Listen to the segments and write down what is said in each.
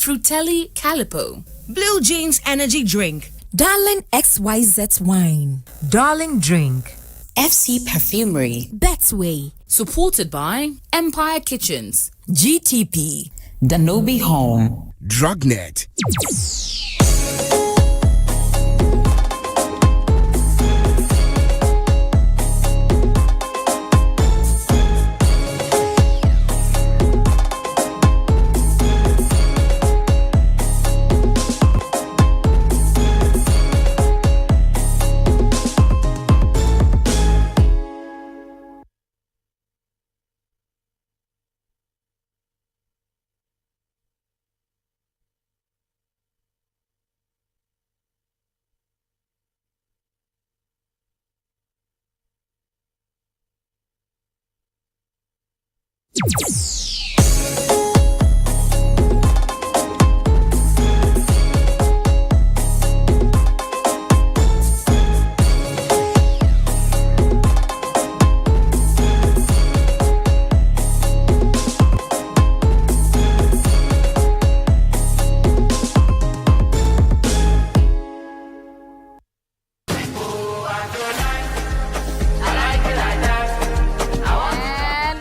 Frutelli Calipo, Blue Jeans Energy Drink, Darling XYZ Wine, Darling Drink, FC Perfumery, Betway, supported by Empire Kitchens, GTP, Danobi Home, Drugnet.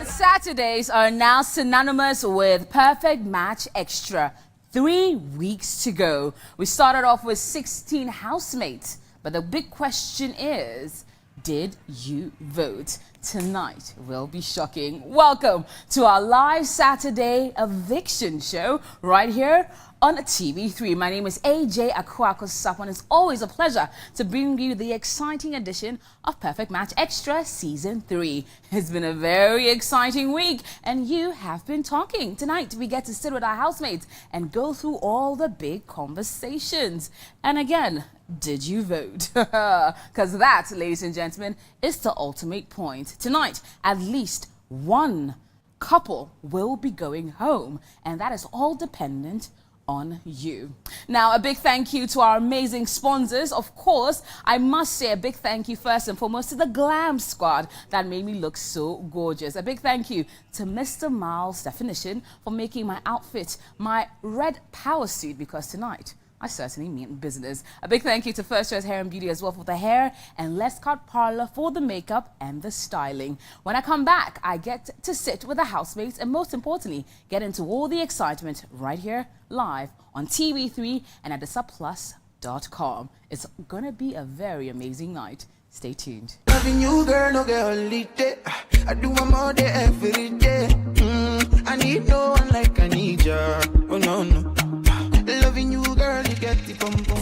Saturdays are now synonymous with PerfectMatchXtra. 3 weeks to go. We started off with 16 housemates, but the big question is, did you vote? Tonight will be shocking. Welcome to our live Saturday eviction show right here on TV3. My name is AJ Akwakosapo, and it's always a pleasure to bring you the exciting edition of PerfectMatchXtra Season 3. It's been a very exciting week, and you have been talking. Tonight, we get to sit with our housemates and go through all the big conversations. And again, did you vote? Because that, ladies and gentlemen, is the ultimate point. Tonight, at least one couple will be going home, and that is all dependent on you. Now, a big thank you to our amazing sponsors. Of course, I must say a big thank you first and foremost to the Glam Squad that made me look so gorgeous. A big thank you to Mr. Miles Definition for making my outfit my red power suit, because tonight I certainly mean business. A big thank you to First Choice Hair and Beauty as well for the hair, and Let's Cut Parlor for the makeup and the styling. When I come back, I get to sit with the housemates and most importantly, get into all the excitement right here live on TV3 and at thesurplus.com. It's gonna be a very amazing night. Stay tuned. Loving you, girl, no get holiday. I do one more day every day. I need no one like I need you. Oh no, no. Loving you, girl, you get the pum pum.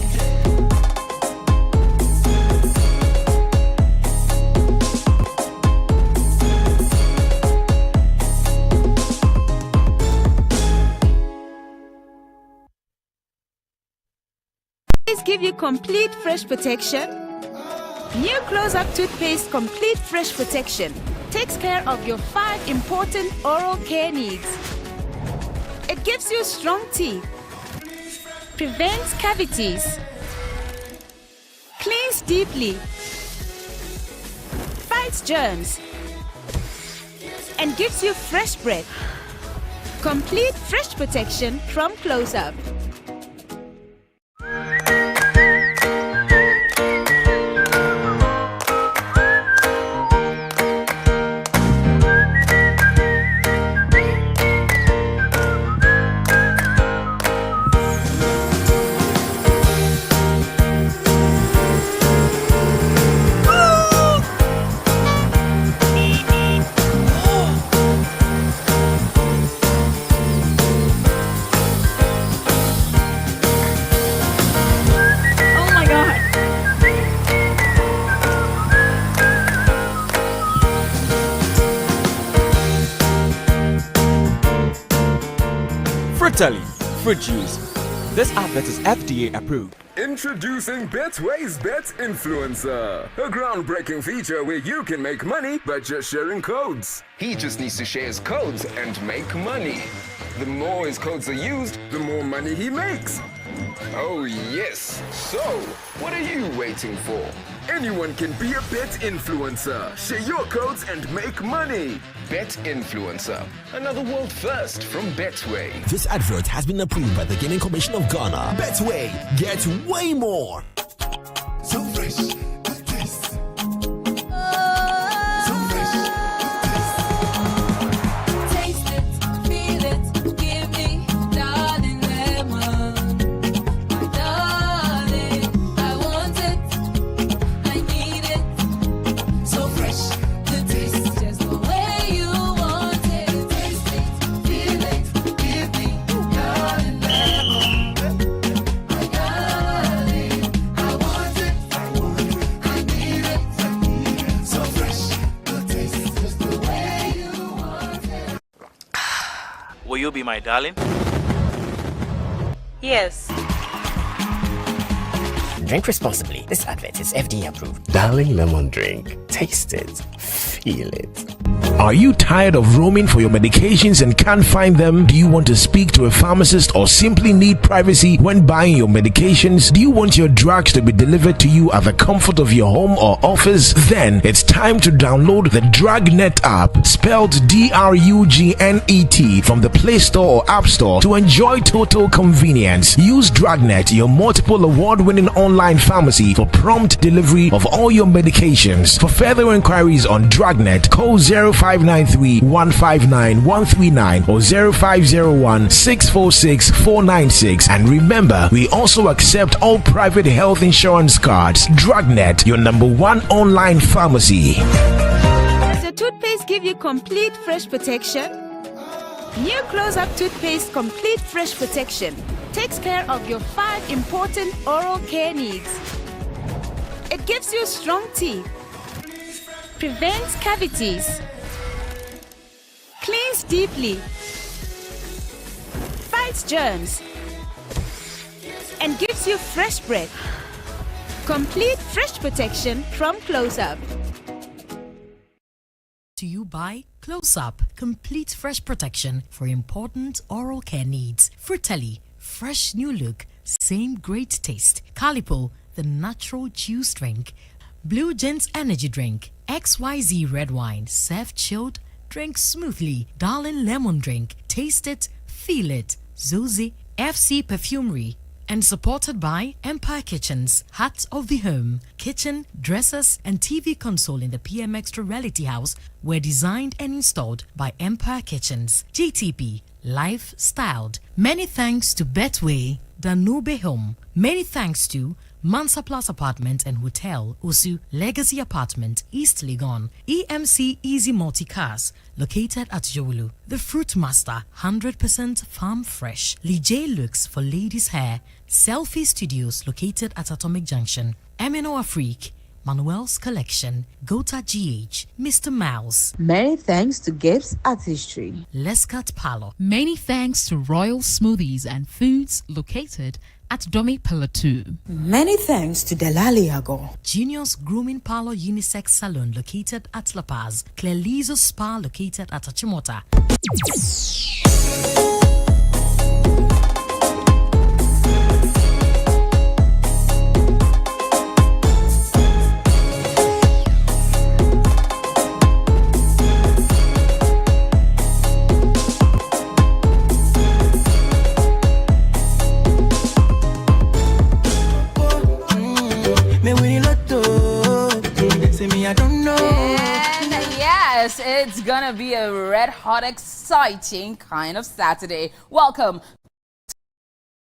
Give you complete fresh protection. New Close-Up Toothpaste Complete Fresh Protection takes care of your 5 important oral care needs. It gives you strong teeth, prevents cavities, cleans deeply, fights germs, and gives you fresh breath. Complete fresh protection from Close-Up. Frutelli fruit juice. This advert is FDA approved. Introducing Betway's Bet Influencer, a groundbreaking feature where you can make money by just sharing codes. He just needs to share his codes and make money. The more his codes are used, the more money he makes. Oh yes. So, what are you waiting for? Anyone can be a bet influencer. Share your codes and make money. Bet Influencer, another world first from Betway. This advert has been approved by the Gaming Commission of Ghana. Betway, get way more. So fresh, good taste. So fresh, Taste it, feel it, give me, darling lemon. My darling, I want it, I need it. so fresh, The taste just the way you want it. Taste it, feel it, give me, darling lemon. my darling. I want it, I need it. So fresh, good taste, just the way you want it. Will you be my darling? Yes. Drink responsibly. This advert is FDA approved. Darling lemon drink. Taste it. Feel it. Are you tired of roaming for your medications and can't find them? Do you want to speak to a pharmacist or simply need privacy when buying your medications? Do you want your drugs to be delivered to you at the comfort of your home or office? Then it's time to download the Drugnet app, spelled DRUGNET, from the Play Store or App Store to enjoy total convenience. Use Drugnet, your multiple award-winning online pharmacy, for prompt delivery of all your medications. For further inquiries on Drugnet, call 0593-159-139 or 0501-646-496. And remember, we also accept all private health insurance cards. Drugnet, your #1 online pharmacy. Does your toothpaste give you complete fresh protection? New Close-Up Toothpaste Complete Fresh Protection takes care of your 5 important oral care needs. It gives you strong teeth, prevents cavities, cleans deeply, fights germs, and gives you fresh breath. Complete fresh protection from Close-Up. To you by Close Up, complete fresh protection for important oral care needs. Fratelli, fresh new look, same great taste. Calipo, the natural juice drink. Blue Gents energy drink. XYZ red wine, serve chilled, drink smoothly. Darling lemon drink, taste it, feel it. Zuzi, FC Perfumery. And supported by Empire Kitchens, Heart of the Home. Kitchen, dressers, and TV console in the PMXtra Reality House were designed and installed by Empire Kitchens. GTP, life styled. Many thanks to Betway, Danube Home. Many thanks to Mansa Plus Apartment and Hotel, Osu Legacy Apartment, East Legon. EMC Easy Multi Cars, located at Jowulu. The Fruit Master, 100% farm fresh. Lijay Looks for ladies' hair. Selfie Studios, located at Atomic Junction. Emino Afrique, Manuel's Collection. Gota GH, Mr. Mouse. Many thanks to Gibbs Artistry. Lescat Parlor. Many thanks to Royal Smoothies and Foods, located at Domi Pillar 2. Many thanks to Delaliago. Genius Grooming Parlor Unisex Salon, located at La Paz. Clelizo Spa, located at Achimota. Yes, it's gonna be a red hot, exciting kind of Saturday. Welcome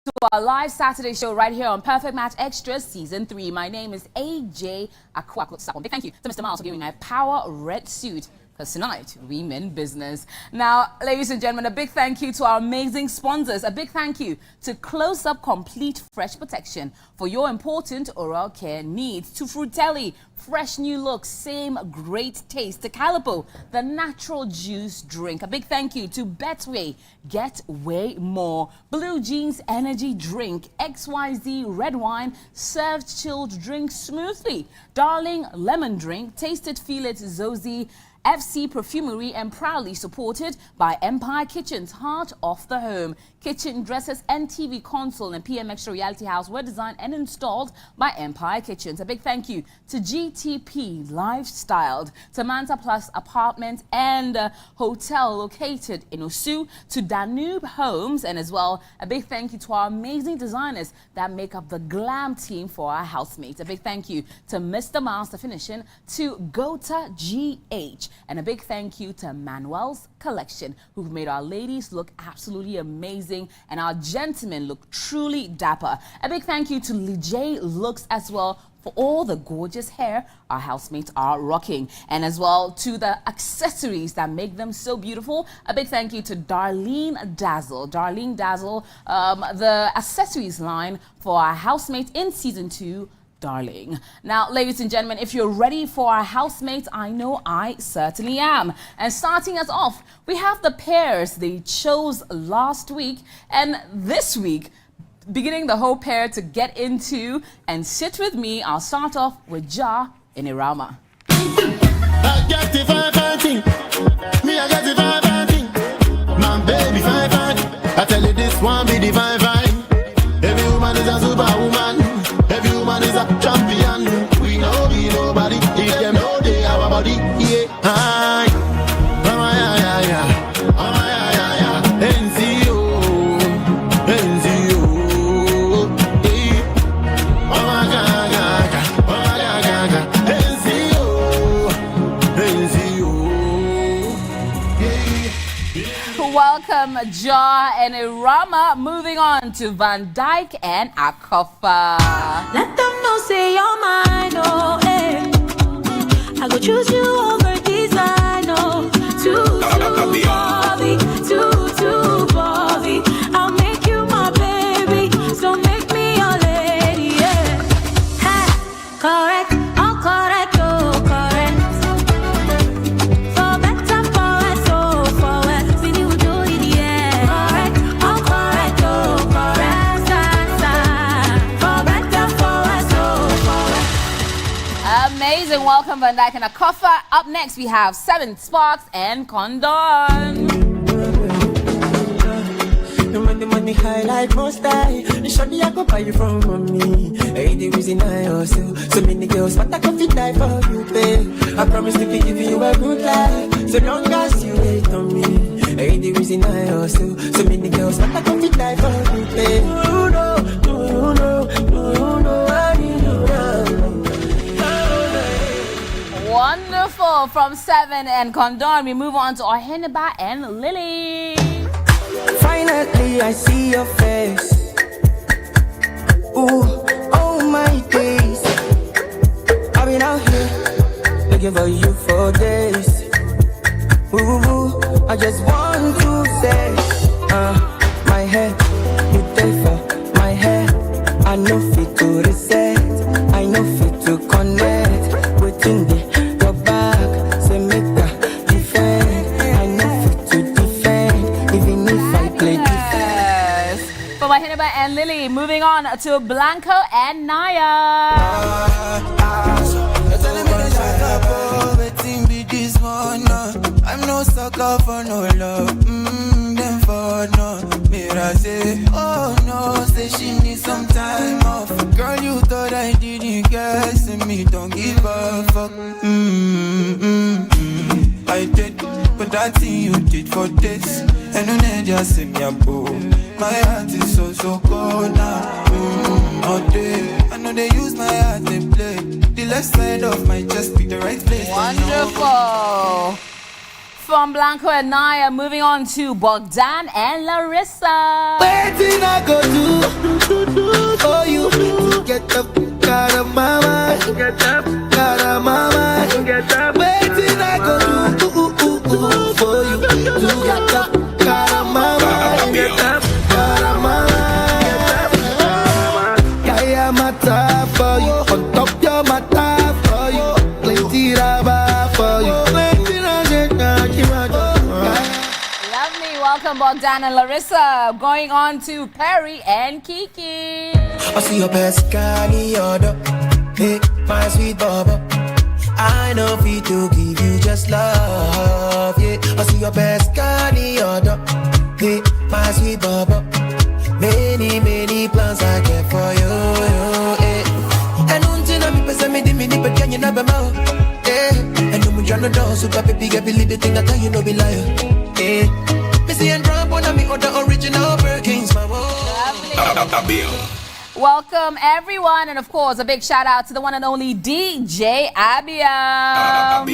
to our live Saturday show right here on Perfect Match Extra Season 3. My name is AJ Akwako. Big thank you to Mr. Miles for giving me a power red suit, because tonight we mean business. Now, ladies and gentlemen, a big thank you to our amazing sponsors. A big thank you to Close Up Complete Fresh Protection for your important oral care needs. To Fratelli, fresh new look, same great taste. To Calipo, the natural juice drink. A big thank you to Betway, get way more. Blue Jeans energy drink. XYZ red wine, served chilled drink smoothly. Darling lemon drink, taste it, feel it, Zozi. FC Perfumery, and proudly supported by Empire Kitchens, heart of the home. Kitchen dresses and TV console and PMXtra Reality House were designed and installed by Empire Kitchens. A big thank you to GTP Lifestyled, to Manta Plus Apartments and Hotel located in Osu, to Danube Homes, and as well a big thank you to our amazing designers that make up the glam team for our housemates. A big thank you to Mr. Master Finishing, to Gota GH, and a big thank you to Manuel's Collection, who've made our ladies look absolutely amazing and our gentlemen look truly dapper. A big thank you to Lijay Looks as well for all the gorgeous hair our housemates are rocking, and as well to the accessories that make them so beautiful. A big thank you to Darlene Dazzle. Darlene Dazzle, the accessories line for our housemates in season 2, Darling. Now, ladies and gentlemen, if you're ready for our housemates, I know I certainly am. And starting us off, we have the pairs they chose last week, and this week, beginning the whole pair to get into and sit with me, I'll start off with Ja and Irama. I got the fine thing. Me, I got the fine thing. My baby fine. I tell you this one be the fine. Every woman is a superwoman. Every woman is a champion. We know be nobody. If them know they our body. Yeah. Hi. Welcome, Ja and Irama. Moving on to Van Dyke and Akofa. Let them know say you're mine, oh, eh. I go choose you over design, oh. Too Bobby. I'll make you my baby, so make me your lady, yeah. Hey, correct, all correct, oh, correct. For better, for worse, oh, for worse. See you do it, yeah. Correct, all correct, oh, correct. For better, for worse, oh, for worse. Amazing. Welcome, Van Dyke and Akofa. Up next, we have 7 Sparks and Condon. The money high like most high. The shawty I go buy you from mommy. Ain't the reason I hustle. So many girls, but I can fit die for you, babe. I promise to be giving you a good life. So long as you wait on me. Ain't the reason I hustle. So many girls, but I can fit die for you, babe. Do you know, I need you now. Wonderful. From 7 and Condon, we move on to Oheneba and Lily. Finally, I see your face. Ooh, oh my days. I've been out here looking for you for days. Ooh, I just want to say, my hair, you take for my hair. I know fit to reset, I know fit to connect. Within your back, say make a defend. I know fit to defend, even if I play defense. For Oheneba and Lily, moving on to Blanco and Naya. I'm no sucker for no love. Them for no. Mira say, oh no, say she needs some time off. Girl, you thought I didn't guess, and me don't give a fuck. I did, but that thing you did for this, and you never just see me a boo. My heart is so cold now. All day, I know they use my heart, they play. The left side of my chest be the right place. Wonderful. From Blanco and Naya, moving on to Bogdan and Larissa. Waiting I go do for you to get up, got a mama, get up, got a mama, get up. Waiting I go do for you to get up, got a mama, get up, got a mama. Kaya mata for you, on top your mata for you, plenty raba for you. Welcome, Bogdan and Larissa. Going on to Perry and Kiki. I see your best guy, order. Hey, my sweet baba. I know fit to give you just love, yeah. I see your best girl in your door, hey, my sweet bubba. Many, many plans I get for you, hey. And until I'm me di me but can you never know, hey. And I'm trying to do so baby, get believe the thing I tell you no be liar, hey. Me see and drop one of me other original Perkins, my Welcome everyone, and of course a big shout out to the one and only DJ Abia,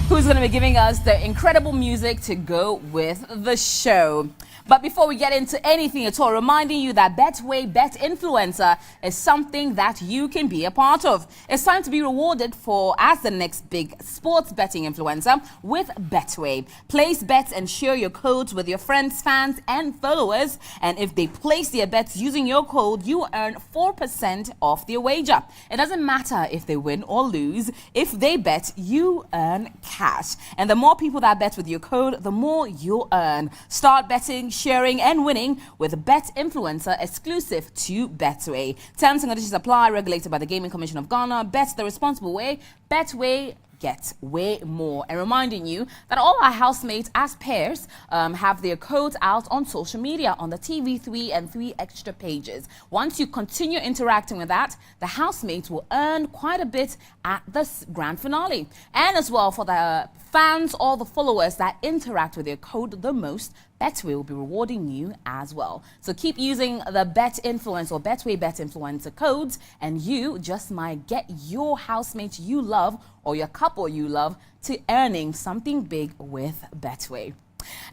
who's going to be giving us the incredible music to go with the show. But before we get into anything at all, reminding you that Betway Bet Influencer is something that you can be a part of. It's time to be rewarded as the next big sports betting influencer with Betway. Place bets and share your codes with your friends, fans, and followers. And if they place their bets using your code, you earn 4% off their wager. It doesn't matter if they win or lose. If they bet, you earn cash. And the more people that bet with your code, the more you'll earn. Start betting, sharing, and winning with Bet Influencer exclusive to Betway. Terms and conditions apply. Regulated by the Gaming Commission of Ghana. Bet the responsible way. Betway, get way more. And reminding you that all our housemates as pairs have their codes out on social media on the TV3 and 3 Extra pages. Once you continue interacting with that, the housemates will earn quite a bit at the grand finale. And as well, for the fans or the followers that interact with their code the most, Betway will be rewarding you as well. So keep using the Bet Influence or Betway Bet Influencer codes, and you just might get your housemate you love or your couple you love to earning something big with Betway.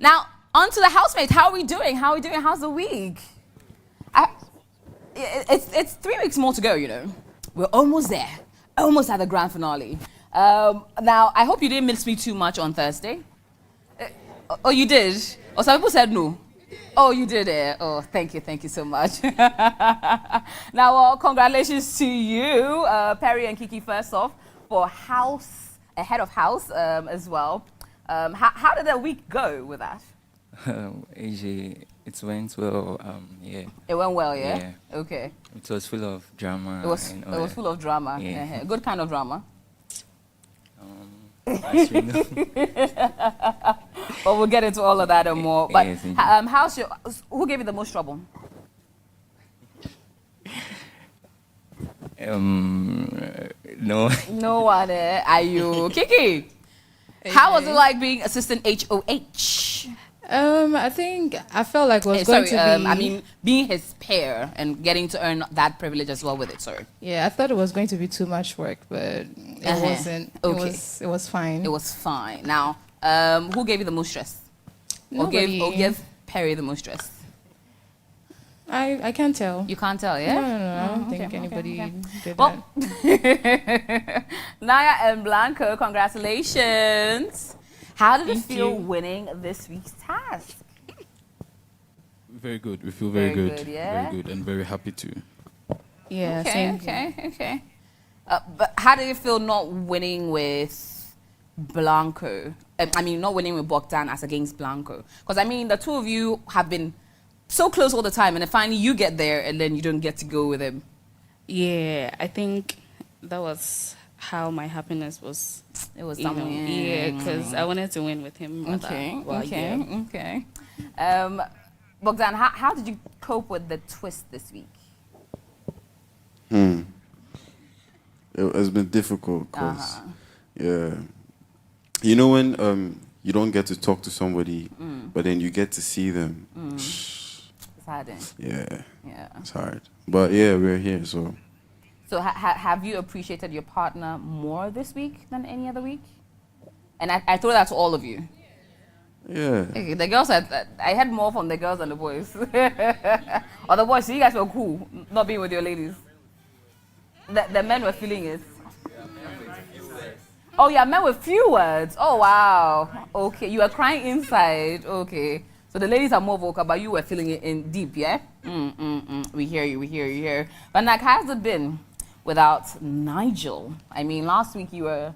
Now, on to the housemate. How are we doing? How's the week? It's 3 weeks more to go, you know. We're almost there. Almost at the grand finale. Now, I hope you didn't miss me too much on Thursday. Oh, you did? Oh, some people said no. Oh, you did it. Oh, thank you so much. Now, well, congratulations to you, Perry and Kiki, first off, for head of house as well. How did the week go with that? AJ, it went well. Yeah. It went well, yeah? Yeah. Okay. It was full of drama. It was full of drama. Yeah. Good kind of drama. But we'll get into all of that and more. But yes, who gave you the most trouble? No. No one. Are you Kiki? How was it like being assistant HOH? I felt like it was going to be... I mean, being his pair and getting to earn that privilege as well with it, sorry. Yeah, I thought it was going to be too much work, but it wasn't. Okay. It was fine. It was fine. Now, who gave you the most stress? Nobody. Or gave Perry the most stress? I can't tell. You can't tell, yeah? No, I don't think anybody did that. Naya and Blanco, congratulations. How did it feel winning this week's task? Very good. We feel very good. Yeah? Very good and very happy too. Yeah, Okay. But how did it feel not winning with Blanco? I mean, not winning with Bogdan as against Blanco. Because, I mean, the two of you have been so close all the time, and then finally you get there, and then you don't get to go with him. Yeah, I think that was how my happiness was. It was something. Yeah, because I wanted to win with him. Okay. Bogdan, how did you cope with the twist this week? It's been difficult because, yeah, you know when you don't get to talk to somebody, but then you get to see them. It's hard. Yeah, it's hard. But yeah, we're here, so. So have you appreciated your partner more this week than any other week? And I throw that to all of you. Yeah. Okay, the girls I had more from the girls than the boys. Or the boys, so you guys were cool, not being with your ladies. The men were feeling it. Oh yeah, men with few words. Oh wow. Okay, you were crying inside. Okay. So the ladies are more vocal, but you were feeling it in deep, yeah? We hear you. But like, how's it been without Nigel? I mean, last week you were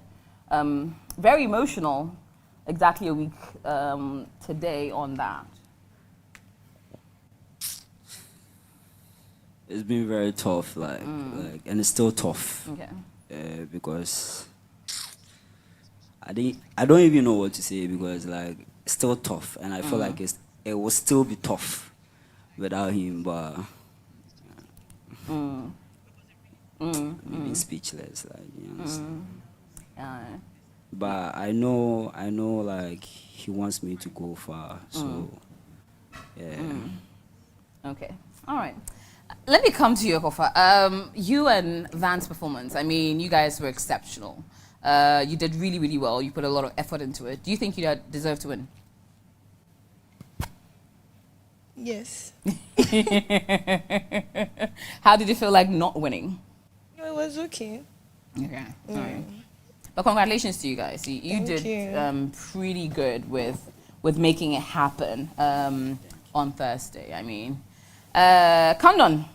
very emotional. Exactly a week today on that. It's been very tough, and it's still tough. Okay. Because I don't even know what to say because like it's still tough, and I feel like it will still be tough without him. But I'm even speechless, like you understand. But I know, like he wants me to go far. So yeah. Okay, all right. Let me come to you, Kofa. You and Van's performance. I mean, you guys were exceptional. You did really, really well. You put a lot of effort into it. Do you think you deserve to win? Yes. How did you feel like not winning? No, it was okay. Okay, all right. But congratulations to you guys. You did pretty good with making it happen on Thursday. I mean, Condon,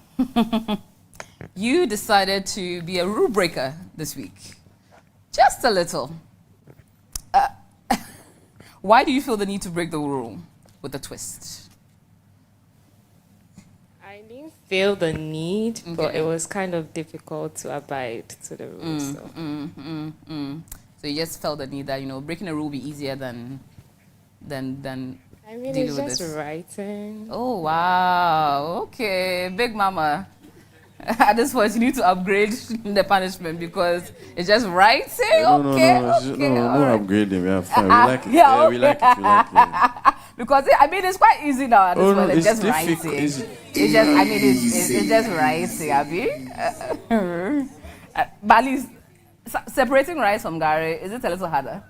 you decided to be a rule breaker this week. Just a little. Why do you feel the need to break the rule with a twist? I didn't feel the need, but it was kind of difficult to abide to the rules. So you just felt the need that, breaking a rule would be easier than I mean, dealing it's with just this. writing. Oh, wow. Okay, Big Mama. At this point, you need to upgrade the punishment because it's just writing. No, Okay. no, upgrading. Yeah, fine. We like it. Yeah, We like it. We like it. Because I mean, it's quite easy now at this point. It's just difficult. writing. It's just writing, Abby. But at least separating rice from Gary, is it a little harder?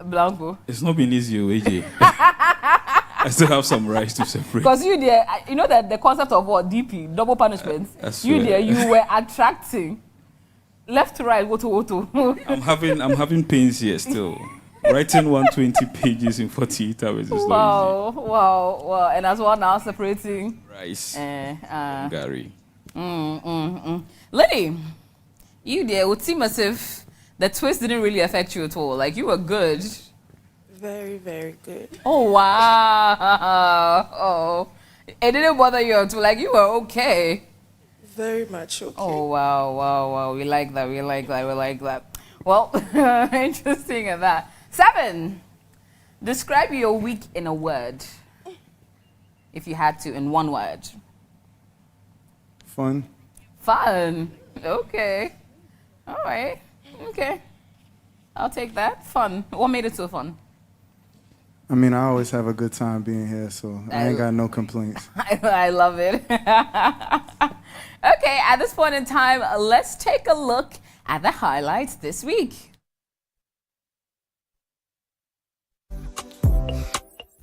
Blanco. It's not been easy, AJ. I still have some rice to separate. Because you there, you know that the concept of what DP, double punishment. You there, you were attracting left to right, woto. I'm having pains here still. Writing 120 pages in 48 hours is not easy. Wow. And as well now separating rice from Gary. Lenny, you there would seem as if the twist didn't really affect you at all. Like you were good. Very, very good. Oh wow! Oh, it didn't bother you at all. Like you were okay. Very much okay. Oh wow! We like that. Well, interesting in that. 7. Describe your week in a word. If you had to, in one word. Fun. Okay. All right. Okay. I'll take that. Fun. What made it so fun? I mean, I always have a good time being here, so I ain't got no complaints. I love it. Okay, at this point in time, let's take a look at the highlights this week.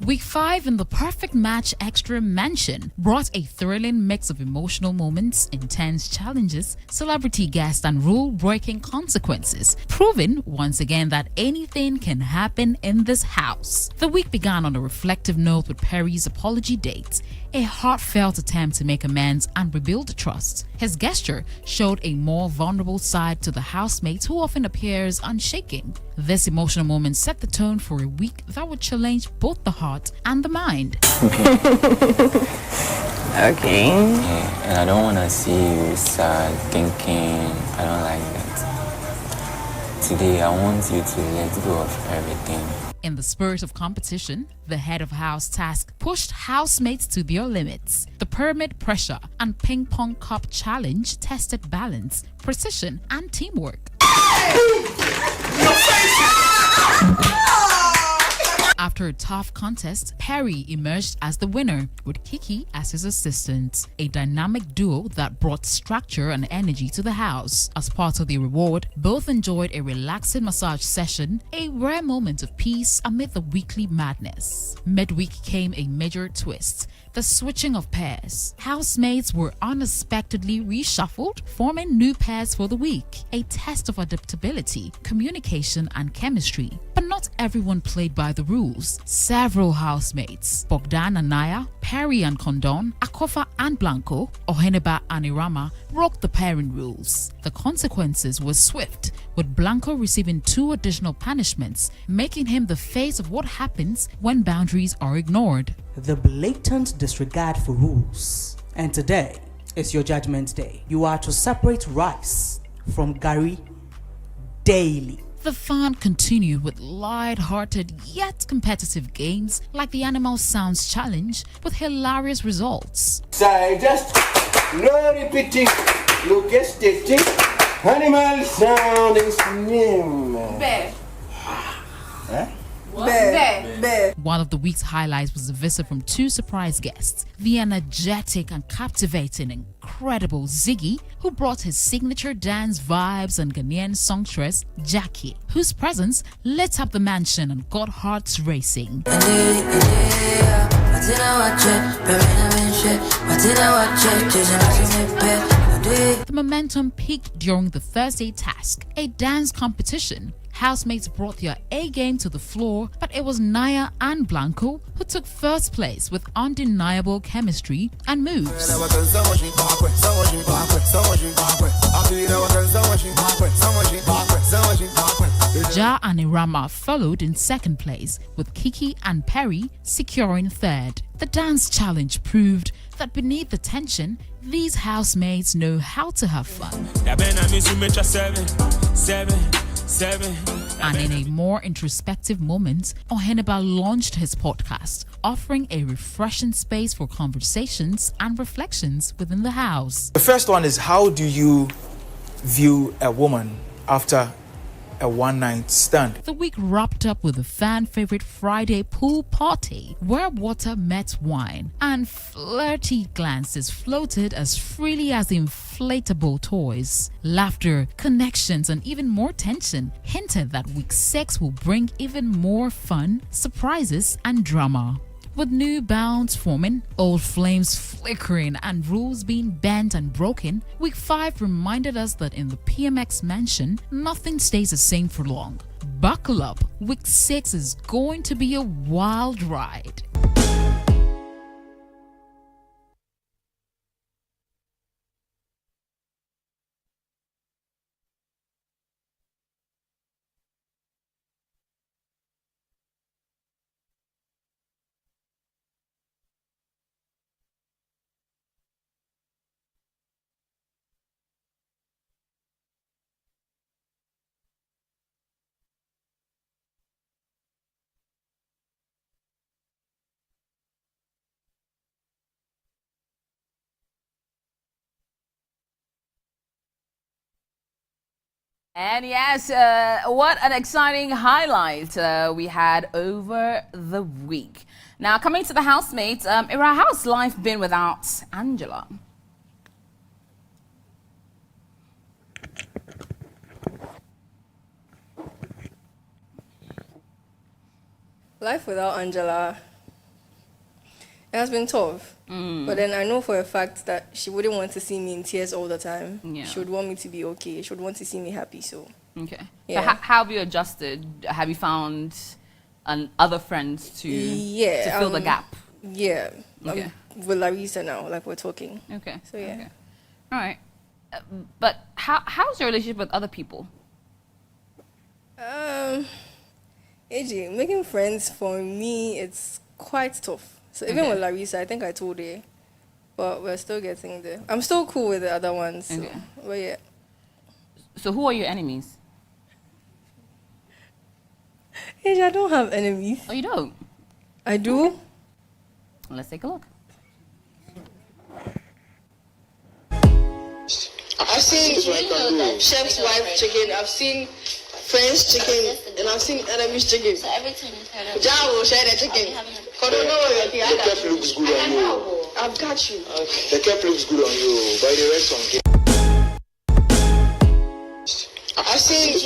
Week 5 in the Perfect Match Extra Mansion brought a thrilling mix of emotional moments, intense challenges, celebrity guests, and rule-breaking consequences, proving once again that anything can happen in this house. The week began on a reflective note with Perry's apology date, a heartfelt attempt to make amends and rebuild trust. His gesture showed a more vulnerable side to the housemate who often appears unshaken. This emotional moment set the tone for a week that would challenge both the heart and the mind. Okay. Yeah, and I don't want to see you sad, thinking, I don't like that. Today, I want you to let go of everything. In the spirit of competition, the head of house task pushed housemates to their limits. The pyramid pressure and ping pong cup challenge tested balance, precision, and teamwork. After a tough contest, Perry emerged as the winner, with Kiki as his assistant, a dynamic duo that brought structure and energy to the house. As part of the reward, both enjoyed a relaxing massage session, a rare moment of peace amid the weekly madness. Midweek came a major twist, the switching of pairs. Housemates were unexpectedly reshuffled, forming new pairs for the week, a test of adaptability, communication, and chemistry. But not everyone played by the rules. Several housemates, Bogdan and Naya, Perry and Condon, Akofa and Blanco, Oheneba and Irama, broke the pairing rules. The consequences were swift, with Blanco receiving 2 additional punishments, making him the face of what happens when boundaries are ignored. The blatant disregard for rules. And today is your judgment day. You are to separate rice from Gary daily. The fun continued with light-hearted yet competitive games like the Animal Sounds Challenge with hilarious results. So just no repeating, no gestating, animal sound is name. Bear. Huh? Bear. One of the week's highlights was a visit from two surprise guests, the energetic and captivating incredible Ziggy, who brought his signature dance vibes, and Ghanaian songstress Jackie, whose presence lit up the mansion and got hearts racing. The momentum peaked during the Thursday task, a dance competition. Housemates brought their A game to the floor, but it was Naya and Blanco who took first place with undeniable chemistry and moves. Ja and Irama followed in second place, with Kiki and Perry securing third. The dance challenge proved that beneath the tension, these housemates know how to have fun. And in a more introspective moment, Oheneba launched his podcast, offering a refreshing space for conversations and reflections within the house. The first one is, how do you view a woman after a one-night stand? The week wrapped up with a fan-favorite Friday pool party where water met wine and flirty glances floated as freely as inflatable toys. Laughter, connections, and even more tension hinted that week 6 will bring even more fun, surprises, and drama. With new bounds forming, old flames flickering, and rules being bent and broken, week 5 reminded us that in the PMX mansion, nothing stays the same for long. Buckle up, week 6 is going to be a wild ride. And yes, what an exciting highlight we had over the week. Now, coming to the housemates, Ira, how's life been without Angela? Life without Angela, it has been tough. But then I know for a fact that she wouldn't want to see me in tears all the time. Yeah. She would want me to be okay. She would want to see me happy. So Okay. Yeah. So how have you adjusted? Have you found other friends to fill the gap? Yeah. Okay. I'm with Larissa now, like we're talking. Okay. So yeah. Okay. All right. But how's your relationship with other people? AJ, making friends for me, it's quite tough. So even with Larissa, I think I told her, but we're still getting there. I'm still cool with the other ones. So, Okay. but yeah. So who are your enemies? AJ, I don't have enemies. Oh, you don't? I do. Okay. Let's take a look. I've seen chef's wife chicken. I've seen friends chicken, and I've seen enemies chicken. So every time you turn up, John will share the chicken. The cap looks good on you. I've got you. The cap looks good on you. By the rest on I've seen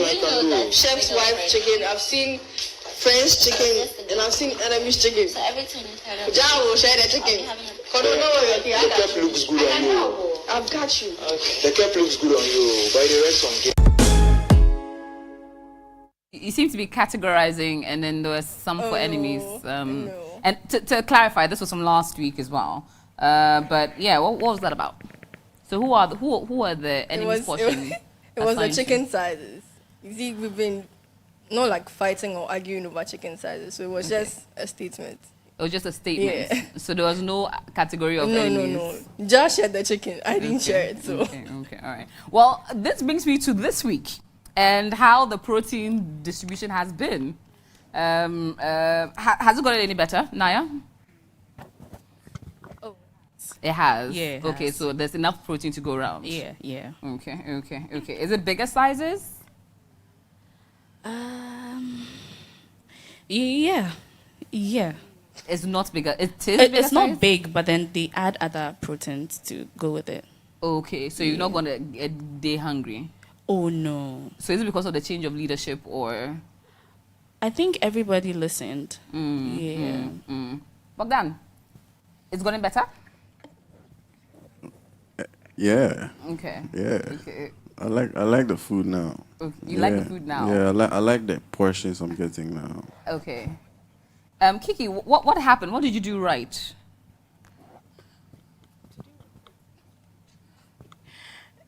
chef's wife chicken. I've seen friends chicken, and I've seen enemies chicken. So every time you turn up, John will share the chicken. The cap looks good on you. I've got you. The cap looks good on you. By the rest on You seem to be categorizing, and then there was some for enemies. And to clarify, this was from last week as well. But yeah, what was that about? So who are the enemies portion? It was the chicken sizes. You see, we've been not like fighting or arguing over chicken sizes, so it was just a statement. It was just a statement. Yeah. So there was no category of enemies. No. Josh shared the chicken. I didn't share it. So Okay, all right. Well, this brings me to this week. and how the protein distribution has been. Has it gotten any better, Naya? Oh. It has? Yeah, it Okay, has. so there's enough protein to go around? Yeah. Okay. Is it bigger sizes? Yeah. It's not bigger. It is bigger It's not size? big, but then they add other proteins to go with it. Okay, so you're not going to get day hungry? Oh, no. So is it because of the change of leadership or? I think everybody listened. Yeah. Bogdan, it's getting better? Yeah. Okay. Yeah. Okay. I like the food now. Okay. You like the food now? Yeah, I like the portions I'm getting now. Okay. Kiki, what happened? What did you do right?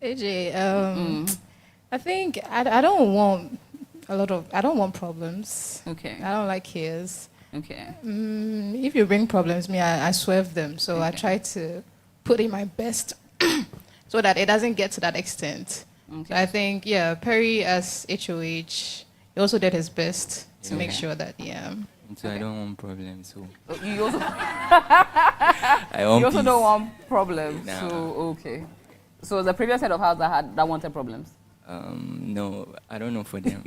AJ, I think I don't want I don't want problems. Okay. I don't like chaos. Okay. If you bring problems, I swerve them. So I try to put in my best so that it doesn't get to that extent. Okay. So I think, Perry as HOH, he also did his best to make sure that, So I don't want problems. So You also, I want you also peace. don't want problems. Nah. So, okay. So the previous head of house that wanted problems? No, I don't know for them.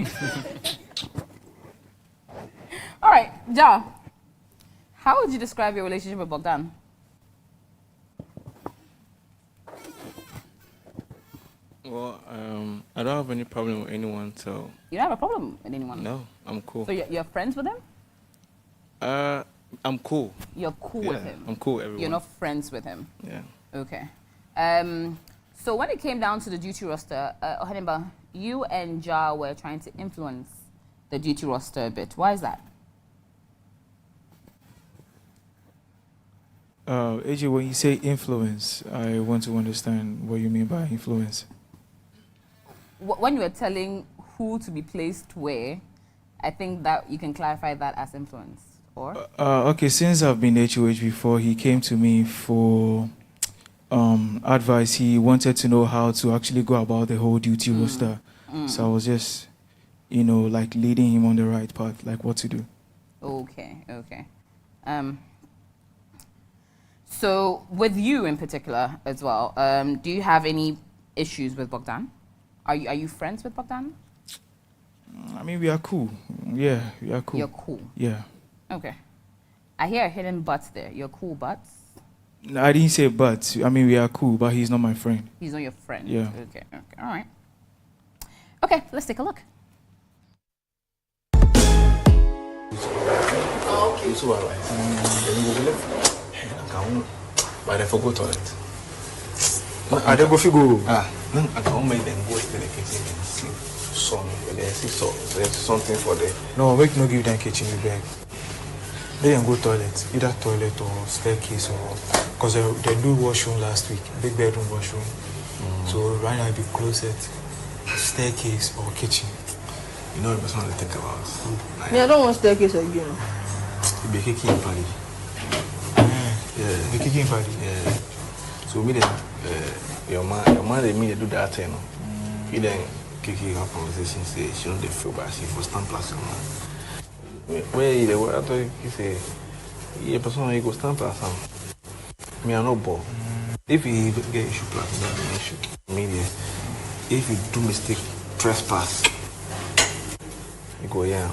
All right, Ja. How would you describe your relationship with Bogdan? Well, I don't have any problem with anyone, so. You don't have a problem with anyone? No, I'm cool. So you're friends with him? I'm cool. You're cool with him? I'm cool with everyone. You're not friends with him? Yeah. Okay. So when it came down to the duty roster, Ohenimba, you and Ja were trying to influence the duty roster a bit. Why is that? AJ, when you say influence, I want to understand what you mean by influence. When you were telling who to be placed where, I think that you can clarify that as influence, or? Okay, since I've been HOH before, he came to me for advice. He wanted to know how to actually go about the whole duty roster. So I was just, like leading him on the right path, like what to do. Okay. So with you in particular as well, do you have any issues with Bogdan? Are you friends with Bogdan? I mean, we are cool. Yeah, we are cool. You're cool? Yeah. Okay. I hear a hidden but there. You're cool but? No, I didn't say but. I mean, we are cool, but he's not my friend. He's not your friend? Yeah. Okay. All right. Okay, let's take a look. So but I forgot toilet. I don't go figure. I can't make them go to the kitchen and sleep. There's something for them. No, make no give them kitchen you beg. They can go toilet, either toilet or staircase or because they do washroom last week, big bedroom washroom. So right now it be closet, staircase or kitchen. You know the person to think about. I don't want staircase again. It be kicking party. The kicking party. Yeah. So me then, your man they me do that thing. You then kicking our conversation say she don't feel bad. She for stand plus where you the I thought you say yeah person you go stand plus some. Me I no ball. If you get issue plus that be issue. Me if you do mistake trespass, you go yeah.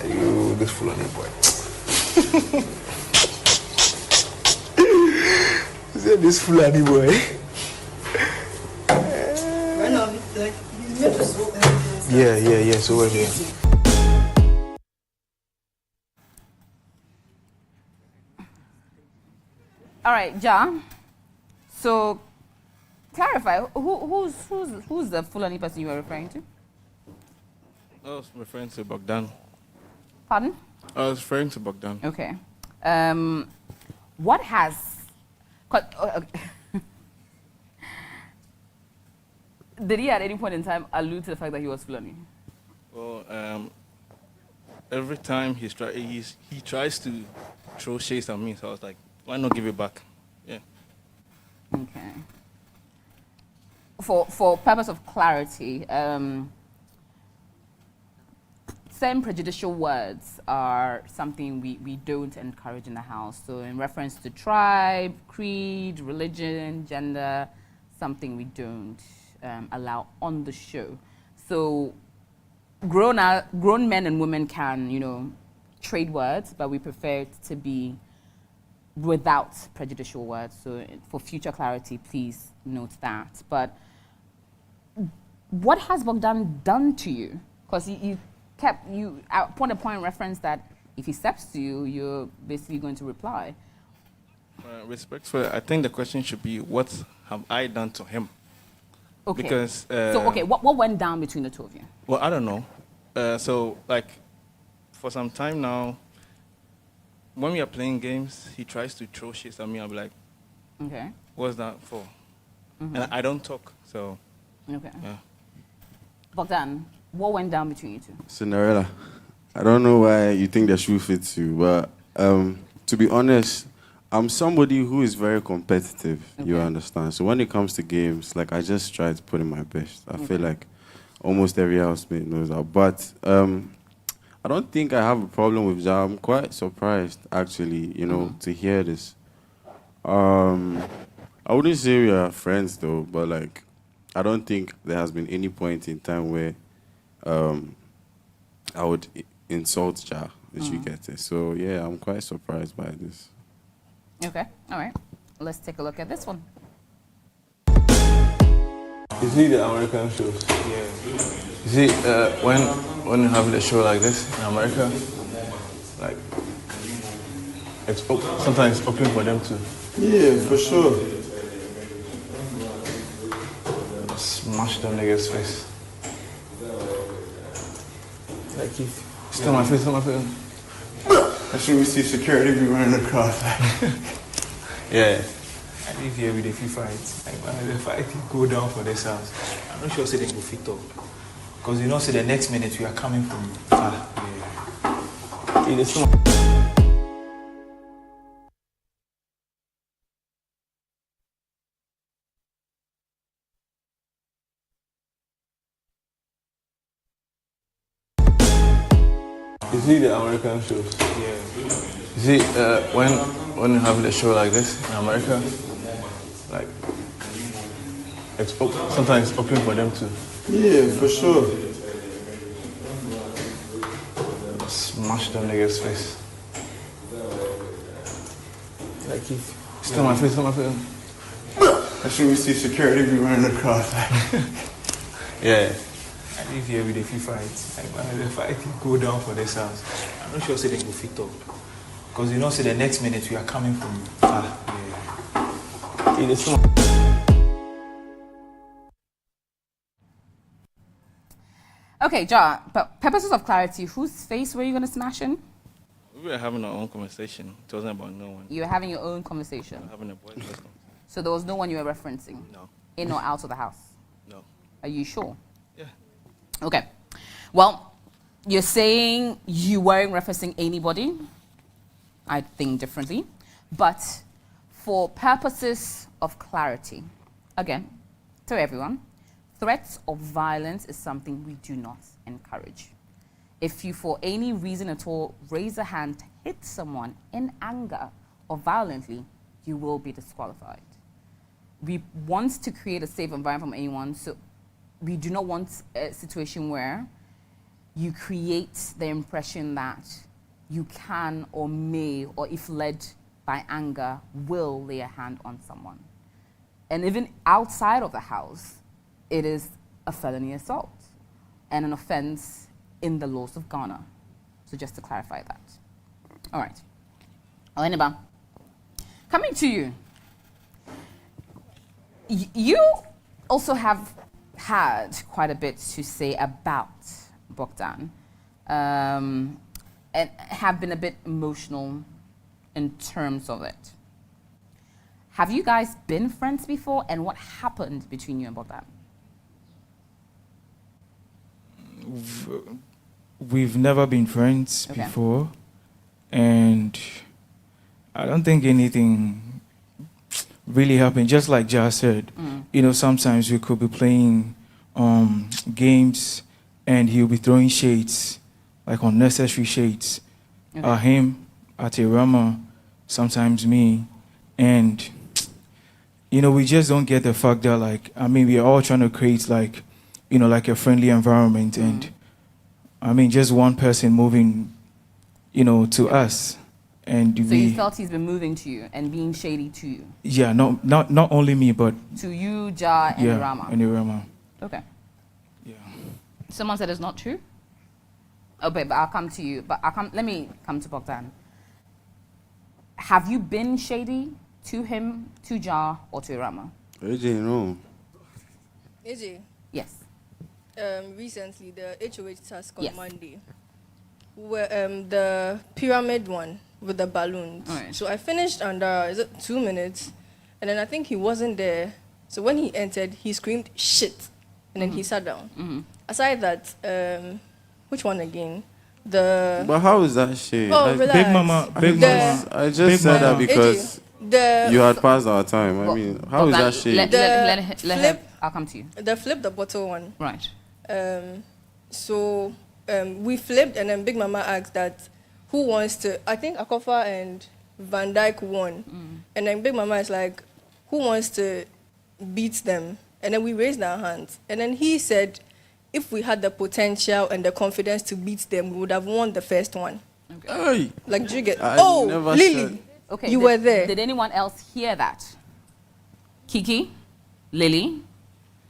You this Fulani boy. Is that this Fulani boy? I know, like, he's meant to smoke everything. Yeah, so we're here. All right, Ja. So, clarify, who's the Fulani person you were referring to? I was referring to Bogdan. Pardon? I was referring to Bogdan. Okay. What has... Did he at any point in time allude to the fact that he was Fulani? Well, every time he tries to throw shades at me, so I was like, why not give it back? Yeah. Okay. for purpose of clarity, certain prejudicial words are something we don't encourage in the house. So in reference to tribe, creed, religion, gender, something we don't allow on the show. So grown men and women can, trade words, but we prefer it to be without prejudicial words. So for future clarity, please note that. But what has Bogdan done to you? Because you at point reference that if he steps to you, you're basically going to reply. Respectfully, I think the question should be, what have I done to him? Okay. Because what went down between the two of you? Well, I don't know. So for some time now, when we are playing games, he tries to throw shit at me. I'll be like, okay, what's that for? Mm-hmm. And I don't talk, so. Okay. Yeah. Bogdan, what went down between you two? Cinderella, I don't know why you think the shoe fits you, but to be honest, I'm somebody who is very competitive, you understand? So when it comes to games, I just try to put in my best. I feel like almost every housemate knows that. But I don't think I have a problem with Ja. I'm quite surprised, actually, to hear this. I wouldn't say we are friends, though, but, I don't think there has been any point in time where I would insult Ja, if you get it. So, yeah, I'm quite surprised by this. Okay, all right. Let's take a look at this one. You see the American shows? Yeah. You see, when you have a show like this in America, it's sometimes open for them to. Yeah, for sure. Smash them niggas' face. Still my face, still my face. That's when we see security be running across. Yeah. I live here with a few fights. When the fight go down for this house, I'm not sure say they go fit up. Because say the next minute we are coming from far. Yeah. It is so You see the American shows? Yeah. You see, when you have a show like this in America, it's sometimes open for them to. Yeah, for sure. Smash them niggas' face. Still my face, still my face. That's when we see security be running across. Yeah. I live here with a few fights. When the fight go down for this house, I'm not sure say they go fit up. Because say the next minute we are coming from far. Yeah. It is so Okay, Ja, but purposes of clarity, whose face were you going to smash in? We were having our own conversation. It wasn't about no one. You were having your own conversation? Having a boys' conversation. So there was no one you were referencing? No. In or out of the house? No. Are you sure? Yeah. Okay. Well, you're saying you weren't referencing anybody. I think differently. But for purposes of clarity, again, to everyone, threats of violence is something we do not encourage. If you, for any reason at all, raise a hand to hit someone in anger or violently, you will be disqualified. We want to create a safe environment for anyone, so we do not want a situation where you create the impression that you can or may, or if led by anger, will lay a hand on someone. And even outside of the house, it is a felony assault and an offense in the laws of Ghana. So just to clarify that. All right. Oleneba, coming to you. You also have had quite a bit to say about Bogdan and have been a bit emotional in terms of it. Have you guys been friends before, and what happened between you and Bogdan? We've never been friends before, and I don't think anything really happened. Just like Ja said, sometimes we could be playing games and he'll be throwing shades, like unnecessary shades. Him, at Irama, sometimes me, and we just don't get the fact that we are all trying to create like a friendly environment, and just one person moving, to us, and so you felt he's been moving to you and being shady to you? Yeah, not only me, but to you, Ja, and Irama. And Irama. Okay. Yeah. Someone said it's not true. Okay, but I'll come to you. But let me come to Bogdan. Have you been shady to him, to Ja, or to Irama? AJ, no. AJ? Yes. Recently, the HOH task on Monday, the pyramid one with the balloons. Right. So I finished under 2 minutes, and then I think he wasn't there. So when he entered, he screamed shit, and then he sat down. Aside that, which one again? But how is that shit? Oh, relax. Big Mama. I just said that because you had passed our time. I mean, how is that shit? Let him. I'll come to you. The flip the bottle one. Right. So we flipped, and then Big Mama asked that who wants to. I think Akofa and Van Dyke won, and then Big Mama is like, who wants to beat them? And then we raised our hands, and then he said, if we had the potential and the confidence to beat them, we would have won the first one. Okay. Like, do you get? Never Lily. said. Okay. You were there. Did anyone else hear that? Kiki, Lily.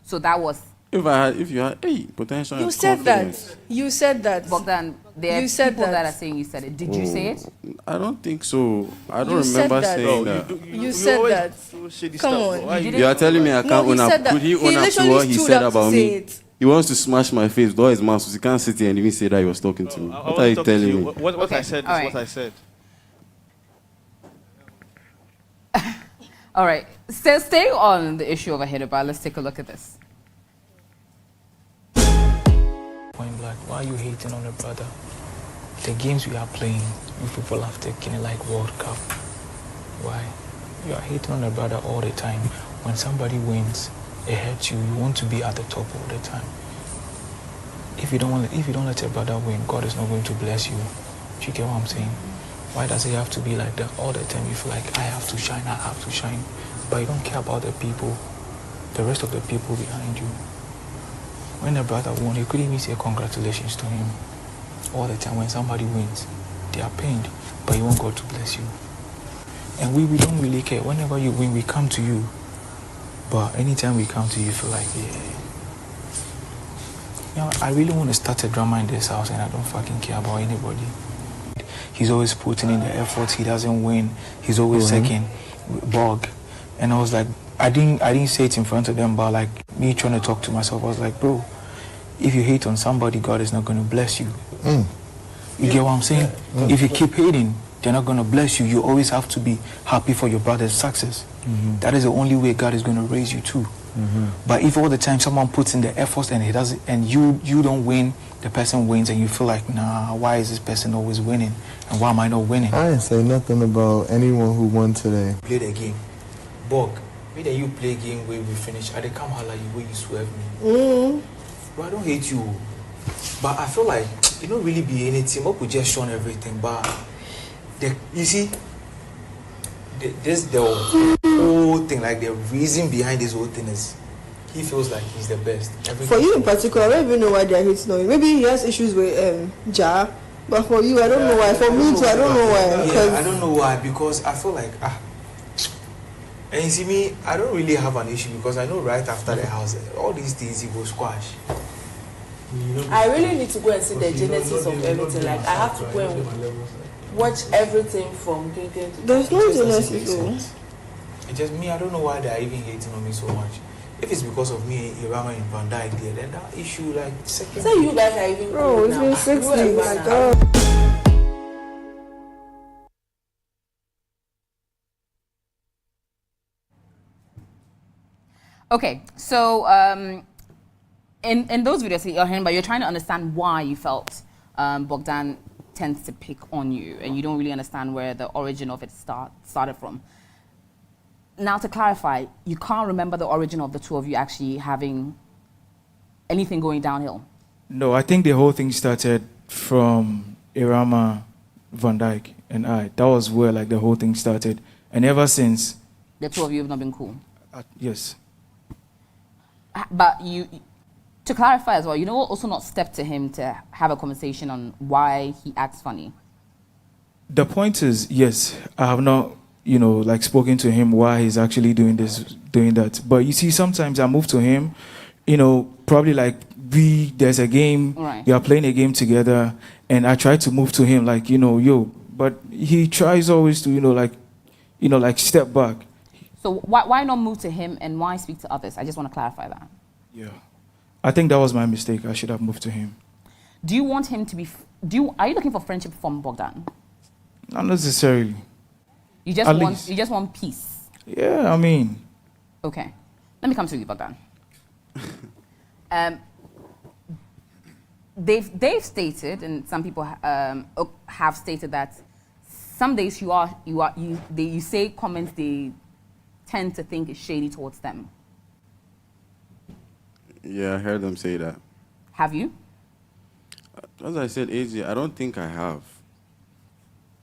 So that was. If you had potential. You said that. You said that. Bogdan, there are people that are saying you said it. Did you say it? I don't think so. I don't You remember said that. saying No, that. You said that. Come on. You are telling me I can't own up. Could he own up to what he said about me? He wants to smash my face with all his mouth, so he can't sit here and even say that he was talking to me. What are you telling me? What I said is what I said. All right. So staying on the issue of Ahedoba, let's take a look at this. Point blank, why are you hating on the brother? The games we are playing, you people have taken it like World Cup. Why? You are hating on the brother all the time. When somebody wins, it hurts you. You want to be at the top all the time. If you don't let your brother win, God is not going to bless you. Do you get what I'm saying? Why does it have to be like that all the time? You feel like I have to shine, but you don't care about the people, the rest of the people behind you. When the brother won, you couldn't even say congratulations to him. All the time when somebody wins, they are pained, but you want God to bless you. And we don't really care. Whenever you win, we come to you. But anytime we come to you, you feel like, I really want to start a drama in this house, and I don't fucking care about anybody. He's always putting in the effort. He doesn't win. He's always second. Bog. And I was like, I didn't say it in front of them, but like me trying to talk to myself, I was like, bro, if you hate on somebody, God is not going to bless you. You get what I'm saying? If you keep hating, they're not going to bless you. You always have to be happy for your brother's success. That is the only way God is going to raise you too. But if all the time someone puts in the effort and he doesn't, and you don't win, the person wins, and you feel like, nah, why is this person always winning, and why am I not winning? I didn't say nothing about anyone who won today. Play the game. Bog, me that you play game where we finish, I come holla you where you swerve me. But I don't hate you. But I feel like it don't really be anything. I could just show everything. But you see, the whole thing, like the reason behind this whole thing is he feels like he's the best. For you in particular, I don't even know why they're hating on you. Maybe he has issues with Ja, but for you, I don't know why. For me too, I don't know why. Yeah, I don't know why, because I feel like and you see me, I don't really have an issue because I know right after the house, all these things he will squash. I really need to go and see the genesis of everything. Like, I have to go and watch everything from Ginkin. There's no genesis. It's just me, I don't know why they're even hating on me so much. If it's because of me, Irama and Van Dyke there, then that issue, like, second. So you guys are even bro, it's been 6 weeks. My God. Okay, so in those videos, you're trying to understand why you felt Bogdan tends to pick on you, and you don't really understand where the origin of it started from. now to clarify, you can't remember the origin of the two of you actually having anything going downhill? No, I think the whole thing started from Irama, Van Dyke, and I. That was where like the whole thing started. And ever since... The two of you have not been cool? Yes. But you, to clarify as well, you know, also not step to him to have a conversation on why he acts funny? The point is, yes, I have not, you know, like spoken to him why he's actually doing this, doing that. But you see, sometimes I move to him, you know, probably like there's a game, right. We are playing a game together, and I try to move to him like, you know, yo, but he tries always to, like step back. So why not move to him and why speak to others? I just want to clarify that. Yeah. I think that was my mistake. I should have moved to him. Do you want him to be, are you looking for friendship from Bogdan? Not necessarily. You just want peace? Yeah, I mean. Okay. Let me come to you, Bogdan. They've stated, and some people have stated that some days you say comments they tend to think is shady towards them. Yeah, I heard them say that. Have you? As I said, AJ, I don't think I have.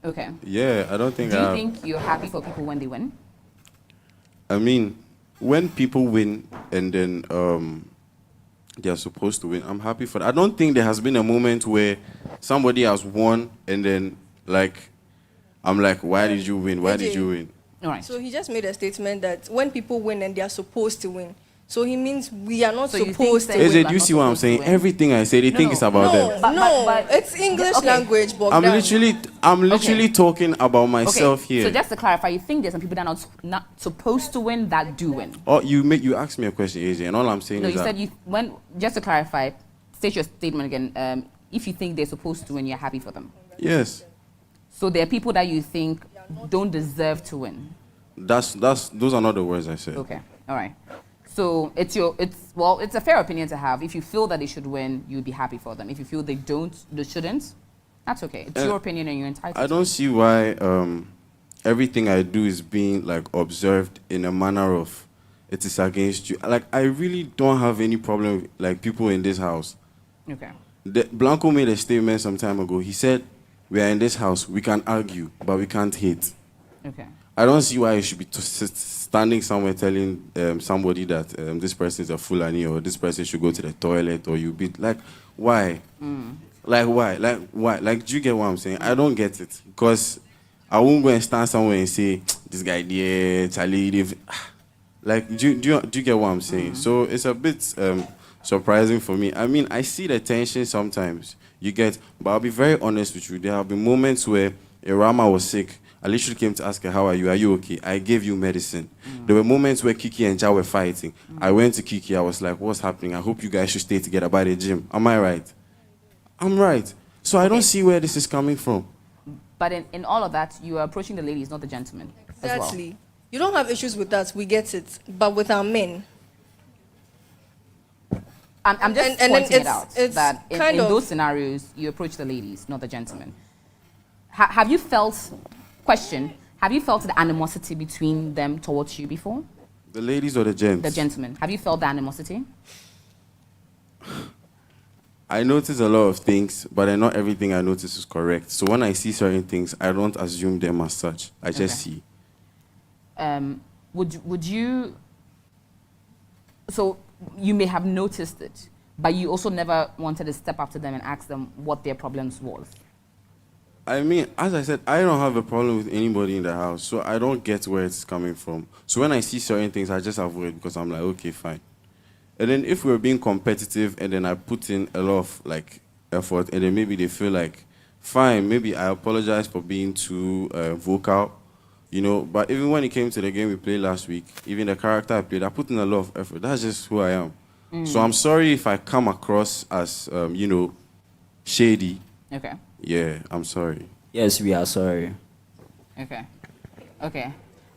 Okay. Yeah, I don't think Do I you have. think you're happy for people when they win? I mean, when people win and then they are supposed to win, I'm happy for that. I don't think there has been a moment where somebody has won and then, like, I'm like, why did you win? Why did you win? All right. So he just made a statement that when people win and they are supposed to win, so he means we are not So you supposed think to AJ, win. do you see what I'm saying? Everything I say, they think it's about them. But it's English language, Bogdan. I'm literally talking about myself Okay, here. so just to clarify, you think there's some people that are not supposed to win that do win? Oh, you asked me a question, AJ, and all I'm saying No, is you that said just to clarify, state your statement again. If you think they're supposed to win, you're happy for them. yes, So there are people that you think don't deserve to win. those are not the words I said. Okay, all right. So it's a fair opinion to have. If you feel that they should win, you'd be happy for them. If you feel they shouldn't, that's okay. It's your opinion and you're entitled. I don't see why everything I do is being like observed in a manner of it is against you. Like I really don't have any problem with, like people in this house. Okay. Blanco made a statement some time ago. He said, "We are in this house. We can argue, but we can't hate." Okay. I don't see why you should be standing somewhere telling somebody that this person is a Fulani or this person should go to the toilet or you be like, why? Like, why? Like, why? Like, do you get what I'm saying? I don't get it. Because I won't go and stand somewhere and say, this guy, yeah, Charlie, like, do you get what I'm saying? So it's a bit surprising for me. I mean, I see the tension sometimes you get, but I'll be very honest with you. There have been moments where Irama was sick. I literally came to ask her, how are you? Are you okay? I gave you medicine. There were moments where Kiki and Ja were fighting. I went to Kiki. I was like, what's happening? I hope you guys should stay together by the gym. Am I right? I'm right. So I don't see where this is coming from. But in all of that, you are approaching the ladies, not the gentlemen. Exactly. As well. You don't have issues with us. We get it. But with our men. I'm just And pointing it it's out that in those scenarios, you approach the ladies, not the gentlemen. Have you felt the animosity between them towards you before? The ladies or the gents? The gentlemen. Have you felt the animosity? I notice a lot of things, but then not everything I notice is correct. So when I see certain things, I don't assume them as such. I just see. Would you... So you may have noticed it, but you also never wanted to step up to them and ask them what their problems was. I mean, as I said, I don't have a problem with anybody in the house, so I don't get where it's coming from. So when I see certain things, I just avoid because I'm like, okay, fine. And then if we're being competitive and then I put in a lot of like effort and then maybe they feel like, fine, maybe I apologize for being too vocal, you know, but even when it came to the game we played last week, even the character I played, I put in a lot of effort. That's just who I am. So I'm sorry if I come across as, you know, shady. Okay. Yeah, I'm sorry. Yes, we are sorry. Okay. Okay.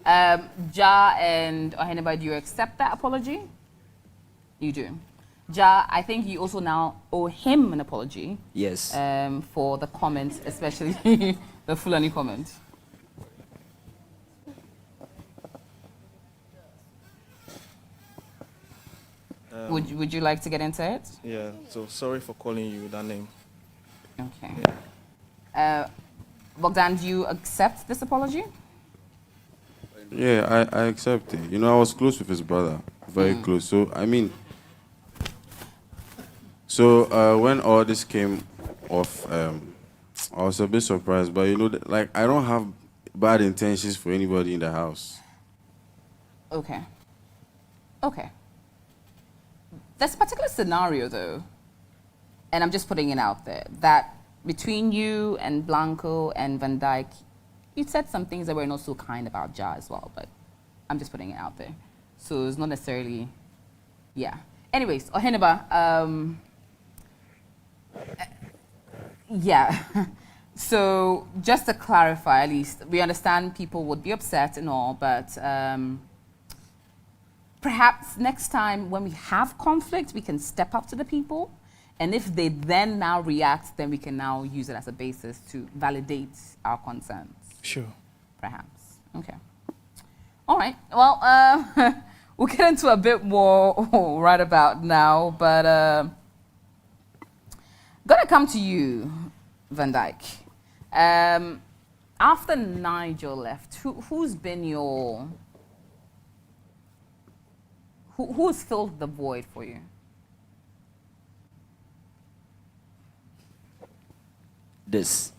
Ja and Oheneba, do you accept that apology? You do. Ja, I think you also now owe him an apology. Yes. For the comments, especially the Fulani comment. Would you like to get into it? Yeah, so sorry for calling you that name. Okay. Bogdan, do you accept this apology? Yeah, I accept it. You know, I was close with his brother, very close. So I mean, when all this came off, I was a bit surprised. But you know, like I don't have bad intentions for anybody in the house. Okay. There's a particular scenario though, and I'm just putting it out there, that between you and Blanco and Van Dyke, you said some things that were not so kind about Ja as well, but I'm just putting it out there. So it's not necessarily, yeah. Anyways, Oheneba, yeah. So just to clarify, at least, we understand people would be upset and all, but perhaps next time when we have conflict, we can step up to the people. And if they then now react, then we can now use it as a basis to validate our concerns. Sure. Perhaps. Okay. All right. Well, we'll get into a bit more right about now, but gonna come to you, Van Dyke. After Nigel left, who's been your... Who's filled the void for you? This.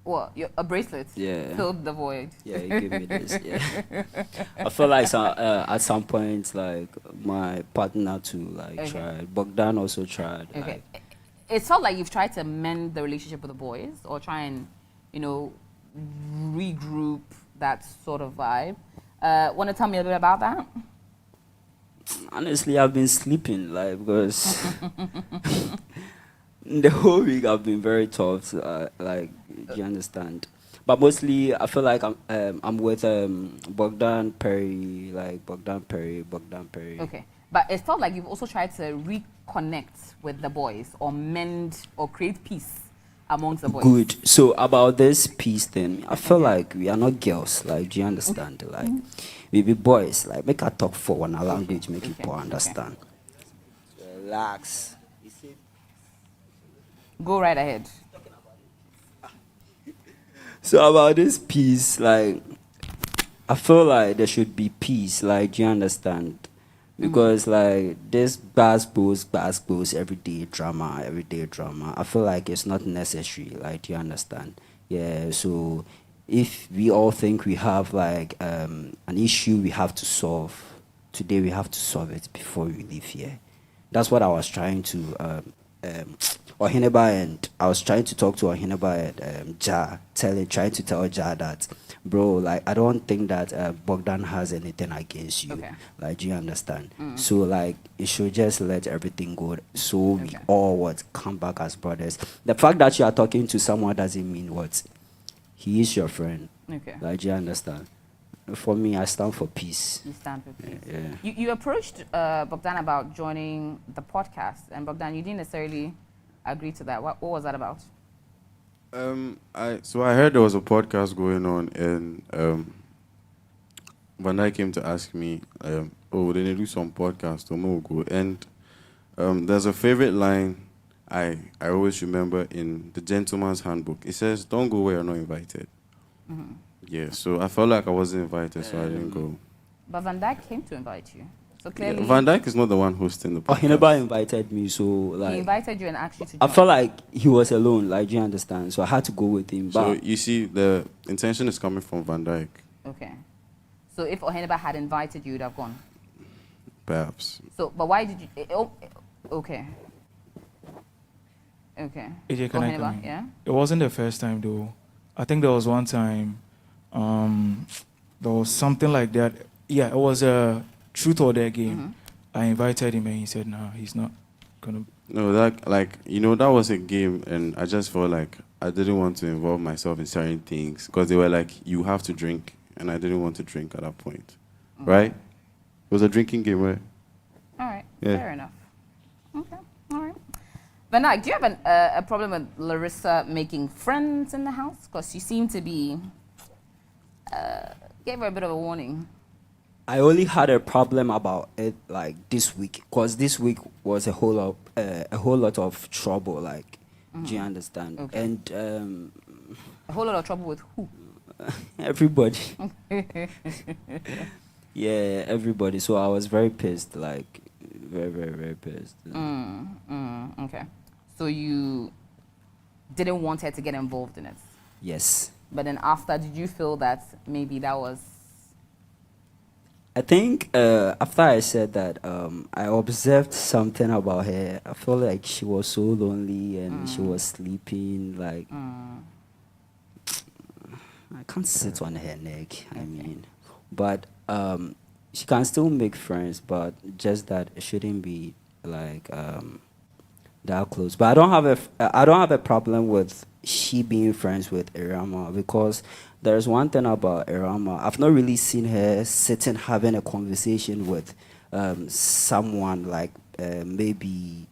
What? A bracelet? Yeah. Filled the void. Yeah, you give me this. Yeah. I feel like at some point, like my partner too, tried. Bogdan also tried. Okay. It's felt like you've tried to mend the relationship with the boys, or try and, regroup that sort of vibe. Want to tell me a bit about that? Honestly, I've been sleeping, because the whole week I've been very tough. Do you understand? But mostly, I feel like I'm with Bogdan Perry, Bogdan Perry. Okay, but it felt like you've also tried to reconnect with the boys, or mend, or create peace amongst the boys. Good. So about this peace thing, I feel like we are not girls. Do you understand? We be boys. Make her talk for one language, make people understand. Relax. Go right ahead. So about this peace, I feel like there should be peace. Do you understand? Because this basketballs, everyday drama. I feel like it's not necessary. Do you understand? Yeah. So if we all think we have an issue we have to solve, today we have to solve it before we leave here. That's what I was trying to Oheneba, and I was trying to talk to Oheneba and Ja, trying to tell Ja that, bro, I don't think that Bogdan has anything against you. Okay. Do you understand? So you should just let everything go, so we all would come back as brothers. The fact that you are talking to someone doesn't mean what? He is your friend. Okay. Do you understand? For me, I stand for peace. You stand for peace. Yeah. You approached Bogdan about joining the podcast, and Bogdan, you didn't necessarily agree to that. What was that about? I heard there was a podcast going on, and Van Dyke came to ask me, they need to do some podcast, and there's a favorite line I always remember in the Gentleman's Handbook. It says, "Don't go where you're not invited." Mm-hmm. Yeah, so I felt like I wasn't invited, so I didn't go. But Van Dyke came to invite you. So clearly... Yeah, Van Dyke is not the one hosting the podcast. He never invited me, so he invited you and asked you to join. I felt like he was alone, do you understand? So I had to go with him. So you see, the intention is coming from Van Dyke. Okay. So if Oheneba had invited you, you'd have gone? Perhaps. So, but why did you... okay. Okay. AJ, can I come in? Yeah? It wasn't the first time, though. I think there was one time, there was something like that. Yeah, it was a truth or dare game. Mm-hmm. I invited him and he said, "No, he's not gonna." No, that was a game, and I just felt like I didn't want to involve myself in certain things because they were like, "You have to drink," and I didn't want to drink at that point, right? It was a drinking game, right? All right, fair enough. Okay, all right. Van Dyke, do you have a problem with Larissa making friends in the house? Because you seem to be gave her a bit of a warning. I only had a problem about it like this week, cause this week was a whole lot of trouble. Like, do you understand? Okay. And A whole lot of trouble with who? everybody. Yeah, everybody. So I was very pissed, like very, very, very pissed. Okay. So you didn't want her to get involved in it? Yes. But then after, did you feel that maybe that was... I think after I said that, I observed something about her. I felt like she was so lonely and she was sleeping. Like, I can't sit on her neck. I mean, but she can still make friends, but just that it shouldn't be like that close. But I don't have a problem with she being friends with Irama, because there's one thing about Irama. I've not really seen her sitting having a conversation with someone like maybe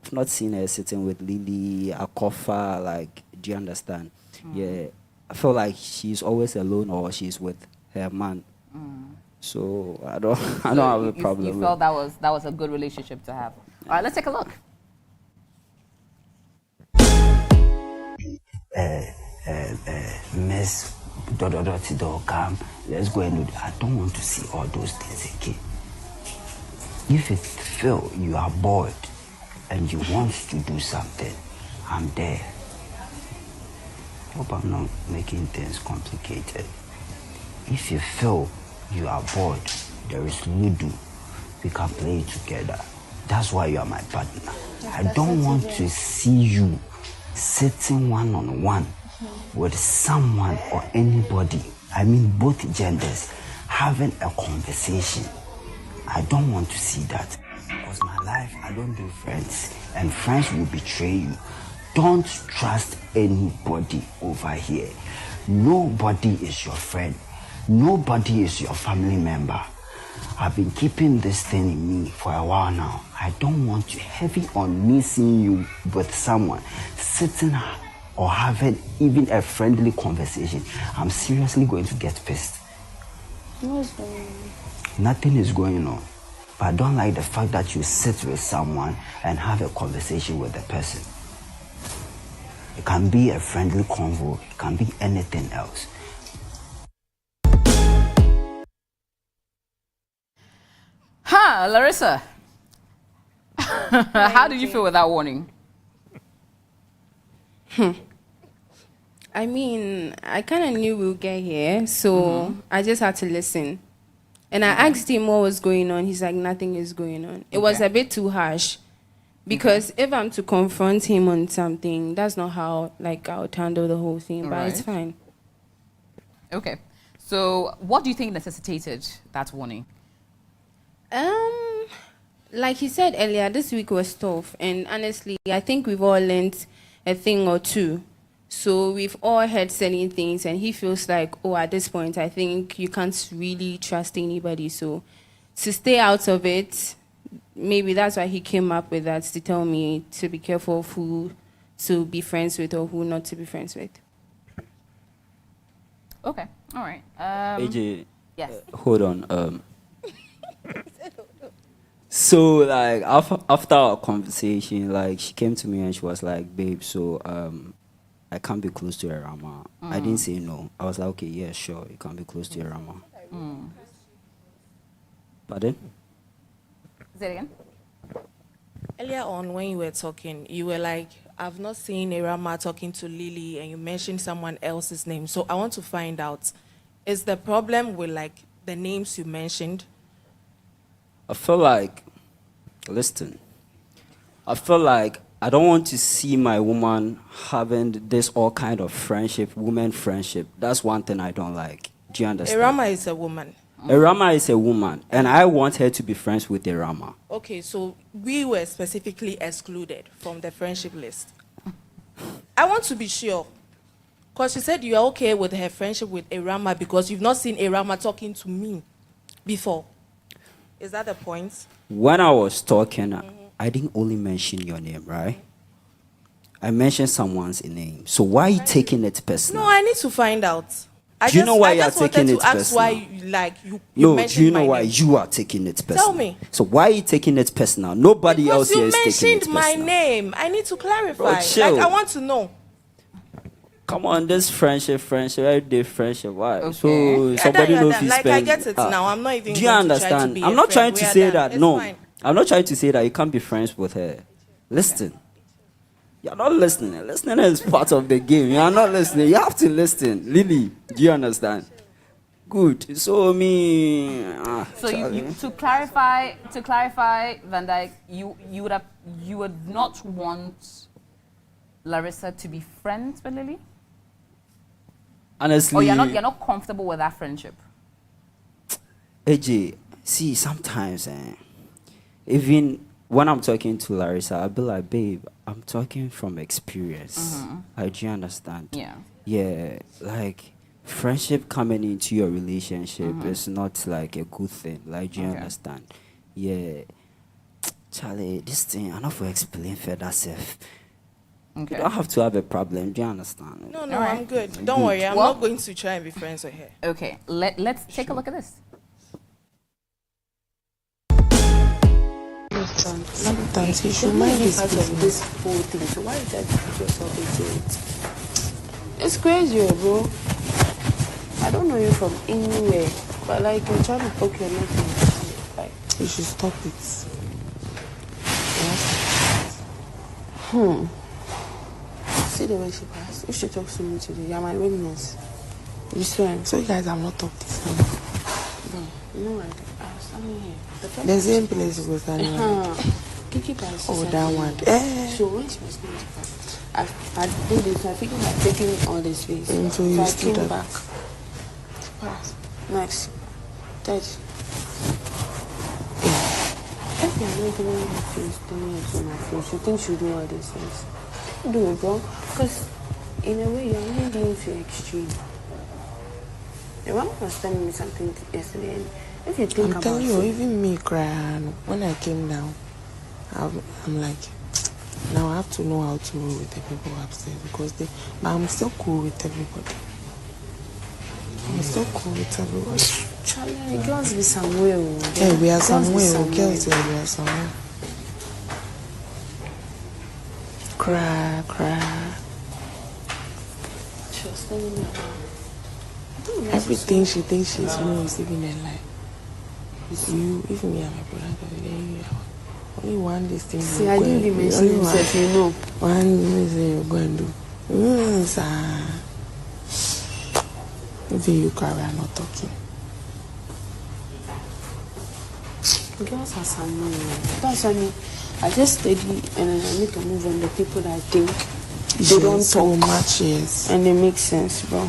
I've not seen her sitting with Lily Akofa. Like, do you understand? Yeah, I feel like she's always alone or she's with her man. So I don't have a problem. You felt that was a good relationship to have. All right, let's take a look. Miss Dododotidor, come. Let's go and do that. I don't want to see all those things again. If you feel you are bored and you want to do something, I'm there. Hope I'm not making things complicated. If you feel you are bored, there is Ludo. We can play it together. That's why you are my partner. I don't want to see you sitting one-on-one with someone or anybody, I mean both genders, having a conversation. I don't want to see that. Because my life, I don't do friends, and friends will betray you. Don't trust anybody over here. Nobody is your friend. Nobody is your family member. I've been keeping this thing in me for a while now. I don't want you heavy on me seeing you with someone, sitting or having even a friendly conversation. I'm seriously going to get pissed. What's going on? Nothing is going on. But I don't like the fact that you sit with someone and have a conversation with the person. It can be a friendly convo. It can be anything else. Larissa. How did you feel with that warning? I mean, I kind of knew we would get here, so I just had to listen. And I asked him what was going on. He's like, nothing is going on. It was a bit too harsh. Because if I'm to confront him on something, that's not how I would handle the whole thing. But it's fine. Okay. So what do you think necessitated that warning? Like he said earlier, this week was tough. And honestly, I think we've all learned a thing or two. So we've all heard certain things, and he feels like, oh, at this point, I think you can't really trust anybody. So to stay out of it, maybe that's why he came up with that, to tell me to be careful of who to be friends with or who not to be friends with. Okay, all right. AJ, yes. Hold on. So like after our conversation, like she came to me and she was like, "Babe, so I can't be close to Irama." I didn't say no. I was like, "Okay, yeah, sure, you can't be close to Irama." Pardon? Say it again. Earlier on, when you were talking, you were like, I've not seen Irama talking to Lily, and you mentioned someone else's name. So I want to find out, is the problem with the names you mentioned? I feel like, listen, I feel like I don't want to see my woman having this all kind of friendship, woman friendship. That's one thing I don't like. Do you understand? Irama is a woman. Irama is a woman, and I want her to be friends with Irama. Okay, so we were specifically excluded from the friendship list. I want to be sure. Because you said you are okay with her friendship with Irama because you've not seen Irama talking to me before. Is that the point? When I was talking, I didn't only mention your name, right? I mentioned someone's name. So why are you taking it personal? No, I need to find out. I Do you know why you are just wanted taking to it ask personal? why you No, do mentioned you know my why name. you are taking it personal? Tell me. So why are you taking it personal? Nobody Because else here you is taking it mentioned my personal. name. I need to clarify. Bro, chill. Like, I want to know. Come on, this friendship, everyday friendship. Why? Okay. So somebody Yeah, know that- if you like, spend. I get it now. I'm not even Do you going to try to understand? be I'm a not friend. trying to We are say done. that. It's No, fine. I'm not trying to say that you can't be friends with her. Listen. You're not listening. Listening is part of the game. You are not listening. You have to listen. Lily, do you understand? Good. So me. So to clarify, Van Dyke, you would not want Larissa to be friends with Lily? Honestly. Or you're not comfortable with that friendship? AJ, see, sometimes, even when I'm talking to Larissa, I'll be like, babe, I'm talking from experience. Like, do you understand? Yeah. Yeah, like, friendship coming into your relationship is not like a good thing. Like, do you understand? Yeah. Charlie, this thing, I know for explain further self. Okay. You don't have to have a problem. Do you understand? No, All I'm good. Don't worry. I'm not going to try and be friends with her. Okay, let's take a look at this. Sometimes you should mind this this whole thing. So why did you put yourself into it? It's crazy, bro. I don't know you from anywhere, but like you're trying to poke your nose in it. Like you should stop it. Yes. See the way she passed. If she talks to me today, you're my witness. You swear. So you guys have not talked this time. No, you know what? I was standing here. The same place you were standing here. Kiki guys. Oh, that one. So when she was going to pass, I did this. I figured I'd taken all the space. So you I came back. Pass. Next. Third. If you're not giving me face, telling you to my face, you think you do all these things? Do it, bro. Because in a way, you're only going to extreme. The one was telling me something yesterday, and if you think about it. I'm telling you, even me crying when I came down, I'm like, now I have to know how to roll with the people upstairs because but I'm still cool with everybody. I'm still cool with everybody. Charlie, girls be somewhere. Yeah, we are somewhere. Girls, we are somewhere. Cry. She was telling me about everything she thinks she's doing is living a lie. It's you, if me and my brother, only one this thing. See, I didn't even mention himself, you know. One thing you're going to do. Even you carry, I'm not talking. Girls are some money. That's what I mean. I just study and then I need to move on the people that I think they don't talk much, yes. And they make sense, bro.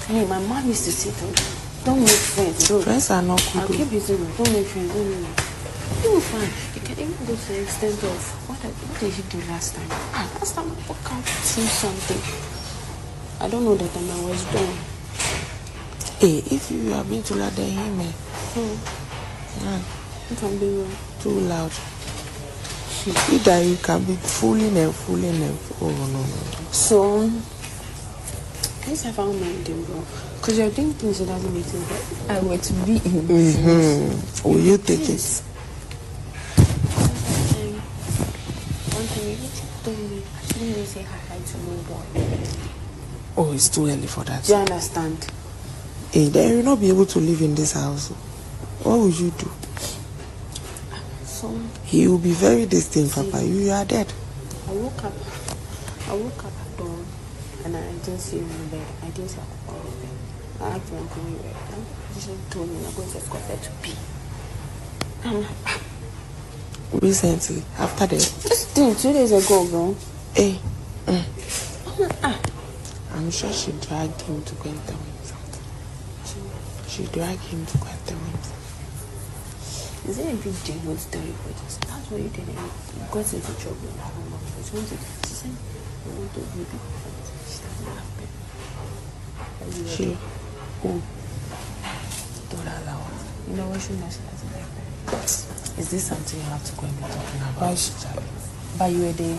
Hey, my mom used to say to me, don't make friends. Friends are not good. I'll keep using them. Don't make friends. You're fine. You can even go to the extent of what did you do last time? Last time I worked out to something. I don't know that I was done. Hey, if you have been too loud, then hear me. You can be too loud. Either you can be fooling and oh no. So at least I found my thing, bro. Because you're doing things that doesn't make sense. I were to be in. Will you take it? One thing you told me, I shouldn't even say hi to nobody. Oh, it's too early for that. Do you understand? Hey, then you'll not be able to live in this house. What would you do? So he will be very distant, Papa. You are dead. I woke up at dawn and I didn't see you in the bed. I didn't see Papa in the bed. I asked my uncle where you were. He just told me I'm going to escort her to pee. Recently, after the this thing 2 days ago, bro. Hey. I'm sure she dragged him to go and tell him something. She dragged him to go and tell him something. Is it a big deal not to tell you what it is? That's what you did. You got into trouble in home office. She said, I want to be big friends. She doesn't have them. She? Who? Don't allow her. You know what she knows she doesn't like them. Is this something you have to go and be talking about? But you were there.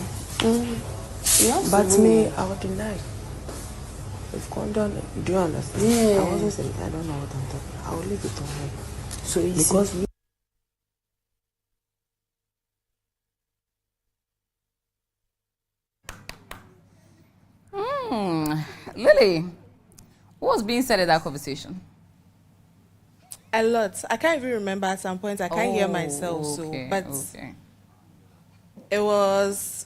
But me, I would deny. We've gone down. Do you understand? Yeah. I wasn't saying I don't know what I'm talking about. I'll leave it on her. So you Because see, Lily, what was being said in that conversation? A lot. I can't even remember at some point. I can't hear myself. But it was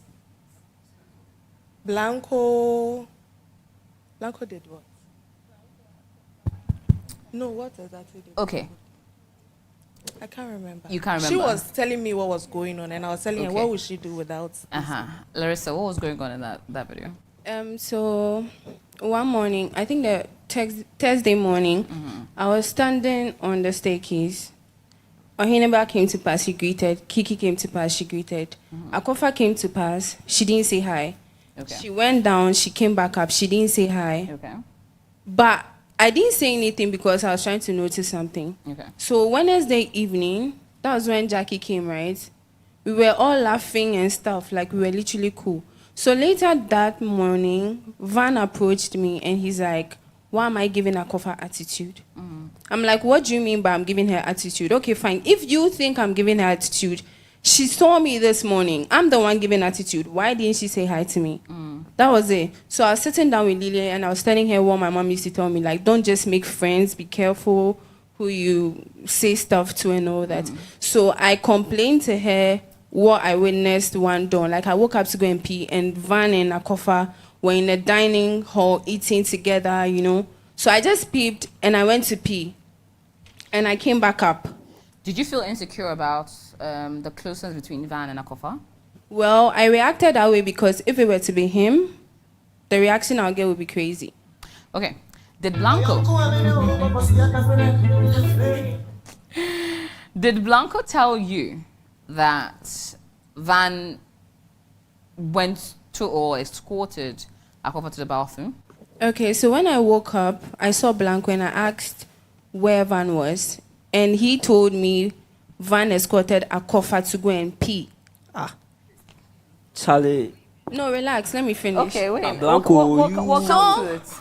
Blanco. Blanco did what? No, what exactly did? Okay. I can't remember. You can't She remember? was telling me what was going on, and I was telling her what would she do without. Larissa, what was going on in that video? So one morning, I think the Thursday morning, I was standing on the staircase. Ohineba came to pass, she greeted. Kiki came to pass, she greeted. Akofa came to pass, she didn't say hi. Okay. She went down, she came back up, she didn't say hi. Okay. But I didn't say anything because I was trying to notice something. Okay. So Wednesday evening, that was when Jackie came, right? We were all laughing and stuff, like we were literally cool. So later that morning, Van approached me and he's like, why am I giving Akofa attitude? I'm like, what do you mean by I'm giving her attitude? Okay, fine. If you think I'm giving her attitude, she saw me this morning. I'm the one giving attitude. Why didn't she say hi to me? That was it. So I was sitting down with Lily and I was telling her what my mom used to tell me, like, don't just make friends, be careful who you say stuff to and all that. So I complained to her what I witnessed one dawn. Like, I woke up to go and pee, and Van and Akofa were in the dining hall eating together, you know. So I just peeped and I went to pee. And I came back up. Did you feel insecure about the closeness between Van and Akofa? Well, I reacted that way because if it were to be him, the reaction I'll get would be crazy. Okay. Did Blanco tell you that Van went to or escorted Akofa to the bathroom? Okay, so when I woke up, I saw Blanco and I asked where Van was. And he told me Van escorted Akofa to go and pee. Charlie. No, relax, let me finish. Okay, wait. Blanco,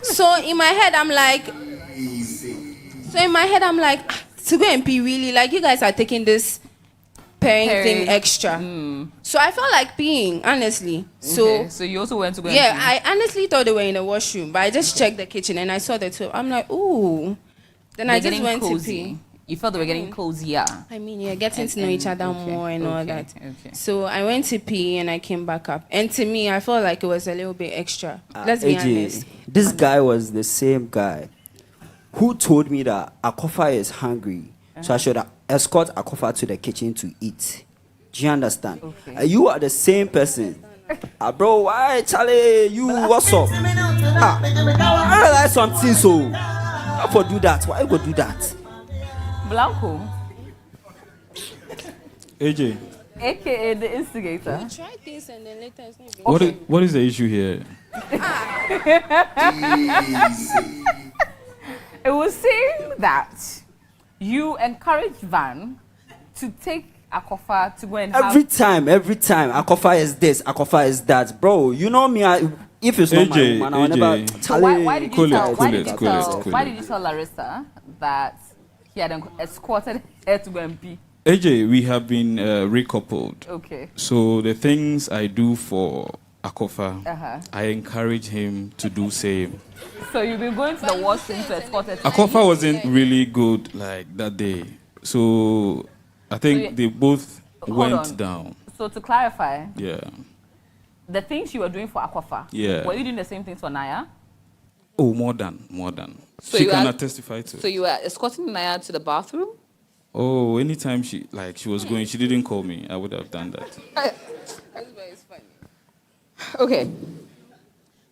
So in my head, I'm like, to go and pee, really? Like, you guys are taking this pairing thing extra. So I felt like peeing, honestly. So you also went to go and pee? Yeah, I honestly thought they were in the washroom, but I just checked the kitchen and I saw the two. I'm like, ooh. Then I just went to pee. You felt they were getting cozier. I mean, yeah, getting to know each other more and all that. Okay. So I went to pee and I came back up. And to me, I felt like it was a little bit extra. Let's be honest. This guy was the same guy who told me that Akofa is hungry, so I should escort Akofa to the kitchen to eat. Do you understand? You are the same person. Bro, why, Charlie? You, what's up? I realize something, so how for do that? Why you go do that? Blanco, AJ, aka the instigator. We try things and then later it's not even what is the issue here? It was saying that you encouraged Van to take Akofa to go and every time, Akofa is this, Akofa is that, bro. You know me. If it's not my woman, I will never. So why did you tell Larissa that he had escorted her to go and pee? AJ, we have been recoupled. Okay. So the things I do for Akofa, I encourage him to do same. So you've been going to the washroom to escort her to Akofa wasn't really good like that day. So I think they both went down. So to clarify, yeah, the things you were doing for Akofa, yeah, were you doing the same things for Naya? Oh, more than. So she cannot testify to. So you were escorting Naya to the bathroom? Oh, anytime she was going, she didn't call me. I would have done that. That's funny. Okay.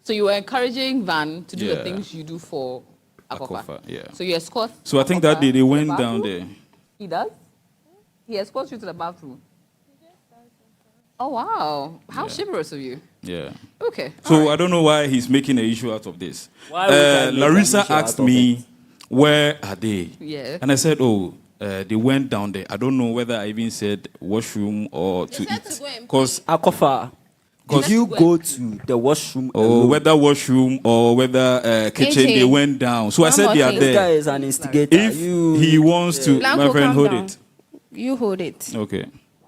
So you were encouraging Van to do the things you do for Akofa. Yeah. So you escort. So I think that day they went down there. He does? He escorts you to the bathroom. Oh wow! How chivalrous of you. Yeah. Okay. So I don't know why he's making an issue out of this. Why would I make Larissa an issue asked out of me, "Where are they?" Yeah. And I said, "Oh, they went down there." I don't know whether I even said washroom or to eat. Because Akofa. If you go to the washroom, or whether washroom or whether kitchen, AJ, they went down. So I said one they more are thing. there. this guy is an instigator. If he wants to, Blanco, my friend, calm hold down. it. You hold it. Okay.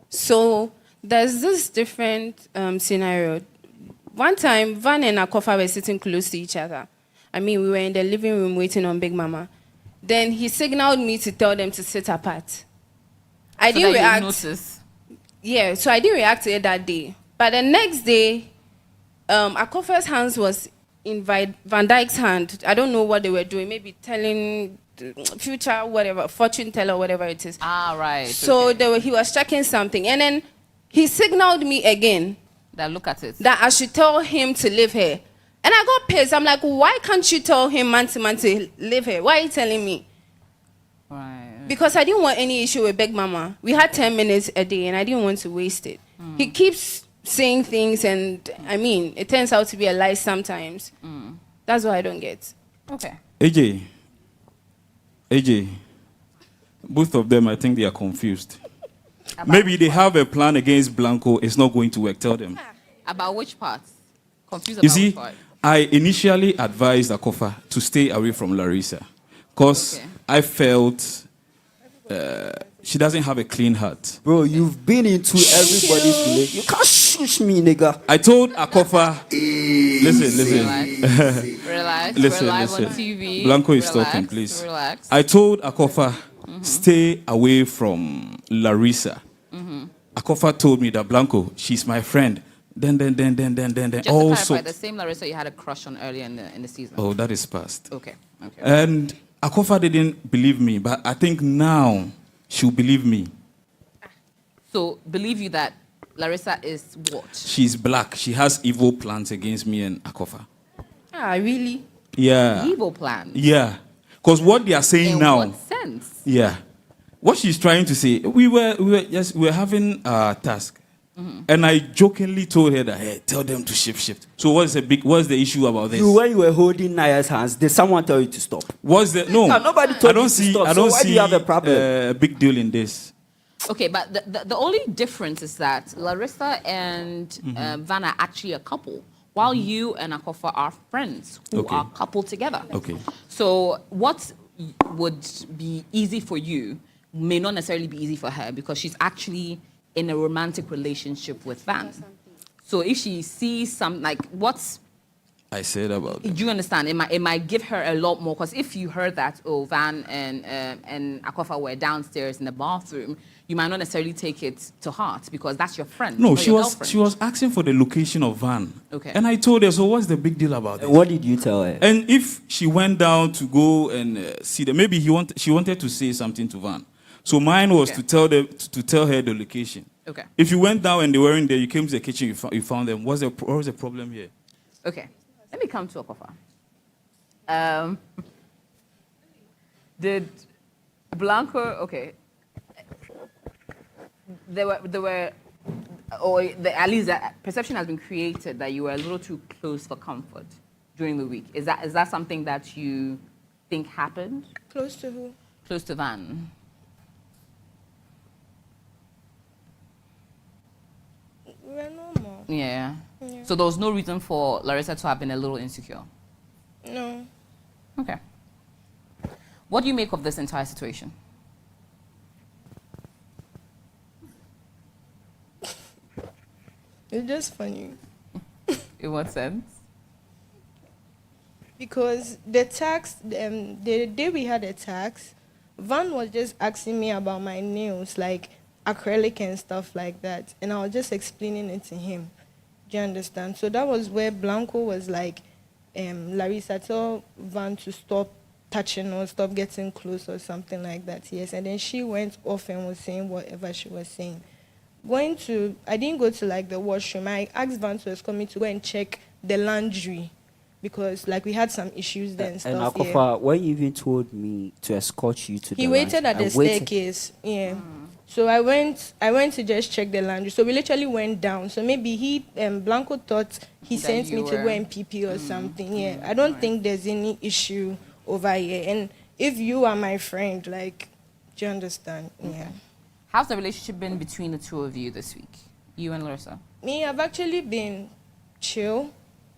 So there's this different scenario. One time, Van and Akofa were sitting close to each other. I mean, we were in the living room waiting on Big Mama. Then he signaled me to tell them to sit apart. I So didn't that you react. notice. Yeah, so I didn't react to it that day. But the next day, Akofa's hands was in Van Dyke's hand. I don't know what they were doing. Maybe telling future, whatever, fortune teller, whatever it is. Ah, right. So he was checking something. And then he signaled me again. That look at it. That I should tell him to leave here. And I got pissed. I'm like, why can't you tell him man to leave here? Why are you telling me? Right. Because I didn't want any issue with Big Mama. We had 10 minutes a day and I didn't want to waste it. He keeps saying things and, I mean, it turns out to be a lie sometimes. That's what I don't get. Okay. AJ, both of them, I think they are confused. Maybe they have a plan against Blanco. It's not going to work. Tell them. About which part? Confused You about see, which part? I initially advised Akofa to stay away from Larissa because I felt she doesn't have a clean heart. Bro, you've been into everybody's relationship. You can't shush me, nigga. I told Akofa, listen. Relax. Listen, We're live listen. on TV. Blanco is Relax, talking, please. Relax. I told Akofa, stay away from Larissa. Akofa told me that Blanco, she's my friend. Then. Just to Also, clarify, the same Larissa you had a crush on earlier in the season. oh, that is past. Okay. And Akofa didn't believe me, but I think now she'll believe me. So believe you that Larissa is what? She's black. She has evil plans against me and Akofa. Ah, really? Yeah. Evil plan. Yeah. Because what they are saying In now. what sense? Yeah. What she's trying to say, we were having a task. And I jokingly told her that, hey, tell them to shift. So what's the issue about this? When you were holding Naya's hands, did someone tell you to stop? No. Nobody told you to stop. I don't so why do you have a problem? a big deal in this. Okay, but the only difference is that Larissa and Van are actually a couple, while you and Akofa are friends who are coupled together. Okay. So what would be easy for you may not necessarily be easy for her because she's actually in a romantic relationship with Van. So if she sees some, like, what's... I said about Do you understand? It might give her a lot more, because if you heard that, Van and Akofa were downstairs in the bathroom, you might not necessarily take it to heart because that's your friend. No, not she your was girlfriend. asking for the location of Van. Okay. And I told her, so what's the big deal about it? What did you tell her? And if she went down to go and see them, maybe she wanted to say something to Van. So mine was to tell her the location. Okay. If you went down and they weren't there, you came to the kitchen, you found them. What was the problem here? Okay. Let me come to Akofa. Did Blanco? Okay. There were, at least the perception has been created that you were a little too close for comfort during the week. Is that something that you think happened? Close to who? Close to Van. We're normal. Yeah. So there was no reason for Larissa to have been a little insecure? No. Okay. What do you make of this entire situation? It's just funny. In what sense? Because the tax, the day we had a tax, Van was just asking me about my nails, like acrylic and stuff like that. And I was just explaining it to him. Do you understand? So that was where Blanco was like, Larissa, tell Van to stop touching or stop getting close or something like that. Yes. And then she went off and was saying whatever she was saying. I didn't go to like the washroom. I asked Van to escort me to go and check the laundry because like we had some issues there and stuff. And Akofa, when you even told me to escort you to he waited at the staircase. Yeah. So I went to just check the laundry. So we literally went down. So maybe Blanco thought he sent me to go and pee or something. Yeah. I don't think there's any issue over here. And if you are my friend, like, do you understand? Yeah. How's the relationship been between the two of you this week? You and Larissa? Me, I've actually been chill.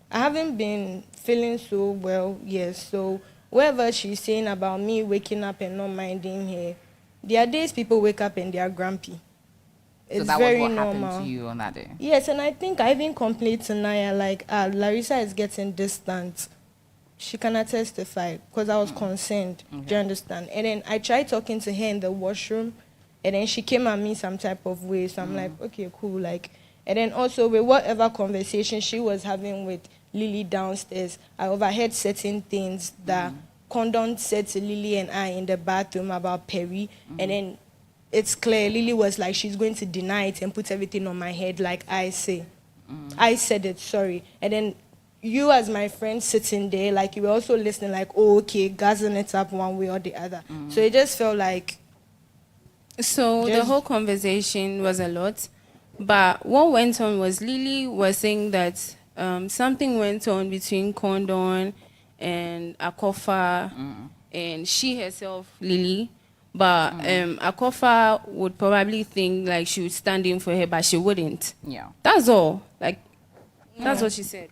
I haven't been feeling so well, yes. So whatever she's saying about me waking up and not minding her, there are days people wake up and they are grumpy. It's So that very was what normal. happened to you on that day? Yes, and I think I even complained to Naya, like, Larissa is getting distant. She cannot testify because I was concerned. Do you understand? And then I tried talking to her in the washroom, and then she came at me some type of way. So I'm like, okay, cool. Like, and then also with whatever conversation she was having with Lily downstairs, I overheard certain things that Condon said to Lily and I in the bathroom about Perry, and then it's clear Lily was like she's going to deny it and put everything on my head like I say. I said it, sorry. And then you as my friend sitting there, like you were also listening like, oh, okay, gassing it up one way or the other. So it just felt like... So the whole conversation was a lot. But what went on was Lily was saying that something went on between Condon and Akofa and she herself, Lily. But Akofa would probably think like she would stand in for her, but she wouldn't. Yeah. That's all. Like, that's what she said.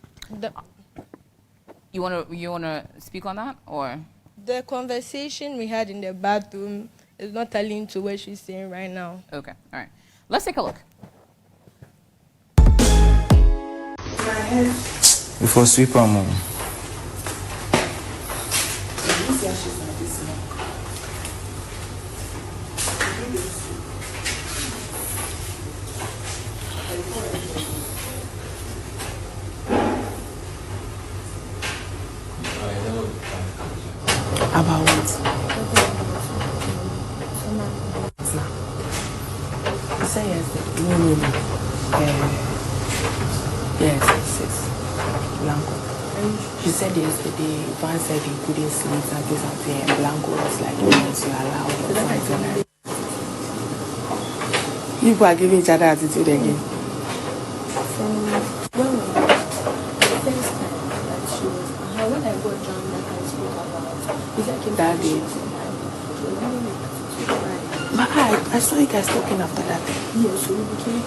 You wanna speak on that, or? The conversation we had in the bathroom is not telling to what she's saying right now. Okay, all right. Let's take a look. Before sweeper mom. About what? You say yes. No. Yes. Blanco. She said yesterday, Van said he couldn't sleep, something, and Blanco was like, yes, you allow or something like that. People are giving each other attitude again. From when we the first time that she was when I got down that I spoke about, is like That day. But I saw you guys talking after that. Yeah, so we became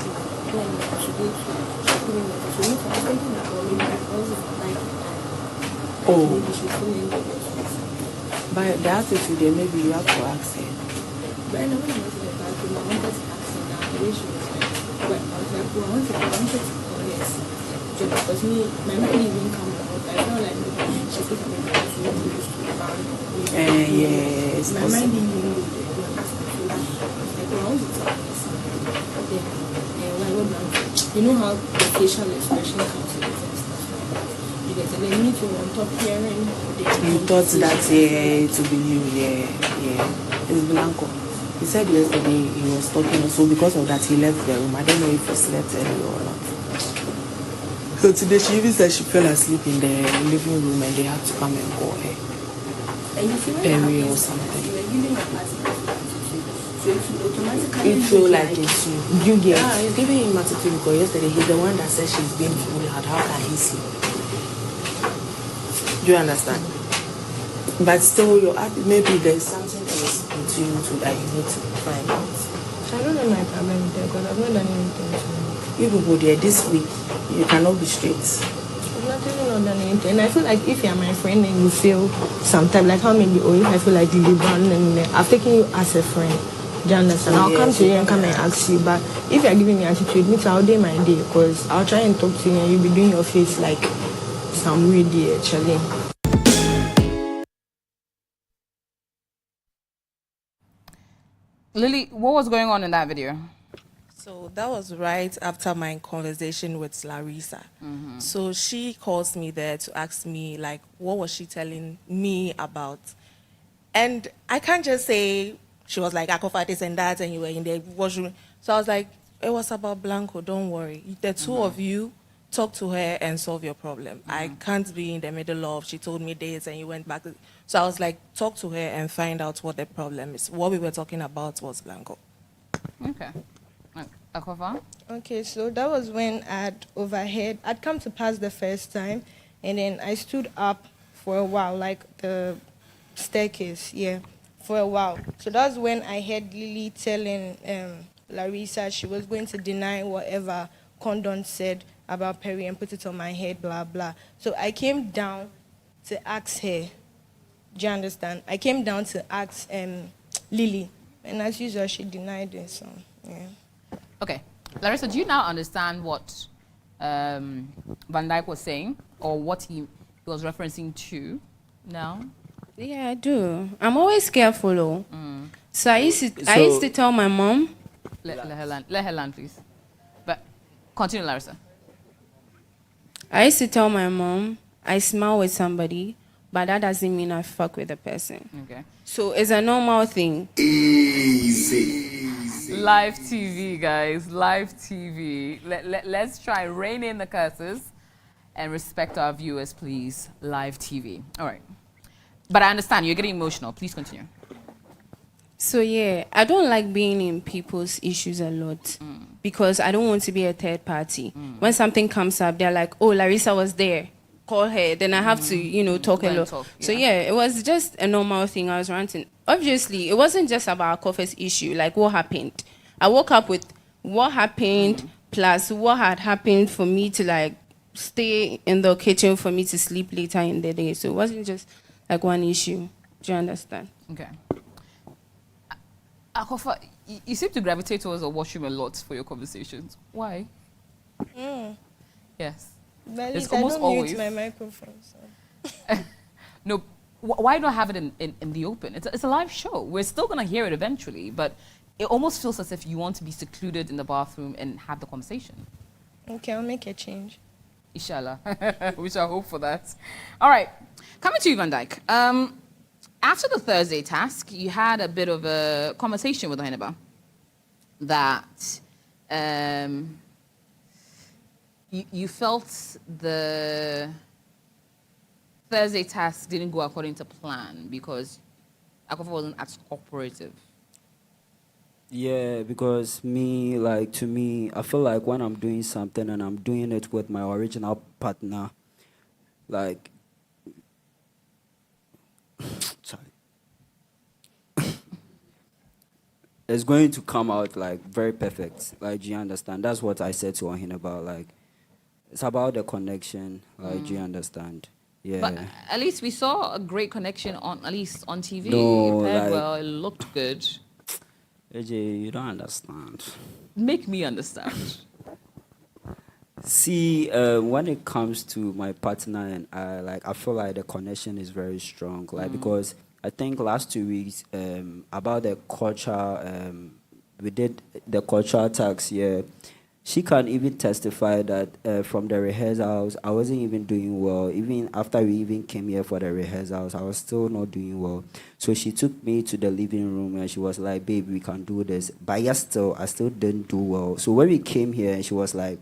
like today so we were thinking about maybe because of like maybe she's feeling But the attitude there, maybe you have to ask her. But I know when I was in the bathroom, I wanted to ask her now the way she was like, but I was like, well, I wanted to yes. Because my mind even come out. I felt like she took me back to Yes. my mind didn't even go there. You know how the facial expression comes with it and stuff. You get and then me too on top hearing. You thought that to be you, it's Blanco. He said yesterday he was talking, so because of that he left the room. I don't know if he slept early or not. So today she even said she fell asleep in the living room and they had to come and call her. And you feel Perry or something. It feel like it's you get. Yeah, he's giving him attitude because yesterday he's the one that said she's being too loud. How can he sleep? Do you understand? But still, maybe there's something else between you two that you need to find out. I don't know my problem with her because I've not done anything to her. You people there this week, you cannot be straight. I've not even done anything. And I feel like if you're my friend and you feel sometimes like how maybe or if I feel like you and I've taken you as a friend. Do you understand? I'll come to you and come and ask you. But if you're giving me attitude, means I'll do my day because I'll try and talk to you and you'll be doing your face like some weird day actually. Lily, what was going on in that video? So that was right after my conversation with Larissa. So she calls me there to ask me, like, what was she telling me about? And I can't just say she was like, Akofa this and that, and you were in the washroom. So I was like, it was about Blanco, don't worry. The two of you talk to her and solve your problem. I can't be in the middle of, she told me this and you went back. So I was like, talk to her and find out what the problem is. What we were talking about was Blanco. Okay. Akofa? Okay, so that was when I'd overheard. I'd come to pass the first time, and then I stood up for a while, like the staircase, for a while. So that's when I heard Lily telling Larissa, she was going to deny whatever Condon said about Perry and put it on my head, blah, blah. So I came down to ask her. Do you understand? I came down to ask Lily. And as usual, she denied it. So, yeah. Okay. Larissa, do you now understand what Van Dijk was saying or what he was referencing to now? Yeah, I do. I'm always careful, though. So I used to tell my mom. Let her land, please. But continue, Larissa. I used to tell my mom I smile with somebody, but that doesn't mean I fuck with the person. Okay. So it's a normal thing. Easy. Live TV, guys. Live TV. Let's try rein in the curses and respect our viewers, please. Live TV. All right. But I understand you're getting emotional. Please continue. So yeah, I don't like being in people's issues a lot because I don't want to be a third party. When something comes up, they're like, "Oh, Larissa was there. Call her." Then I have to, talk a lot. So yeah, it was just a normal thing. I was ranting. Obviously, it wasn't just about Kofi's issue. Like what happened. I woke up with what happened plus what had happened for me to like stay in the kitchen for me to sleep later in the day. So it wasn't just like one issue. Do you understand? Okay. Akofa, you seem to gravitate towards the washroom a lot for your conversations. Why? Yes. But it's I almost don't always mute my microphone. So. No, why not have it in the open? It's a live show. We're still going to hear it eventually, but it almost feels as if you want to be secluded in the bathroom and have the conversation. Okay, I'll make a change. Inshallah. We shall hope for that. All right. Coming to you, Van Dijk. After the Thursday task, you had a bit of a conversation with Oheneba that you felt the Thursday task didn't go according to plan because Akofa wasn't as cooperative. Yeah, because to me, I feel like when I'm doing something and I'm doing it with my original partner, like, it's going to come out like very perfect. Like, do you understand? That's what I said to Ohin about. Like, it's about the connection. Like, do you understand? Yeah. But at least we saw a great connection at least on TV. No, It paired like- well. It looked good. AJ, you don't understand. Make me understand. See, when it comes to my partner and I feel like the connection is very strong. Like, because I think last 2 weeks, about the culture, we did the cultural tax, yeah. She can even testify that from the rehearsals, I wasn't even doing well. Even after we even came here for the rehearsals, I was still not doing well. So she took me to the living room and she was like, "Babe, we can do this." But yes, I still didn't do well. So when we came here, and she was like,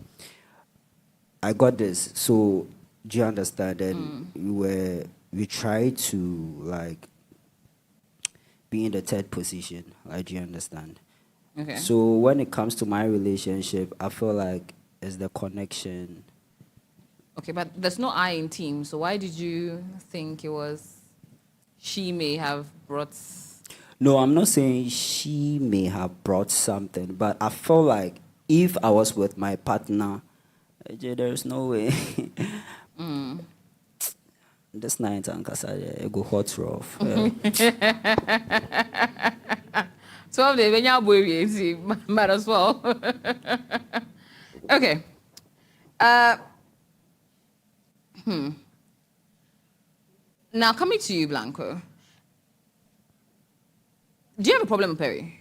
"I got this." So do you understand? And we tried to like be in the third position. Like, do you understand? Okay. So when it comes to my relationship, I feel like it's the connection. Okay, but there's no I in team, so why did you think it was she may have brought... No, I'm not saying she may have brought something, but I feel like if I was with my partner, there's no way. This night, I go hot rough. Yeah. 12 days, when you're boy, might as well. Okay. Now, coming to you, Blanco. Do you have a problem with Perry?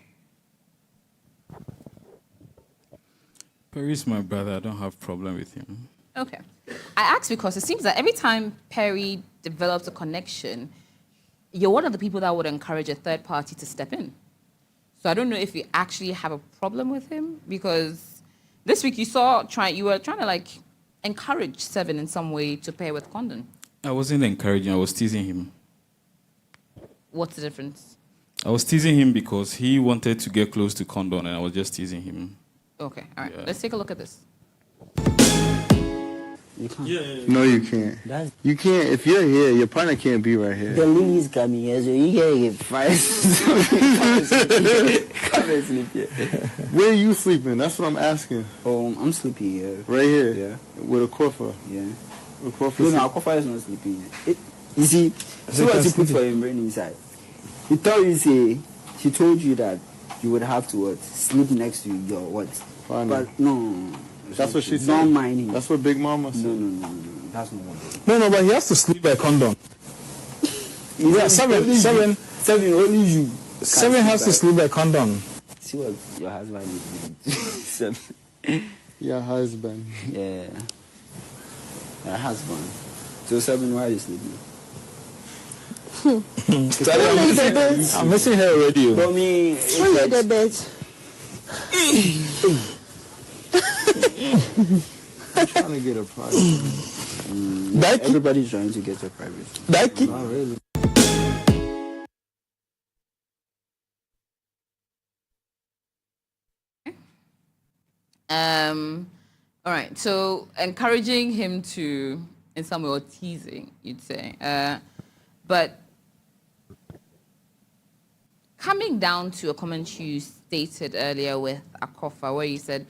Perry's my brother. I don't have problem with him. Okay. I asked because it seems that every time Perry develops a connection, you're one of the people that would encourage a third party to step in. So I don't know if you actually have a problem with him, because this week you were trying to like encourage Seven in some way to pair with Condon. I wasn't encouraging. I was teasing him. What's the difference? I was teasing him because he wanted to get close to Condon, and I was just teasing him. Okay, all right. Yeah. Let's take a look at this. You can't. No, you can't. You can't. If you're here, your partner can't be right here. The Lily's coming here, so you can't get fired. Come and sleep here. Where are you sleeping? That's what I'm asking. Oh, I'm sleeping here. Right here? Yeah. With a Kofa? Yeah. With Kofa? No, Kofa is not sleeping here. You see what you put for your brain inside. He told you, she told you that you would have to sleep next to your what? Partner. But no. That's what she said. Don't mind him. That's what Big Mama said. No. That's not what. No, but he has to sleep by condom. Yeah, seven. Only you. 7 has to sleep by condom. See what your husband is doing. 7. Your husband. Yeah. Your husband. So 7, why are you sleeping? I'm missing her already. For me, Where's the bed? I'm trying to get a privacy. Everybody's trying to get a privacy. Not really. All right. So encouraging him to, in some way, or teasing, you'd say, but coming down to a comment you stated earlier with Akofa, where you said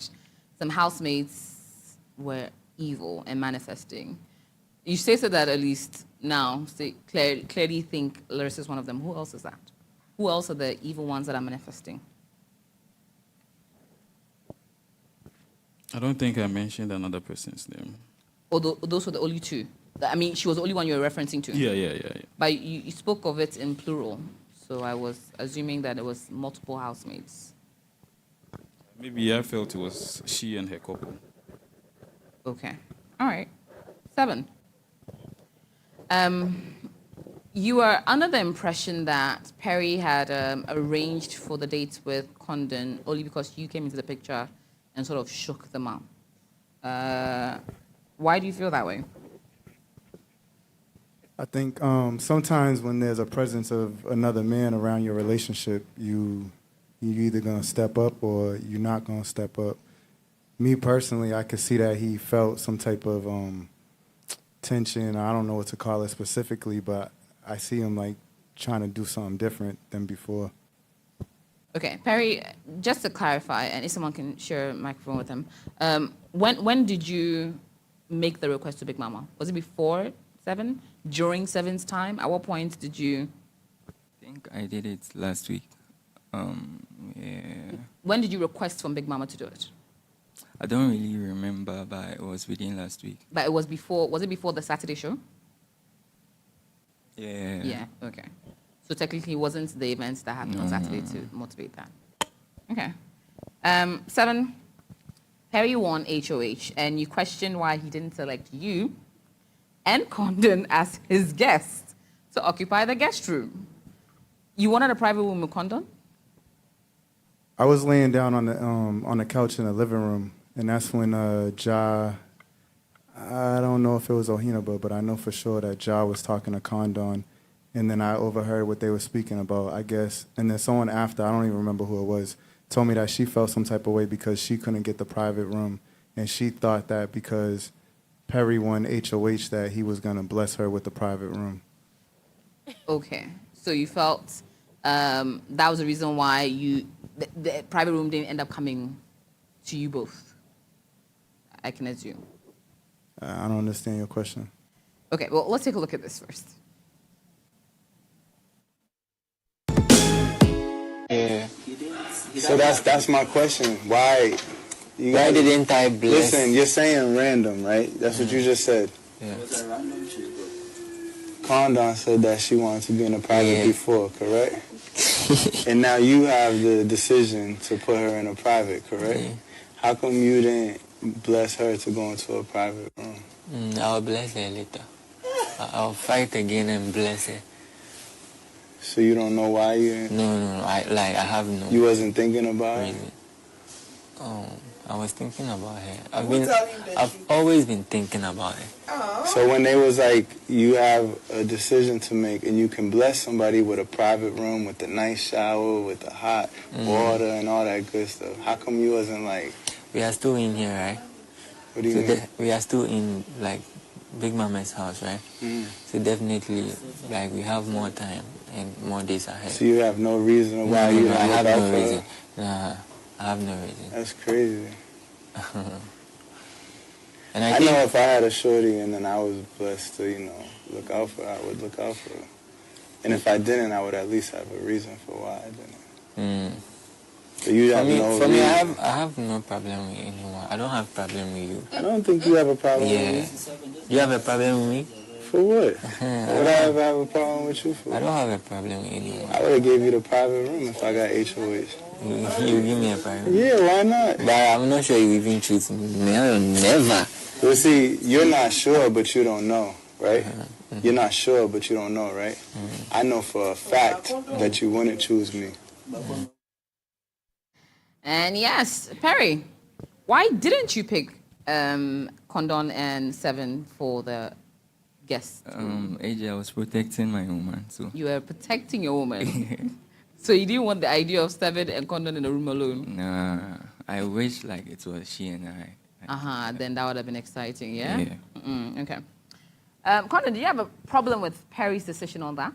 some housemates were evil and manifesting. You stated that at least now, clearly think Larissa is one of them. Who else is that? Who else are the evil ones that are manifesting? I don't think I mentioned another person's name. Or those were the only 2? I mean, she was the only one you were referencing to. Yeah. But you spoke of it in plural, so I was assuming that it was multiple housemates. Maybe I felt it was she and her couple. Okay. All right. 7. You were under the impression that Perry had arranged for the dates with Condon only because you came into the picture and sort of shook them up. Why do you feel that way? I think sometimes when there's a presence of another man around your relationship, you're either going to step up or you're not going to step up. Me personally, I could see that he felt some type of tension. I don't know what to call it specifically, but I see him like trying to do something different than before. Okay, Perry, just to clarify, and if someone can share a microphone with him, when did you make the request to Big Mama? Was it before 7? During 7's time? At what point did you? I think I did it last week. Yeah. When did you request from Big Mama to do it? I don't really remember, but it was within last week. But it was before, was it before the Saturday show? Yeah. Yeah, okay. So technically it wasn't the events that happened on Saturday to motivate that. Okay. 7, Perry won HOH, and you questioned why he didn't select you and Condon as his guest to occupy the guest room. You wanted a private room with Condon? I was laying down on the couch in the living room, and that's when Ja, I don't know if it was Ohinaba, but I know for sure that Ja was talking to Condon, and then I overheard what they were speaking about, I guess. And then someone after, I don't even remember who it was, told me that she felt some type of way because she couldn't get the private room, and she thought that because Perry won HOH that he was going to bless her with the private room. Okay. So you felt that was the reason why the private room didn't end up coming to you both, I can assume. I don't understand your question. Okay, well, let's take a look at this first. Yeah. So that's my question. Why didn't I bless? Listen, you're saying random, right? That's what you just said. Yeah. Condon said that she wanted to be in a private before, correct? And now you have the decision to put her in a private, correct? How come you didn't bless her to go into a private room? I'll bless her later. I'll fight again and bless her. So you don't know why you didn't? No. I have no. You wasn't thinking about it? I was thinking about her. I've always been thinking about her. So when they was like, you have a decision to make and you can bless somebody with a private room, with a nice shower, with the hot water and all that good stuff, how come you wasn't like... We are still in here, right? What do you mean? We are still in like Big Mama's house, right? So definitely, like we have more time and more days ahead. So you have no reason why you don't I look have out no for her? reason. Nah, I have no reason. That's crazy. And I I think know if I had a shorty and then I was blessed to, look out for her, I would look out for her. And if I didn't, I would at least have a reason for why I didn't. So you have no for me, reason. I have no problem with anyone. I don't have problem with you. I don't think you have a problem Yeah. with me. You have a problem with me? For what? What would I ever have a problem with you for? I don't have a problem with anyone. I would have gave you the private room if I got HOH. You give me a private room? Yeah, why not? But I'm not sure you even choose me. Never. Well, see, you're not sure, but you don't know, right? You're not sure, but you don't know, right? I know for a fact that you wouldn't choose me. And yes, Perry, why didn't you pick Condon and Seven for the guest? AJ, I was protecting my woman, so. You were protecting your woman. So you didn't want the idea of Seven and Condon in a room alone? Nah, I wish like it was she and I. Then that would have been exciting, yeah? Yeah. Okay. Condon, do you have a problem with Perry's decision on that?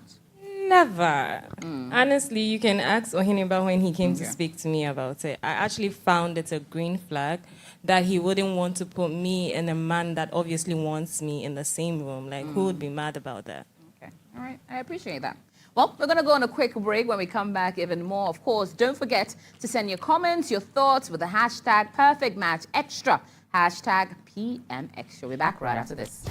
Never. Honestly, you can ask Ohiniba when he came to Okay. speak to me about it. I actually found it a green flag that he wouldn't want to put me and a man that obviously wants me in the same room. Like, who would be mad about that? Okay. All right. I appreciate that. Well, we're going to go on a quick break. When we come back, even more. Of course, don't forget to send your comments, your thoughts with the hashtag PerfectMatchXtra. Hashtag PMXtra. We'll be back right after this.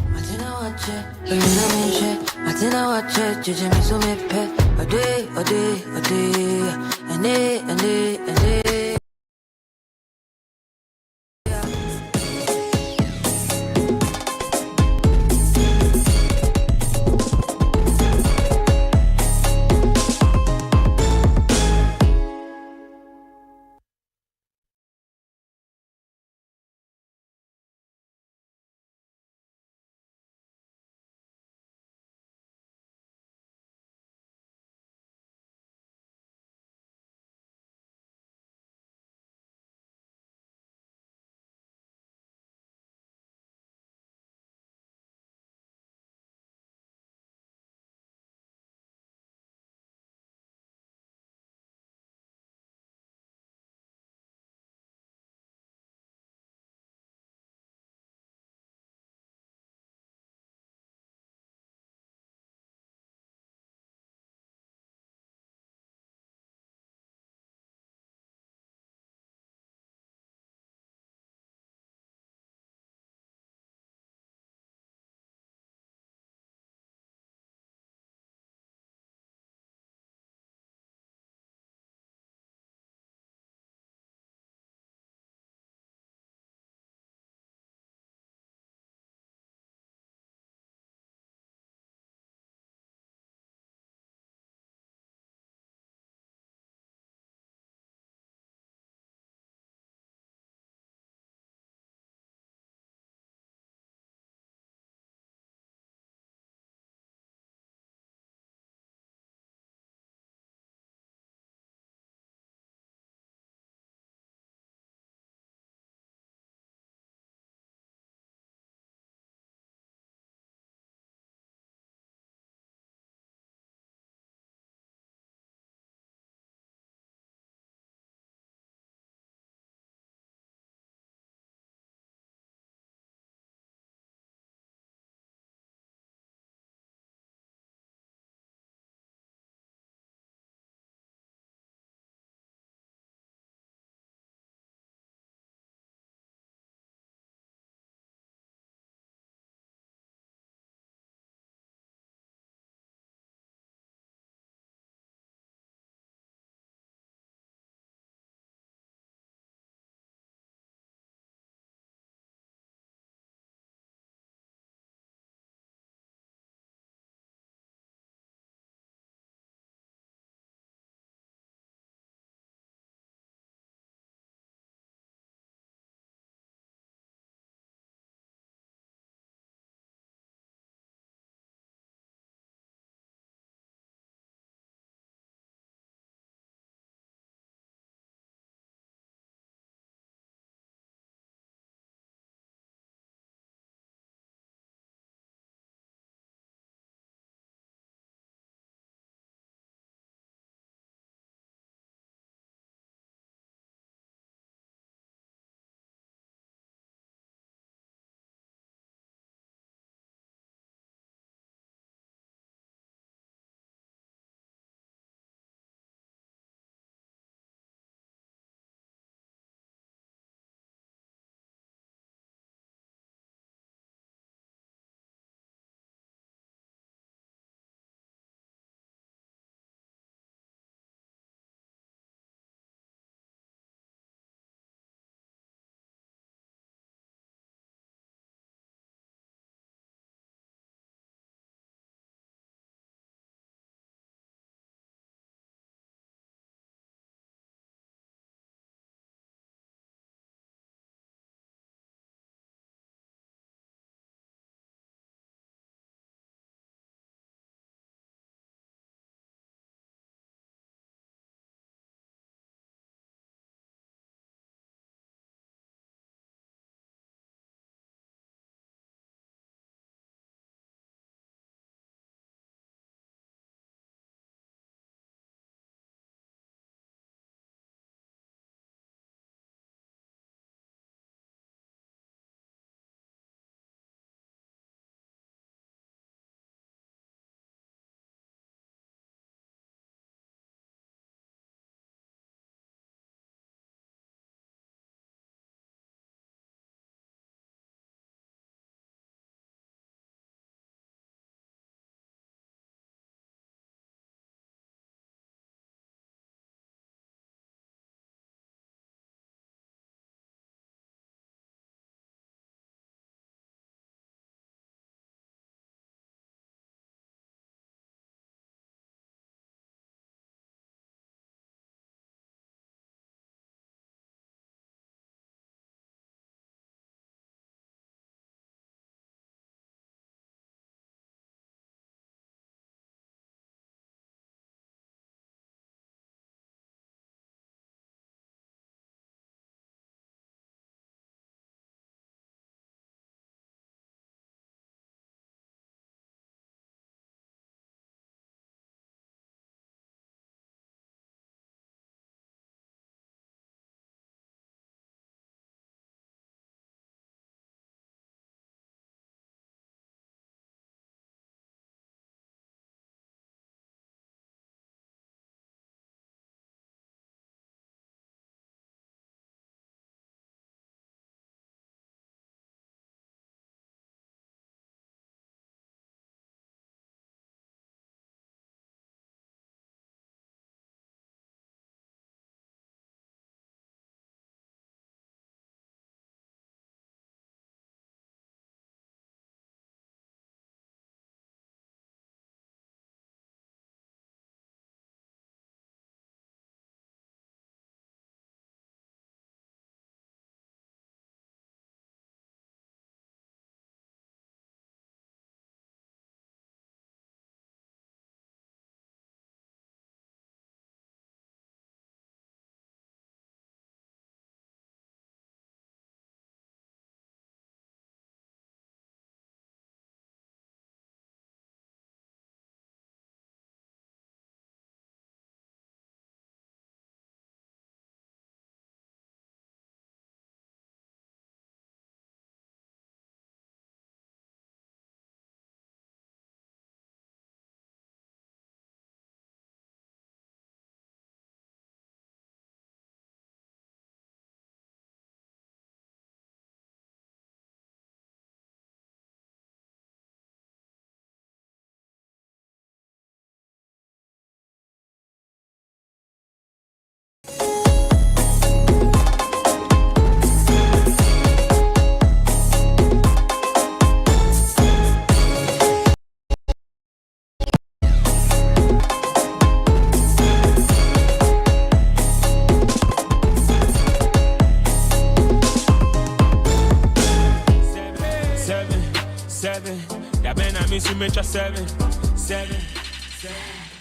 Housemate 7.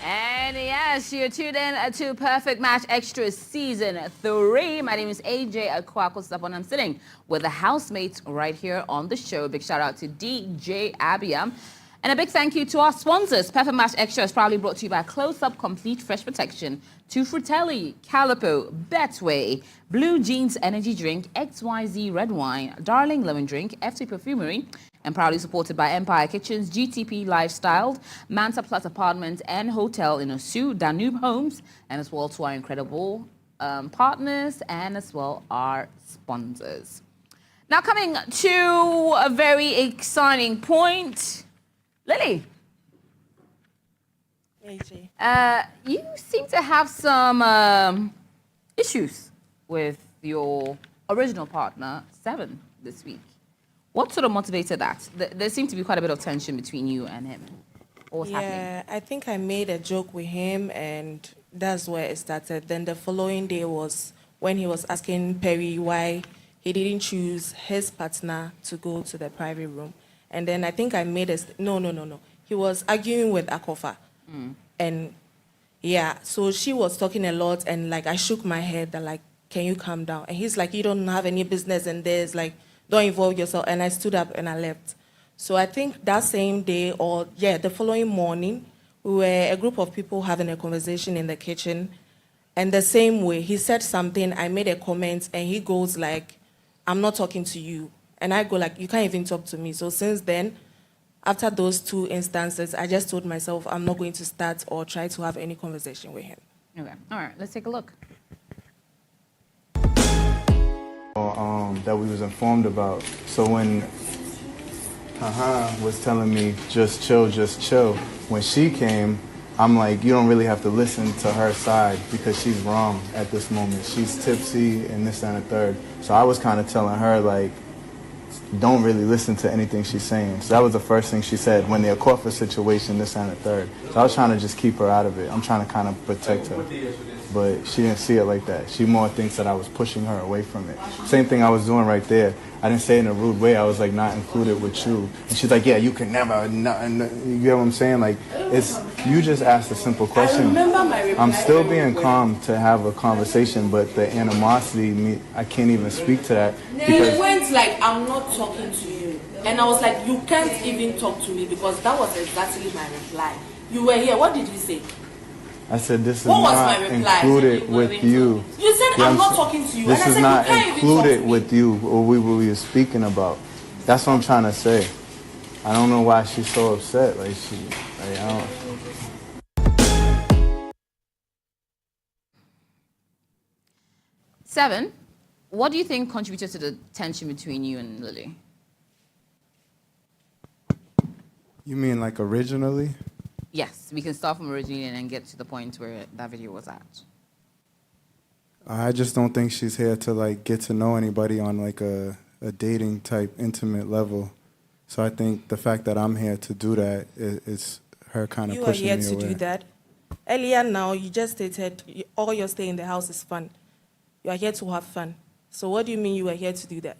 And yes, you're tuned in to Perfect Match Extra Season 3. My name is AJ Akwako Sapon. I'm sitting with the housemates right here on the show. Big shout out to DJ Abiam. And a big thank you to our sponsors. Perfect Match Extra is proudly brought to you by Close Up Complete Fresh Protection, to Fratelli, Calipo, Betway, Blue Jeans Energy Drink, XYZ Red Wine, Darling Lemon Drink, FT Perfumery, and proudly supported by Empire Kitchens, GTP Lifestyle, Manta Plus Apartments and Hotel in Osu, Danube Homes, and as well to our incredible partners and as well our sponsors. Now coming to a very exciting point, Lily. AJ. You seem to have some issues with your original partner, Seven, this week. What sort of motivated that? There seemed to be quite a bit of tension between you and him. What was happening? Yeah, I think I made a joke with him, and that's where it started. Then the following day was when he was asking Perry why he didn't choose his partner to go to the private room. And then I think I made a... No. He was arguing with Akofa. And yeah, so she was talking a lot, and like I shook my head that like, can you calm down? And he's like, you don't have any business in this, like, don't involve yourself. And I stood up and I left. So I think that same day, or yeah, the following morning, we were a group of people having a conversation in the kitchen. And the same way, he said something, I made a comment, and he goes like, I'm not talking to you. And I go like, you can't even talk to me. So since then, after those two instances, I just told myself I'm not going to start or try to have any conversation with him. Okay, all right, let's take a look. That we was informed about. So when was telling me just chill, when she came, I'm like, you don't really have to listen to her side because she's wrong at this moment. She's tipsy and this and a third. So I was kind of telling her like, don't really listen to anything she's saying. So that was the first thing she said when they're caught for a situation, this and a third. So I was trying to just keep her out of it. I'm trying to kind of protect her. But she didn't see it like that. She more thinks that I was pushing her away from it. Same thing I was doing right there. I didn't say it in a rude way. I was like, not included with you. And she's like, yeah, you can never. You get what I'm saying? Like, it's you just asked a simple question. I remember my reply. I'm still being calm to have a conversation, but the animosity, I can't even speak to that. He went like, I'm not talking to you. And I was like, you can't even talk to me, because that was exactly my reply. You were here. What did you say? I said, this is What was not my reply? included with you. You said, I'm not talking to you. This And I is said, not you can't even talk to included me. with you or we were speaking about. That's what I'm trying to say. I don't know why she's so upset. Like, I don't. Seven, what do you think contributed to the tension between you and Lily? You mean like originally? Yes, we can start from originally and then get to the point where that video was at. I just don't think she's here to like get to know anybody on like a dating type intimate level. So I think the fact that I'm here to do that is her kind of You are pushing here me to away. do that. Earlier now, you just stated all your stay in the house is fun. You are here to have fun. So what do you mean you are here to do that?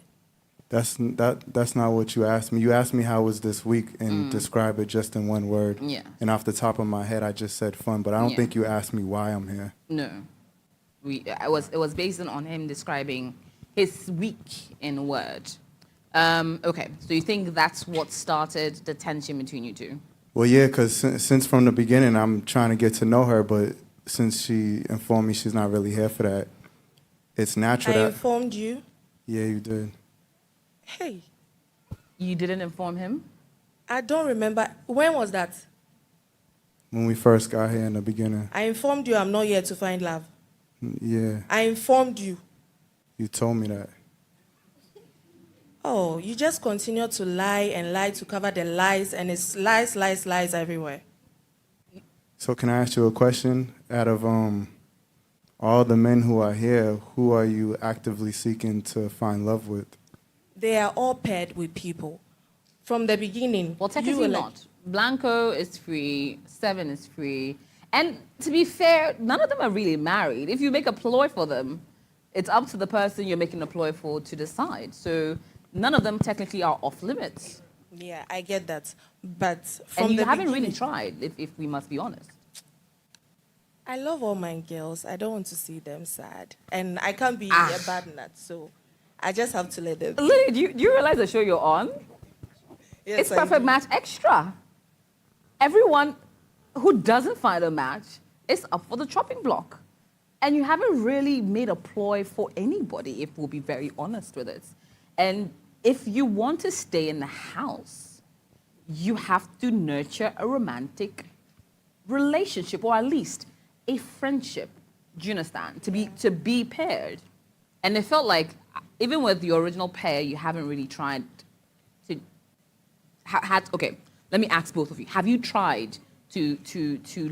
That's not what you asked me. You asked me how was this week and describe it just in one word. Yeah. And off the top of my head, I just said fun, but I don't Yeah. think you asked me why I'm here. No. It was based on him describing his week in a word. Okay, so you think that's what started the tension between you two? Well, yeah, because since from the beginning, I'm trying to get to know her, but since she informed me she's not really here for that, it's natural I that... informed you. Yeah, you did. Hey. You didn't inform him? I don't remember. When was that? When we first got here in the beginning. I informed you I'm not here to find love. Yeah, I informed you. you told me that. Oh, you just continue to lie and lie to cover the lies, and it's lies everywhere. So can I ask you a question? Out of all the men who are here, who are you actively seeking to find love with? They are all paired with people. From the beginning. Well, technically not. Blanco is free, Seven is free. And to be fair, none of them are really married. If you make a ploy for them, it's up to the person you're making a ploy for to decide. So none of them technically are off limits. Yeah, I get that. But from And you the haven't really beginning- tried, if we must be honest. I love all my girls. I don't want to see them sad. And I can't be Ah. a bad nut, so I just have to let them be. Lily, do you realize the show you're on? Yes, It's I Perfect do. Match Extra. Everyone who doesn't find a match is up for the chopping block. And you haven't really made a ploy for anybody, if we'll be very honest with it. And if you want to stay in the house, you have to nurture a romantic relationship, or at least a friendship. Do you understand? To be paired. And it felt like, even with the original pair, you haven't really tried to okay, let me ask both of you. Have you tried to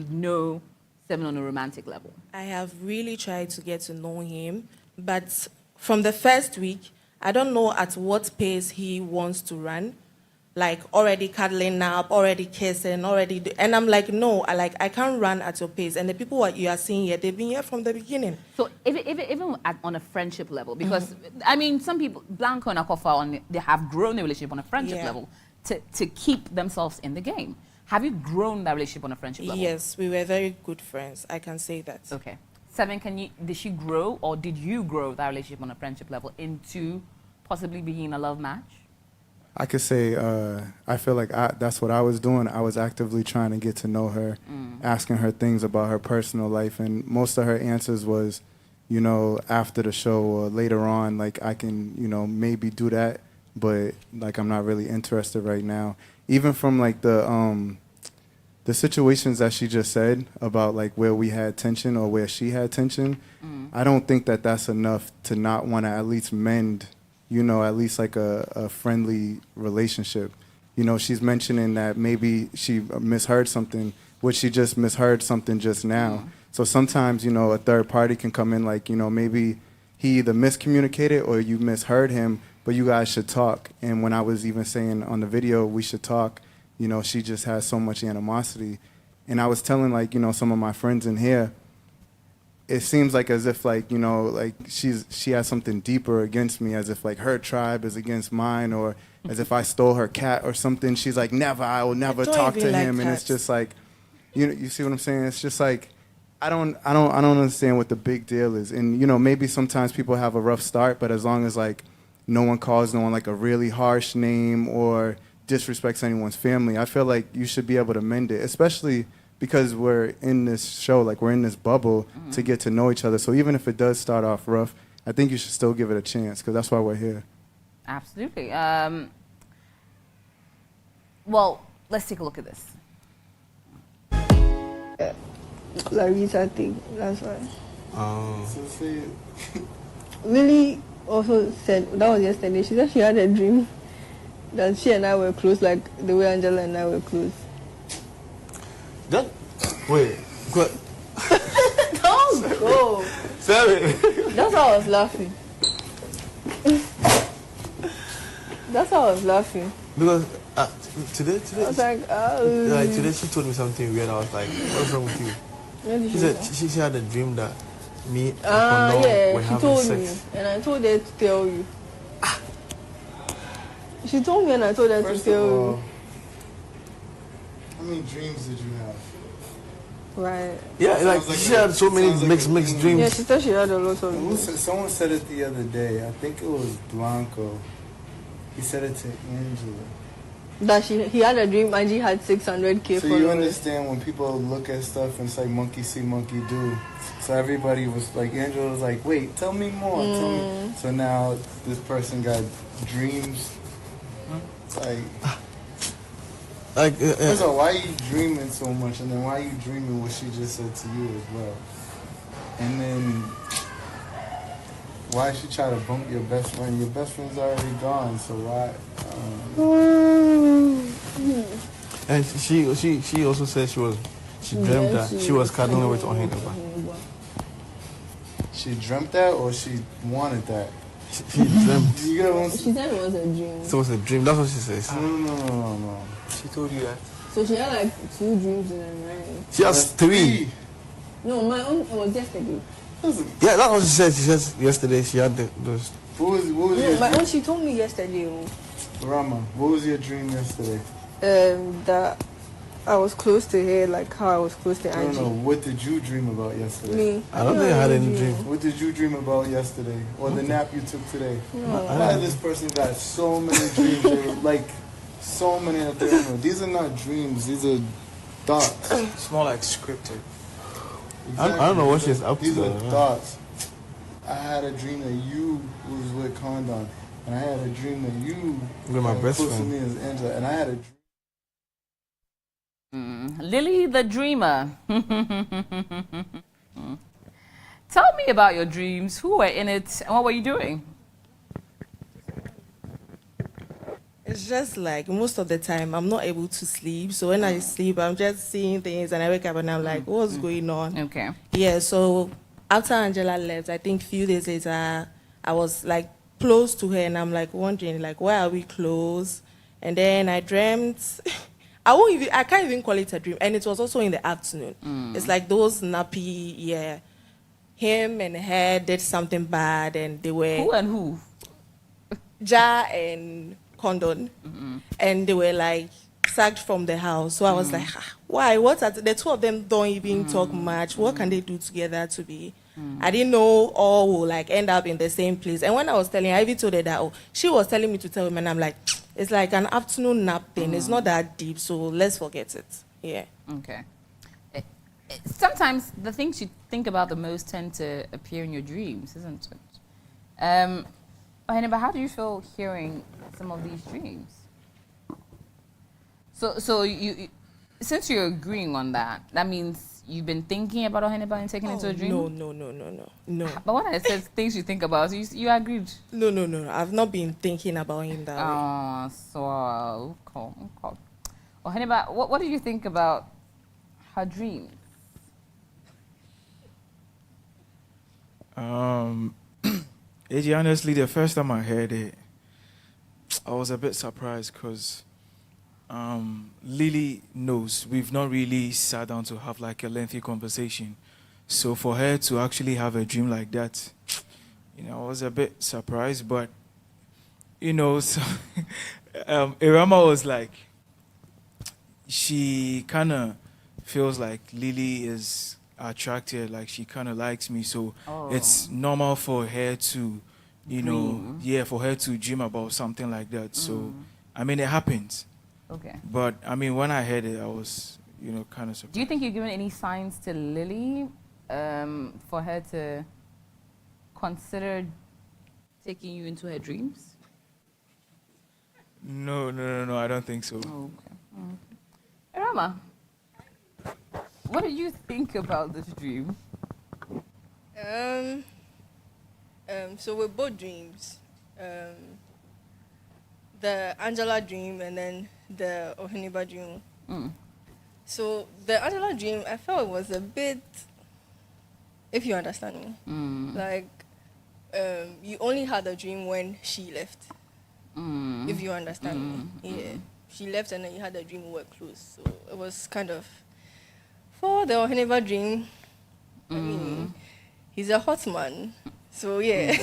know Seven on a romantic level? I have really tried to get to know him, but from the first week, I don't know at what pace he wants to run. Like already cuddling up, already kissing, and I'm like, no, I can't run at your pace. And the people you are seeing here, they've been here from the beginning. So even on a friendship level, because I mean, some people, Blanco and Akofa, they have grown a relationship on a friendship Yeah. level to keep themselves in the game. Have you grown that relationship on a friendship level? Yes, we were very good friends. I can say that. Okay. Seven, did she grow, or did you grow that relationship on a friendship level into possibly being a love match? I could say I feel like that's what I was doing. I was actively trying to get to know her, asking her things about her personal life, and most of her answers was, after the show or later on, like I can, maybe do that, but like I'm not really interested right now. Even from like the situations that she just said about like where we had tension or where she had tension, I don't think that that's enough to not want to at least mend, at least like a friendly relationship. She's mentioning that maybe she misheard something, which she just misheard something just now. So sometimes, a third party can come in like, maybe he either miscommunicated or you misheard him, but you guys should talk. And when I was even saying on the video, we should talk, she just has so much animosity. And I was telling like, some of my friends in here, it seems like as if like, like she has something deeper against me, as if like her tribe is against mine, or as if I stole her cat or something. She's like, never, I will never talk to him. And it's just like, you see what I'm saying? It's just like, I don't understand what the big deal is. And, maybe sometimes people have a rough start, but as long as like no one calls no one like a really harsh name or disrespects anyone's family, I feel like you should be able to mend it, especially because we're in this show, like we're in this bubble to get to know each other. So even if it does start off rough, I think you should still give it a chance, because that's why we're here. Absolutely. Well, let's take a look at this. Larissa thing, that's why. So say Lily also said, that was yesterday, she said she had a dream that she and I were close, like the way Angela and I were close. Wait, what? Don't go. Sorry. That's how I was laughing. That's how I was laughing. Because today, I was like, like today she told me something weird. I was like, what's wrong with you? What did She say? said she had a dream that me and Kondo were yeah, she having told sex. me, and I told her to tell you. She told me and I told her First to tell of all, you. how many dreams did you have? Right. Yeah, like she had so many mixed dreams. Yeah, she said she had a lot of dreams. Someone said it the other day. I think it was Blanco. He said it to Angela. That he had a dream and he had 600K So followers. you understand when people look at stuff and it's like monkey see, monkey do. So everybody was like, Angela was like, wait, tell me more. Tell me. So now this person got dreams. Like, first of all, why are you dreaming so much? And then why are you dreaming what she just said to you as well? And then why she try to bump your best friend? Your best friend's already gone, so why? And she also said she dreamt that she was cuddling with Ohinaba. She dreamt that, or she wanted that? She dreamt. You get what I'm She said it was a dream. So it was a dream. That's what she says. No. She told you that. So she had like 2 dreams in her mind. She has 3. No, my own was yesterday. Yeah, that's what she said. She said yesterday she had those. What was No, my own, she told me yesterday. Rama, what was your dream yesterday? That I was close to her, like how I was close to Angie. No, what did you dream about yesterday? Me. I don't think I had any dream. What did you dream about yesterday? Or the nap you took today? No. Why this person got so many dreams? They were like so many that they don't know. These are not dreams, these are thoughts. It's more like scripted. Exactly. I don't know what she's up to. These are though. thoughts. I had a dream that you was with Condon, and I had a dream that you With my were best close friend. to me as Angela, and I had a dream. Lily the Dreamer. Tell me about your dreams. Who were in it and what were you doing? It's just like most of the time I'm not able to sleep. So when I sleep, I'm just seeing things and I wake up and I'm like, what's going on? Okay. Yeah, so after Angela left, I think a few days later, I was like close to her and I'm like wondering like, why are we close? And then I dreamt, I can't even call it a dream. And it was also in the afternoon. It's like those nappy, yeah. Him and her did something bad and they were... Who and who? Ja and Condon, and they were like sacked from the house. So I was like, why? What are the two of them don't even talk much? What can they do together to be? I didn't know all will like end up in the same place. And when I was telling her, I even told her that she was telling me to tell him, and I'm like, it's like an afternoon nap thing. It's not that deep, so let's forget it. Yeah. Okay. Sometimes the things you think about the most tend to appear in your dreams, isn't it? But how do you feel hearing some of these dreams? So you since you're agreeing on that, that means you've been thinking about Oheneba and taking it to a dream? No. But when I said things you think about, you agreed? No. I've not been thinking about him that way. Oh, so cool. Oheneba, what do you think about her dreams? AJ, honestly, the first time I heard it, I was a bit surprised because Lily knows we've not really sat down to have like a lengthy conversation. So for her to actually have a dream like that, I was a bit surprised. But, so Irama was like, she kind of feels like Lily is attracted, like she kind of likes me, so it's normal for her to, for her to dream about something like that. So, it happens. Okay. But, when I heard it, I was, kind of surprised. Do you think you've given any signs to Lily for her to consider taking you into her dreams? No, I don't think so. Okay. Irama, what did you think about this dream? So we're both dreams. The Angela dream and then the Oheneba dream. So the Angela dream, I felt it was a bit, if you understand me, like you only had a dream when she left. If you understand me. Yeah. She left and then you had a dream we were close. So it was kind of, for the Oheneba dream, I mean, he's a hot man. So yeah,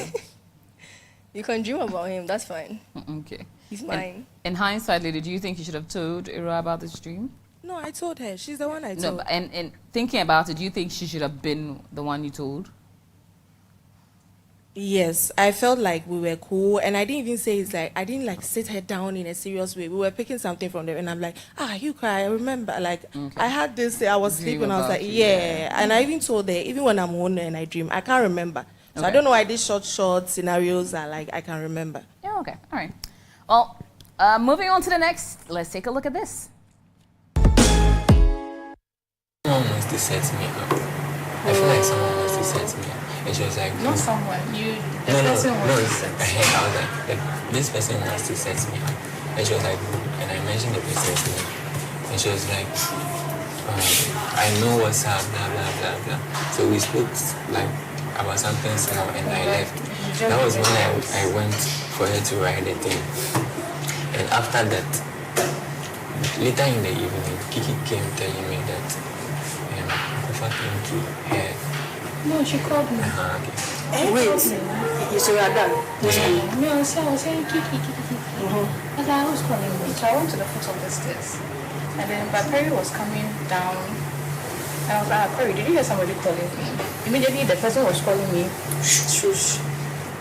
you can dream about him, that's fine. Okay. He's mine. In hindsight, Lily, do you think you should have told Ira about this dream? No, I told her. She's the one I told. No, and thinking about it, do you think she should have been the one you told? Yes, I felt like we were cool, and I didn't even say it's like I didn't like sit her down in a serious way. We were picking something from them, and I'm like, you cry. I remember, like I had this. I was Dream sleeping. I was about like, you, yeah, and I even told her, even when I'm alone and I dream, I can't remember. So I don't know why these short scenarios are like I can remember. Yeah, okay, all right. Well, moving on to the next. Let's take a look at this. Someone wants to set me up. I feel like someone wants to set me up. And she was like, Not someone, you. The no, person wants to set I was like, this person wants to set me up. And she was like, and I mentioned the person's name. And she was like, I know what's up, blah, blah, blah, blah. So we spoke like about something small and I left. That was when I went for her to write the thing. And after that, later in the evening, Kiki came telling me that Confronting to her. No, she called me. Okay. Wait, so you are done? No, so I was saying Kiki. I was like, who's calling me? So I went to the foot of the stairs. And then but Perry was coming down. And I was like, Perry, did you hear somebody calling me? Immediately the person was calling me. Shush.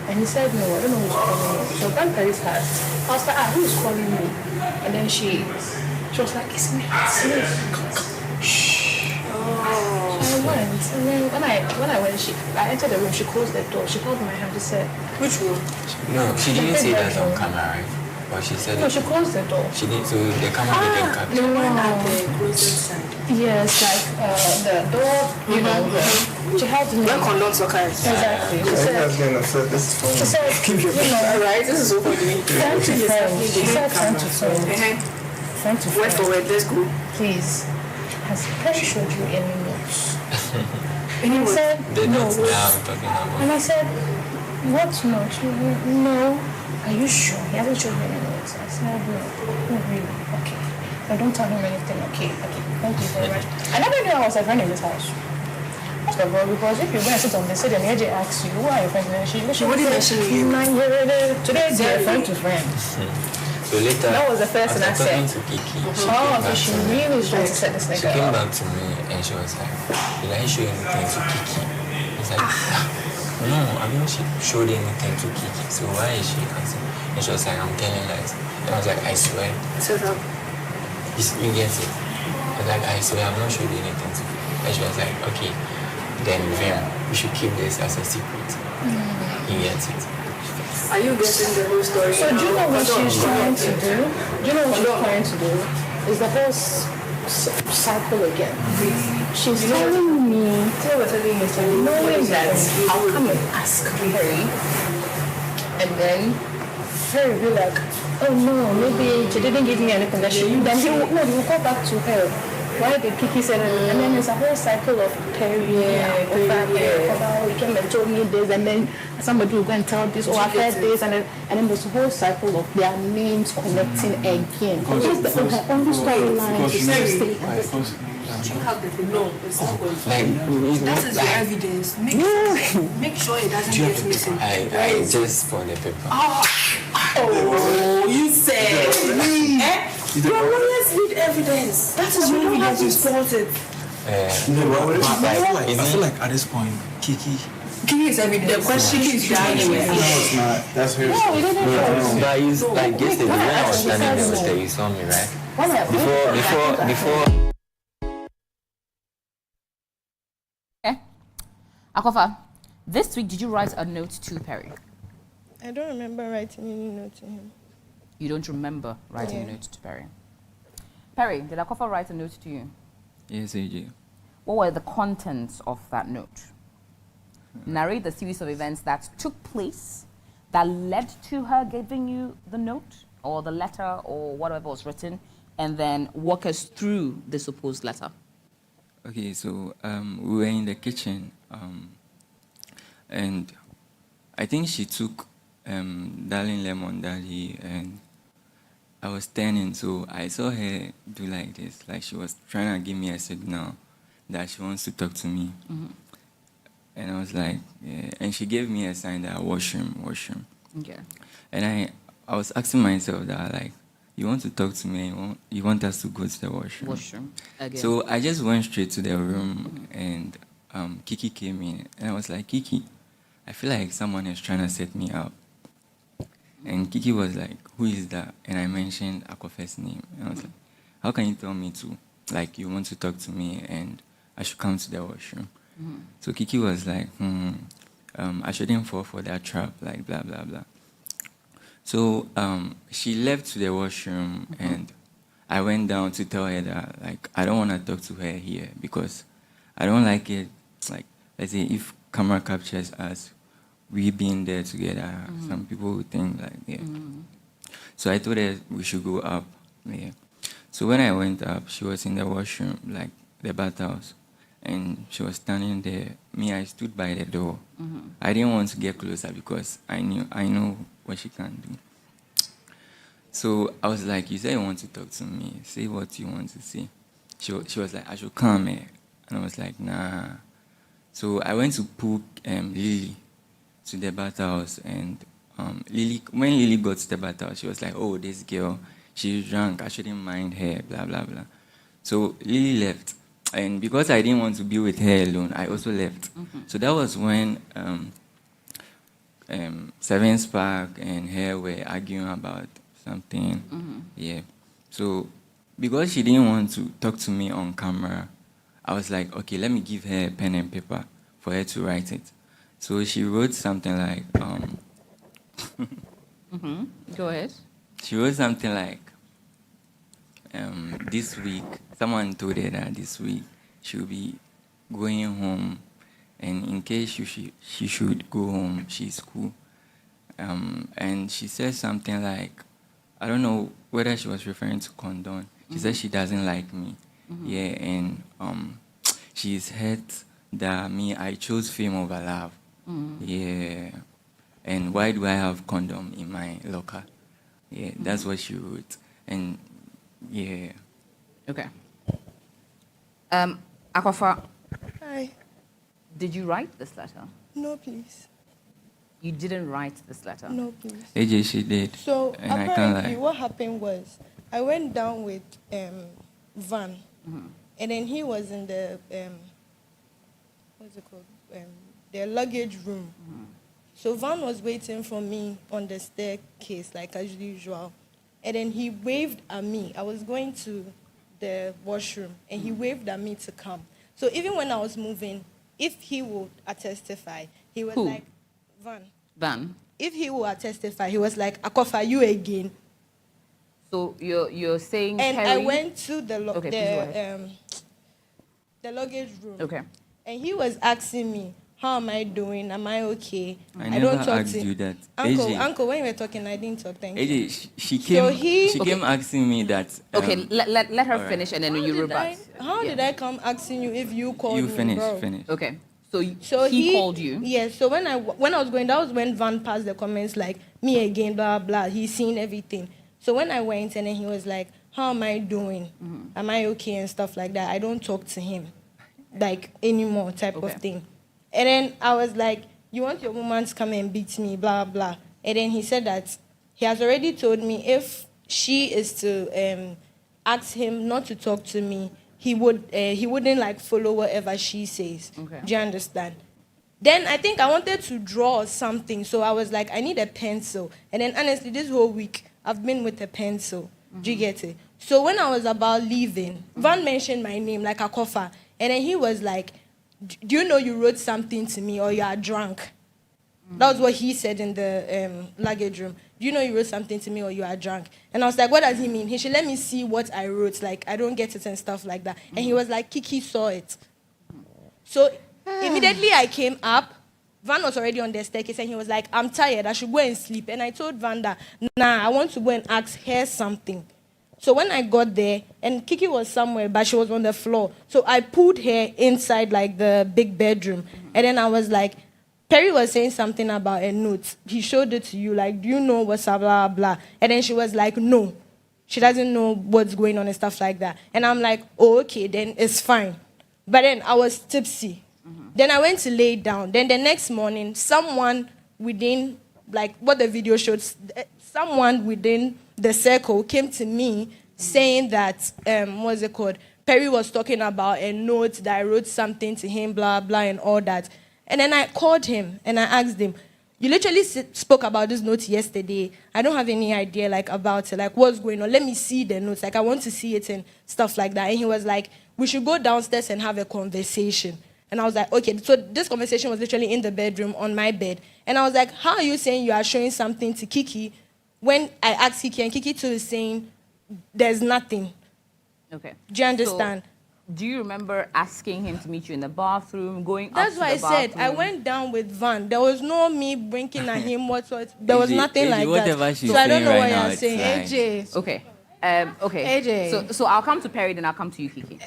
And he said, no, I don't know who's calling me. So when Perry's house, I was like, who's calling me? And then she was like, it's me. Shh. Oh. So I went, and then when I went, I entered the room. She closed the door. She called my hand. She said, "Which room?" No, she didn't say that on camera, right? Or she said. No, she closed the door. She did. So the camera didn't capture. The one at the closet side. Yes, like the door. You know, she helped me. When condoms are carried. Exactly. She said, you know, alright, this is so funny. Friend to friend. She said friend to friend. Friend to friend. Word for word, let's go. Please. Has Perry showed you any notes? And I said, The no. notes that I'm talking about. And I said, what note? No. Are you sure? He hasn't showed me any notes. I said, no. No, really? Okay. No, don't tell him anything. Okay. Thank you very much. I never knew I was a friend in this house. First of all, because if you go and sit on the side and the AJ asks you, who are your friends? She wouldn't mention you. Today is your friend to friend. So later, That was the first thing I said. To Kiki, Oh, so she really was trying to set this She nigga came up. back to me and she was like, did I show anything to Kiki? I was like, no, I've not showed anything to Kiki. So why is she asking? And she was like, I'm telling lies. And I was like, I swear. You get it? I was like, I swear I've not showed anything to Kiki. And she was like, okay, then we should keep this as a secret. You get it? Are you getting the whole story? So do you know what she's trying to do? Do you know what she's trying to do? Is the whole cycle again. She's telling me, knowing that I'll come and ask Perry, and then Perry will be like, oh no, maybe she didn't give me anything that she. Then he will go back to her. Why did Kiki say that? And then there's a whole cycle of Perry, he came and told me this, and then somebody will go and tell this, I heard this, and then there's a whole cycle of their names connecting again. Because the only storyline is to stay. Check out the no, it's not going to. That is your evidence. Make sure it doesn't get missing. I just for the paper. Oh, you said. Your lawyers need evidence. That is your evidence. You support it. I feel like at this point, Kiki is evidence. The question is dying. No, it's not. That's her. But you like yesterday when I was standing there with her, you saw me, right? Before. Akofa, this week did you write a note to Perry? I don't remember writing any note to him. You don't remember writing a note to Perry? Perry, did Akofa write a note to you? Yes, AJ. What were the contents of that note? Narrate the series of events that took place that led to her giving you the note or the letter or whatever was written, and then walk us through the supposed letter. Okay, so we were in the kitchen, and I think she took Darling Lemon Daddy, and I was standing, so I saw her do like this, like she was trying to give me a signal that she wants to talk to me. And I was like, yeah. And she gave me a sign that washroom. Okay. And I was asking myself that, like, you want to talk to me, you want us to go to the washroom. Washroom, again. So I just went straight to the room, and Kiki came in, and I was like, Kiki, I feel like someone is trying to set me up. And Kiki was like, who is that? And I mentioned Akofe's name. And I was like, how can you tell me to? Like, you want to talk to me and I should come to the washroom. So Kiki was like, I shouldn't fall for that trap, like, blah, blah, blah. So she left to the washroom, and I went down to tell her that, like, I don't want to talk to her here because I don't like it. Like, let's say if camera captures us, we being there together, some people would think like, yeah. So I told her we should go up. Yeah. So when I went up, she was in the washroom, like the bathhouse, and she was standing there. Me, I stood by the door. I didn't want to get closer because I know what she can do. So I was like, you said you want to talk to me. Say what you want to say. She was like, I should come here. And I was like, nah. So I went to pull Lily. to the battlehouse, and when Lily got to the battlehouse, she was like, "Oh, this girl, she's drunk. I shouldn't mind her." Blah blah blah. So Lily left, and because I didn't want to be with her alone, I also left. So that was when Seven Spark and her were arguing about something. Yeah. So because she didn't want to talk to me on camera, I was like, okay, let me give her a pen and paper for her to write it. So she wrote something like, Go ahead. she wrote something like, this week, someone told her that this week she'll be going home, and in case she should go home, she's cool. And she said something like, I don't know whether she was referring to condone. She said she doesn't like me. Yeah, and she's hurt that I chose fame over love. Yeah. And why do I have condom in my locker? Yeah, that's what she wrote. And yeah. Okay. Akwafa, Hi. did you write this letter? No, please. You didn't write this letter? No, please. AJ, she did. So and I can't apparently lie. what happened was I went down with Van, and then he was in the what's it called? The luggage room. So Van was waiting for me on the staircase like as usual, and then he waved at me. I was going to the washroom, and he waved at me to come. So even when I was moving, if he would testify, he was Who? like, Van. If he would testify, he was like, Akofa, you again. So you're saying And Perry? I went to the Okay, please go ahead. the luggage room. Okay. And he was asking me, how am I doing? Am I okay? I never asked you that. AJ, Uncle, when you were talking, I didn't talk. Thank you. AJ, she came. She Okay. came asking me that. Okay, let her all right. finish and then you rebut. How did I come asking you if you called You me, finish. bro? Finish. Okay. So he called you? Yeah, so when I was going, that was when Van passed the comments like, me again, blah, blah, he's seen everything. So when I went and then he was like, how am I doing? Am I okay and stuff like that? I don't talk to him like anymore type of thing. And then I was like, you want your woman to come and beat me, blah, blah. And then he said that he has already told me if she is to ask him not to talk to me, he wouldn't like follow whatever she says. Okay. Do you understand? Then I think I wanted to draw something, so I was like, I need a pencil. And then honestly, this whole week I've been with a pencil. Do you get it? So when I was about leaving, Van mentioned my name like Akofa, and then he was like, do you know you wrote something to me or you are drunk? That was what he said in the luggage room. Do you know you wrote something to me or you are drunk? And I was like, what does he mean? He should let me see what I wrote. Like, I don't get it and stuff like that. And he was like, Kiki saw it. So immediately I came up. Van was already on the staircase and he was like, I'm tired. I should go and sleep. And I told Van that, nah, I want to go and ask her something. So when I got there, and Kiki was somewhere, but she was on the floor. So I pulled her inside like the big bedroom. And then I was like, Perry was saying something about a note. He showed it to you, like, do you know what's up, blah, blah. And then she was like, no. She doesn't know what's going on and stuff like that. And I'm like, oh, okay, then it's fine. But then I was tipsy. Then I went to lay down. Then the next morning, someone within, like what the video showed, someone within the circle came to me saying that, what's it called? Perry was talking about a note that I wrote something to him, blah, blah, and all that. And then I called him and I asked him, you literally spoke about this note yesterday. I don't have any idea like about it, like what's going on. Let me see the notes. Like I want to see it and stuff like that. And he was like, we should go downstairs and have a conversation. And I was like, okay. So this conversation was literally in the bedroom on my bed. And I was like, how are you saying you are showing something to Kiki when I asked Kiki and Kiki too is saying there's nothing? Okay. Do you understand? So, do you remember asking him to meet you in the bathroom, going That's up why to I the said bathroom? I went down with Van. There was no me blinking at him whatsoever. There was nothing like that. she's So I don't know saying what right now, you're it's saying. like- AJ. Okay. Okay. AJ. So I'll come to Perry, then I'll come to you, Kiki.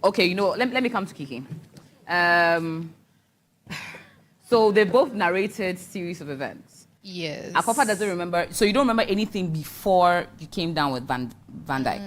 Okay, you know, let me come to Kiki. So they both narrated series of events. Yes. Akofa doesn't remember. So you don't remember anything before you came down with Van Dyke.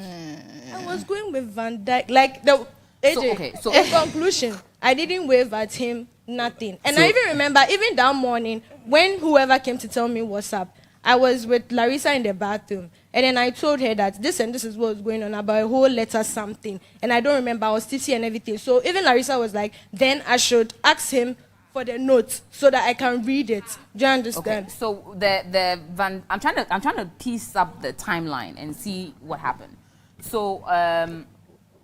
I was going with Van Dyke. Like the AJ. So in conclusion, I didn't wave at him, nothing. And I even remember, even that morning, when whoever came to tell me what's up, I was with Larissa in the bathroom. And then I told her that this and this is what was going on about a whole letter something. And I don't remember, I was tipsy and everything. So even Larissa was like, then I should ask him for the note so that I can read it. Do you understand? Okay, so I'm trying to piece up the timeline and see what happened. So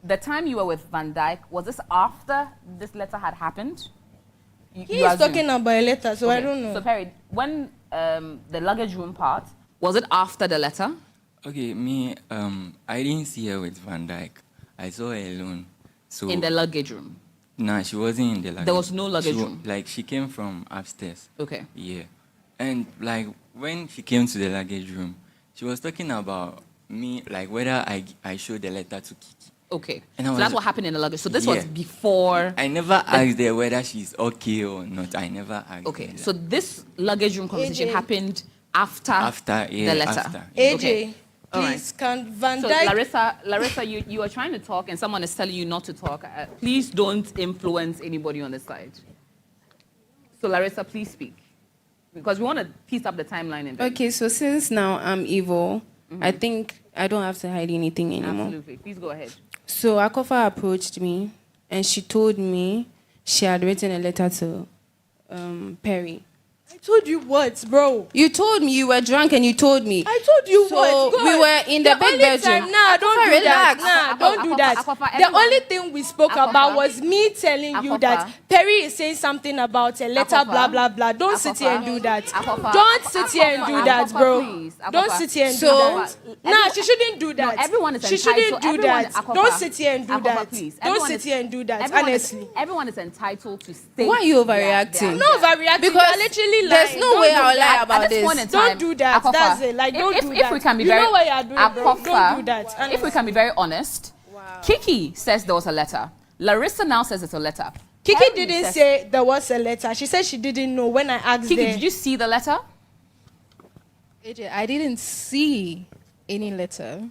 the time you were with Van Dyke, was this after this letter had happened? He is talking about a letter, so I don't know. So Perry, when the luggage room part, was it after the letter? Okay, me, I didn't see her with Van Dyke. I saw her alone. So In the luggage room? Nah, she wasn't in the luggage. There was no luggage room? Like, she came from upstairs. Okay. Yeah. And, like, when she came to the luggage room, she was talking about me, like, whether I showed the letter to Kiki. Okay. And So that's what happened in the luggage. So this was Yeah. before... I never asked her whether she's okay or not. I never asked Okay, her. so this luggage room conversation AJ. happened after yeah, the letter. after. AJ, Okay. All right. please, can Van So Dyke... Larissa, you are trying to talk and someone is telling you not to talk. Please don't influence anybody on this side. So Larissa, please speak. Because we want to piece up the timeline. And Okay, so since now I'm evil, I think I don't have to hide anything anymore. Absolutely. Please go ahead. So Akofa approached me and she told me she had written a letter to Perry. I told you what, bro? You told me you were drunk and you told me. I told you So what? God. we were in the big only bedroom. time- Nah, don't do relax. that. Nah, don't do that. The only thing we spoke about was me telling you that Perry is saying something about a letter, blah, blah, blah. Don't sit here and do that. Don't sit here and do that, bro. Don't sit here and do that. Nah, she shouldn't do that. Everyone is She shouldn't do that. Akofa. Don't sit here and do Akofa, that. please. Don't Everyone sit is- here and do that, everyone honestly. Everyone is entitled to state. Why are you overreacting? I'm not overreacting. Because You're literally lying. there's no Don't way do I'll lie that. about At this this. point in time, Don't do that. Akofa, That's it. Like, don't do that. If we can be You very, know what you're doing, bro. Akofa, Don't do that. If we honestly. can be very honest, Kiki says there was a letter. Larissa now says it's a letter. Kiki Perry didn't says- say there was a letter. She said she didn't know when I asked Kiki, her. did you see the letter? AJ, I didn't see any letter,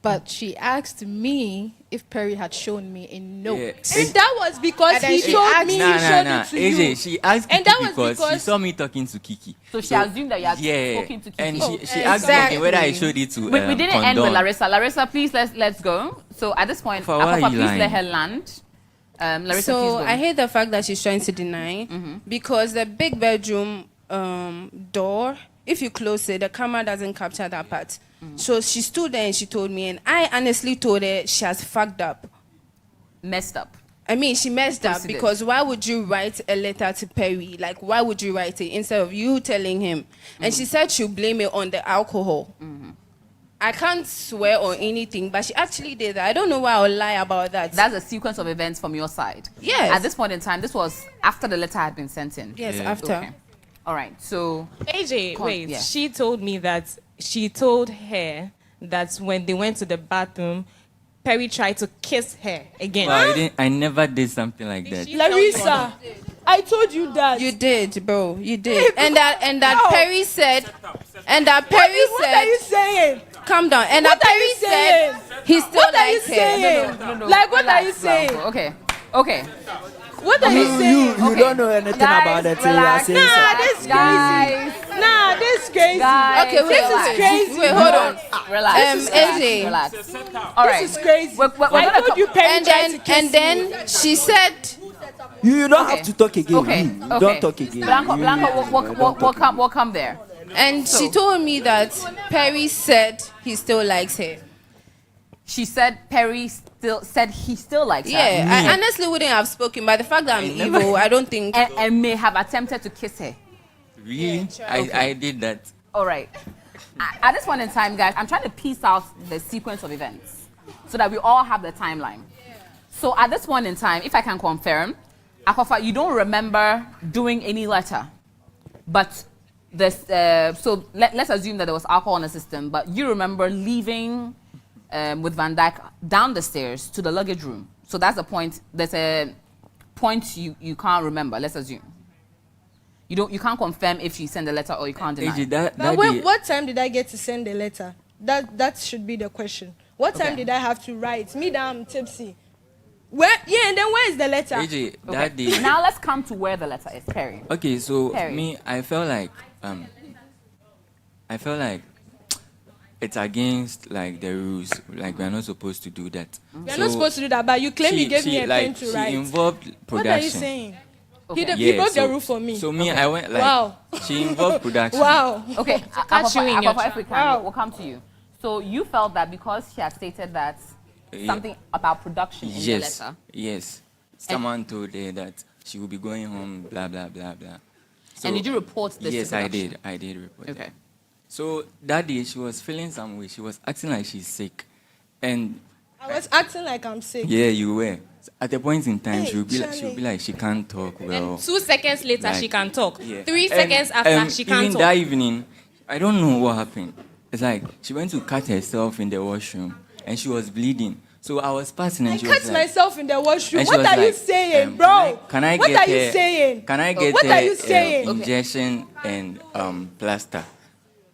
but she asked me if Perry had shown me a note. Yeah. And that was because And then he she told asked- me he Nah, showed nah. it to AJ, you. she asked And Kiki that was because she because- saw me talking to Kiki. So she assumed that you had yeah, spoken to Kiki. and Oh, she asked me again whether I showed it to We didn't end with Condon. Larissa. Larissa, please let's go. So at this point, For why Akofa, you please lying? let her land. Larissa, please So go. I hate the fact that she's trying to deny because the big bedroom door, if you close it, the camera doesn't capture that part. So she stood there and she told me, and I honestly told her she has fucked up. Messed up. I mean, she messed up Considered. because why would you write a letter to Perry? Like, why would you write it instead of you telling him? And she said she'll blame it on the alcohol. I can't swear or anything, but she actually did that. I don't know why I'll lie about that. That's a sequence of events from your side. Yes. At this point in time, this was after the letter had been sent in. Yes, Yeah. after. Okay. All right. So AJ, wait. yeah. She told me that she told her that when they went to the bathroom, Perry tried to kiss her again. Well, I never did something like that. Larissa, I told you that. You did, bro. You did. And that No. Perry said, and that Perry What are you saying? calm down. And What that are Perry you saying? said he still What are you likes her. saying? No. Like, what are you Relax, saying? Blanco. Okay. Okay. What are you saying? You don't know anything about the thing you are saying. Nah, so- this Guys. crazy. Nah, this crazy. Guys, Okay, wait, This relax. is crazy. Wait, hold on. Relax. AJ. Relax. All right. This is crazy. We're I gonna told come- you Perry And tried to then, kiss and then she said, You don't Okay. have to talk again. Okay. You Okay. don't talk again. Blanco, You- Blanco, we'll come there. and she told me that Perry said he still likes her. She said Perry still said he still likes her. Yeah, I honestly wouldn't have spoken, but the fact that I'm evil, I don't think. And may have attempted to kiss her. Really? I did that. All right. At this point in time, guys, I'm trying to piece out the sequence of events so that we all have the timeline. So at this point in time, if I can confirm, Akofa, you don't remember doing any letter, but this. So let's assume that there was alcohol in the system, but you remember leaving with Van Dyke down the stairs to the luggage room. So that's the point. There's a point you can't remember. Let's assume. You can't confirm if she sent a letter or you can't deny. AJ, that Now, day- what time did I get to send the letter? That should be the question. What time did I have to write? Me that I'm tipsy. Where? Yeah, and then where is the letter? AJ, that day. Now let's come to where the letter is, Perry. Okay, so Perry. me, I felt like it's against like the rules. Like we're not supposed to do that. We are not supposed to do that, but you claim you gave me a pen to write. She involved production. What are you saying? Okay. He broke the rule for me. So me, I went like. Wow. She involved production. Wow. Okay, catch you in your if we can, we'll come to you. So you felt that because she had stated that something about production in the letter. Yes. Someone told her that she will be going home, blah, blah, blah, blah. So, and did you report this yes, to production? I did report Okay. it. So that day, she was feeling some way. She was acting like she's sick. And I was acting like I'm sick. yeah, you were. At a point in time, Hey, she'll be like, she can't talk well. And 2 seconds later, Like, she can talk. yeah. 3 seconds after, she can't even talk. that evening, I don't know what happened. It's like she went to cut herself in the washroom and she was bleeding. So I was passing and I she was cut like, myself in the washroom. and she What was are you like, saying, bro? Can I What get are you saying? Can I get What are you saying? injection and plaster?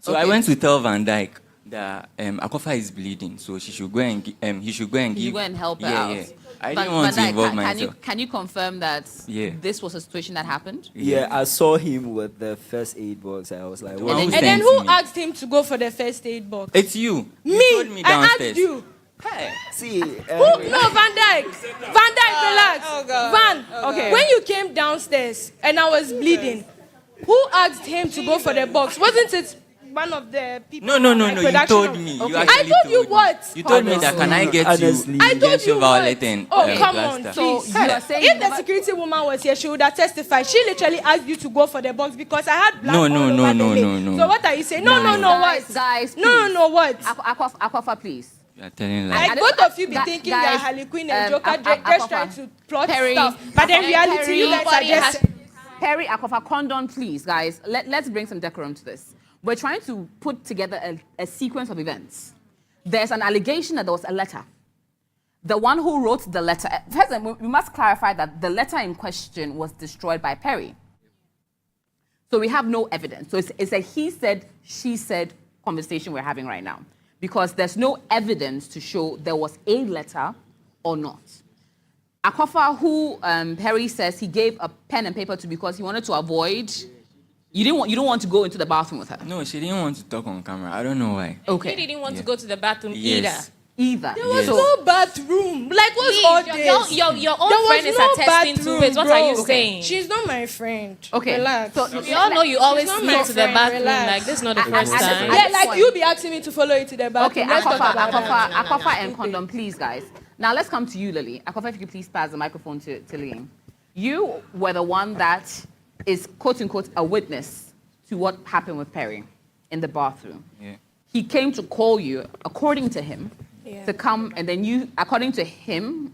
So I Okay. went to tell Van Dyke that Akofa is bleeding, so she should go and he should go and give. You go and help her yeah, out. Yeah. I But- didn't want but to like, involve can myself. Can you confirm that this was a situation that happened? Yeah, I saw him with the first aid box. I was like, what? And then who asked him to go for the first aid box? It's you. Me. You told me I downstairs. asked you. Hey, see, Who? No, Van Dyke. Van Dyke, relax. Oh, God. Van, Okay. when you came downstairs and I was bleeding, who asked him to go for the box? Wasn't it one of the people? No. like You production told of- me. Okay. You I actually told you what? You told me that can I get Honestly. you I told you injection what? violet and Oh, come on, plaster? please. So you are saying If the security woman was here, she would have testified. She literally asked you to go for the box because I had blood No, all no, over no, the no, leg. no, no. So what are you saying? No, what? Guys, No, what? Aquafa, please. You are telling lies. Like both of you be thinking guys, that Harley Quinn and Joker Aquafa, just trying to plot Perry, stuff. But in reality, you guys are just... Perry, Aquafa, condon, please, guys. Let's bring some decorum to this. We're trying to put together a sequence of events. There's an allegation that there was a letter. The one who wrote the letter... First, we must clarify that the letter in question was destroyed by Perry. So we have no evidence. So it's a he said, she said conversation we're having right now. Because there's no evidence to show there was a letter or not. Akofa, who Perry says he gave a pen and paper to because he wanted to avoid... You don't want to go into the bathroom with her? No, she didn't want to talk on camera. I don't know why. Okay. He didn't want to go to the bathroom Yes. either. There was no bathroom. Like, what's all this? Your own There was friend is no attesting to bathroom, it. What bro. are you saying? She's not my friend. Okay. Relax. So we all know you always She's not sneak my to the friend, bathroom. relax. Like, this is not the first time. Yeah, like you be asking me to follow you to the bathroom. Okay, Let's talk about that. Aquafa and condom, please, guys. Now let's come to you, Lily. Aquafa, if you could please pass the microphone to Liam. You were the one that is, quote unquote, a witness to what happened with Perry in the bathroom. Yeah. He came to call you, according to him, Yeah. to come, and then you, according to him,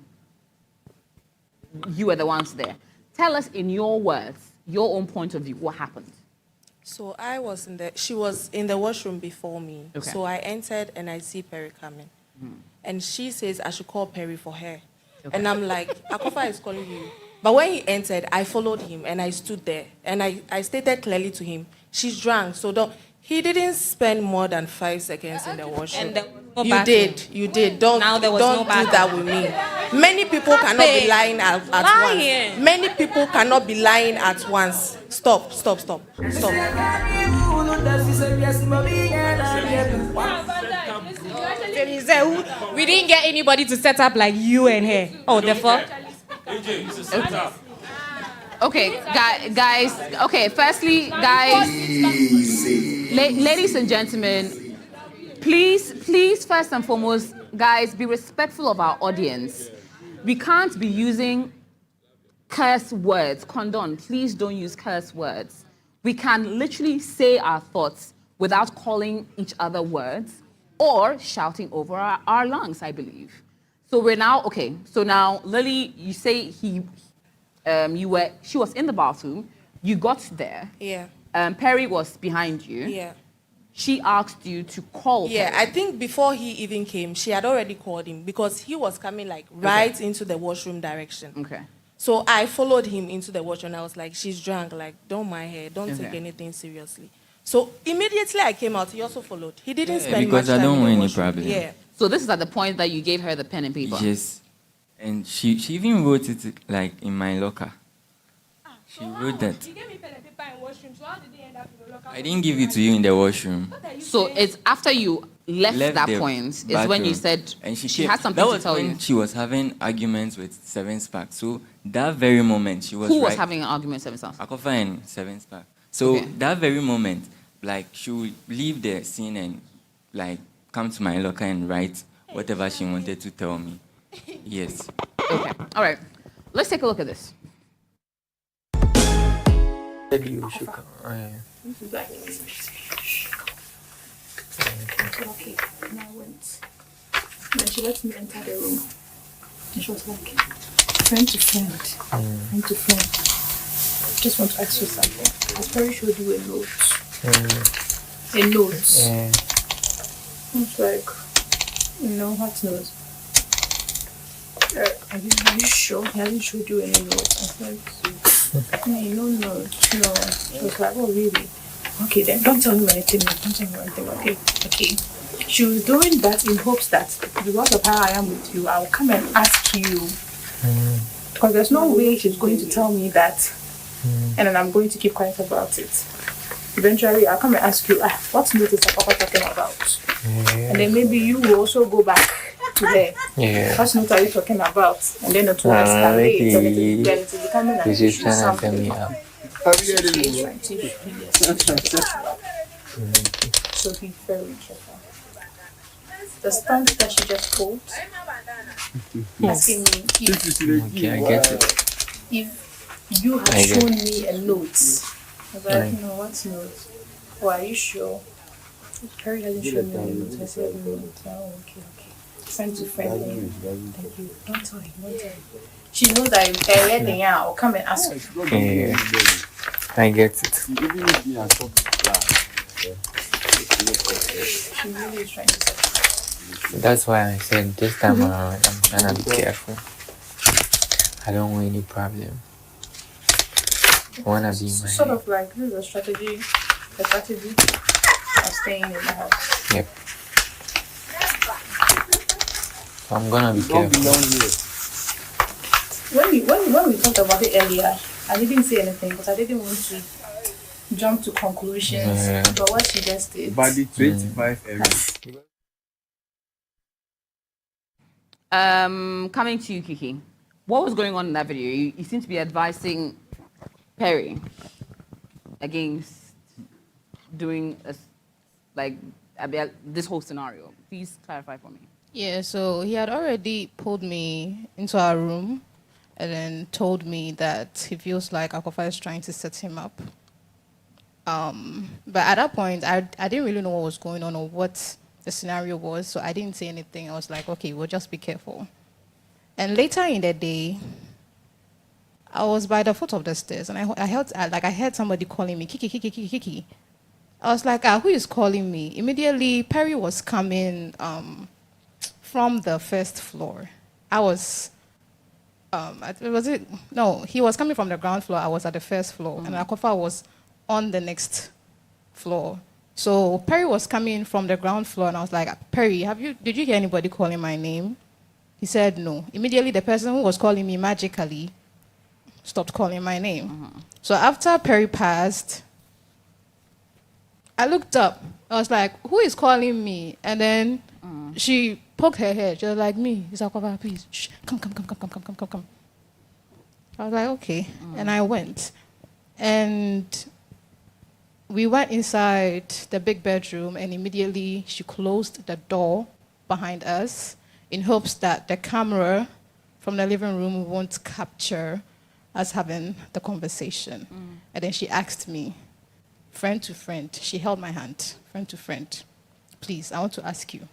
you were the ones there. Tell us in your words, your own point of view, what happened. So she was in the washroom before me. Okay. So I entered and I see Perry coming. And she says I should call Perry for her. And I'm like, Akofa is calling you. But when he entered, I followed him and I stood there. And I stated clearly to him, she's drunk, so don't... He didn't spend more than 5 seconds in the washroom. And there was no You did. Don't Now there was don't no do that with me. Many people cannot be lying at Lying. once. Many people cannot be lying at once. Stop. We didn't get anybody to set up like you and her. Oh, the fuck? Okay, guys. Okay, firstly, guys, ladies and gentlemen, please, first and foremost, guys, be respectful of our audience. We can't be using curse words. Condon, please don't use curse words. We can literally say our thoughts without calling each other words or shouting over our lungs, I believe. So we're now, okay, so now, Lily, you say she was in the bathroom, you got there. Yeah. Perry was behind you. Yeah. She asked you to call Yeah, Perry. I think before he even came, she had already called him because he was coming like right into the washroom direction. Okay. So I followed him into the washroom. I was like, she's drunk, like, don't mind her, don't take Okay. anything seriously. So immediately I came out, he also followed. He didn't spend because much I time don't in want the any washroom. problem. Yeah. So this is at the point that you gave her the pen and paper? Yes. And she even wrote it like in my locker. She wrote that. You gave me pen and paper in washroom, so how did they end up in the locker? I didn't give it to you in the washroom. So it's after you left that the point is when you bathroom. said And she she came. had something That to was tell when you. she was having arguments with Seven Spark. So that very moment she was Who was right. having an argument with Seven Akofa and Seven Spark. So Okay. that very moment, like she would leave the scene and like come to my locker and write whatever she wanted to tell me. Yes. Okay. All right. Let's take a look at this. You should come. Okay, and I went. Then she let me enter the room. And she was like, friend to friend, friend to friend. I just want to ask you something. I probably showed you a note. A note. I was like, no, what note? Are you sure? He hasn't showed you any notes. I was like, no. No. She was like, oh, really? Okay, then don't tell him anything. Don't tell him anything. Okay. She was doing that in hopes that because of how I am with you, I'll come and ask you. Because there's no way she's going to tell me that, and then I'm going to keep quiet about it. Eventually, I'll come and ask you, what note is Papa talking about? And then maybe you will also go back to her. What note are you talking about? And then it will escalate, and it will become an issue. So be very careful. The stunt that she just pulled, asking me if you have shown me a note. I was like, no, what note? Oh, are you sure? Perry hasn't shown me a note. I said, no. Oh, okay. Friend to friend. Thank you. Don't tell him. She knows that if I read the I'll come and ask you. Yeah, I get it. She really is trying to say. That's why I said this time around I'm trying to be careful. I don't want any problem. I wanna be my sort of like this is a strategy of staying in the house. Yep. So I'm gonna be careful. When we talked about it earlier, I didn't say anything because I didn't want to jump to conclusions. But what she just did. But the 25 area. Coming to you, Kiki. What was going on in that video? You seem to be advising Perry against doing this whole scenario. Please clarify for me. Yeah, so he had already pulled me into our room and then told me that he feels like Akofa is trying to set him up. But at that point, I didn't really know what was going on or what the scenario was, so I didn't say anything. I was like, okay, we'll just be careful. And later in the day, I was by the foot of the stairs, and I heard somebody calling me, Kiki, Kiki, Kiki, Kiki. I was like, who is calling me? Immediately, Perry was coming from the first floor. I was, he was coming from the ground floor. I was at the first floor, and Akofa was on the next floor. So Perry was coming from the ground floor, and I was like, Perry, did you hear anybody calling my name? He said no. Immediately, the person who was calling me magically stopped calling my name. So after Perry passed, I looked up. I was like, who is calling me? And then she poked her head. She was like, me. It's Akofa, please. Shh, come. I was like, okay. And I went. And we went inside the big bedroom, and immediately she closed the door behind us in hopes that the camera from the living room won't capture us having the conversation. And then she asked me, friend to friend, she held my hand, friend to friend, please, I want to ask you,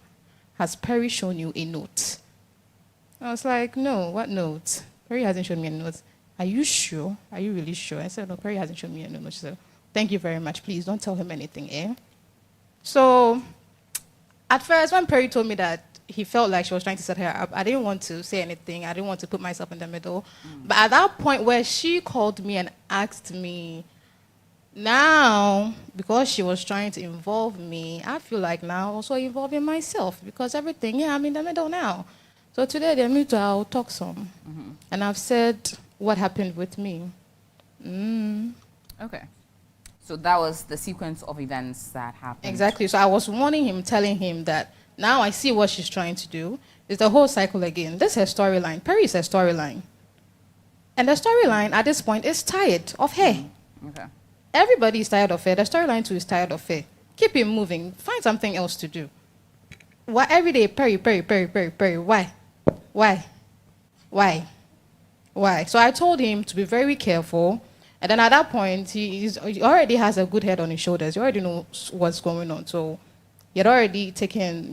has Perry shown you a note? I was like, no, what note? Perry hasn't shown me a note. Are you sure? Are you really sure? I said, no, Perry hasn't shown me a note. She said, thank you very much. Please don't tell him anything, eh? So at first, when Perry told me that he felt like she was trying to set her up, I didn't want to say anything. I didn't want to put myself in the middle. But at that point where she called me and asked me, now, because she was trying to involve me, I feel like now also involving myself because everything, I'm in the middle now. So today they're moved to I'll talk some. And I've said what happened with me. Okay. So that was the sequence of events that happened. Exactly. So I was warning him, telling him that now I see what she's trying to do. It's the whole cycle again. This is her storyline. Perry is her storyline. And the storyline at this point is tired of her. Okay. Everybody is tired of her. The storyline too is tired of her. Keep it moving. Find something else to do. Why every day, Perry, Perry, Perry, Perry, Perry? Why? Why? Why? Why? So I told him to be very careful. And then at that point, he already has a good head on his shoulders. He already knows what's going on. So he had already taken,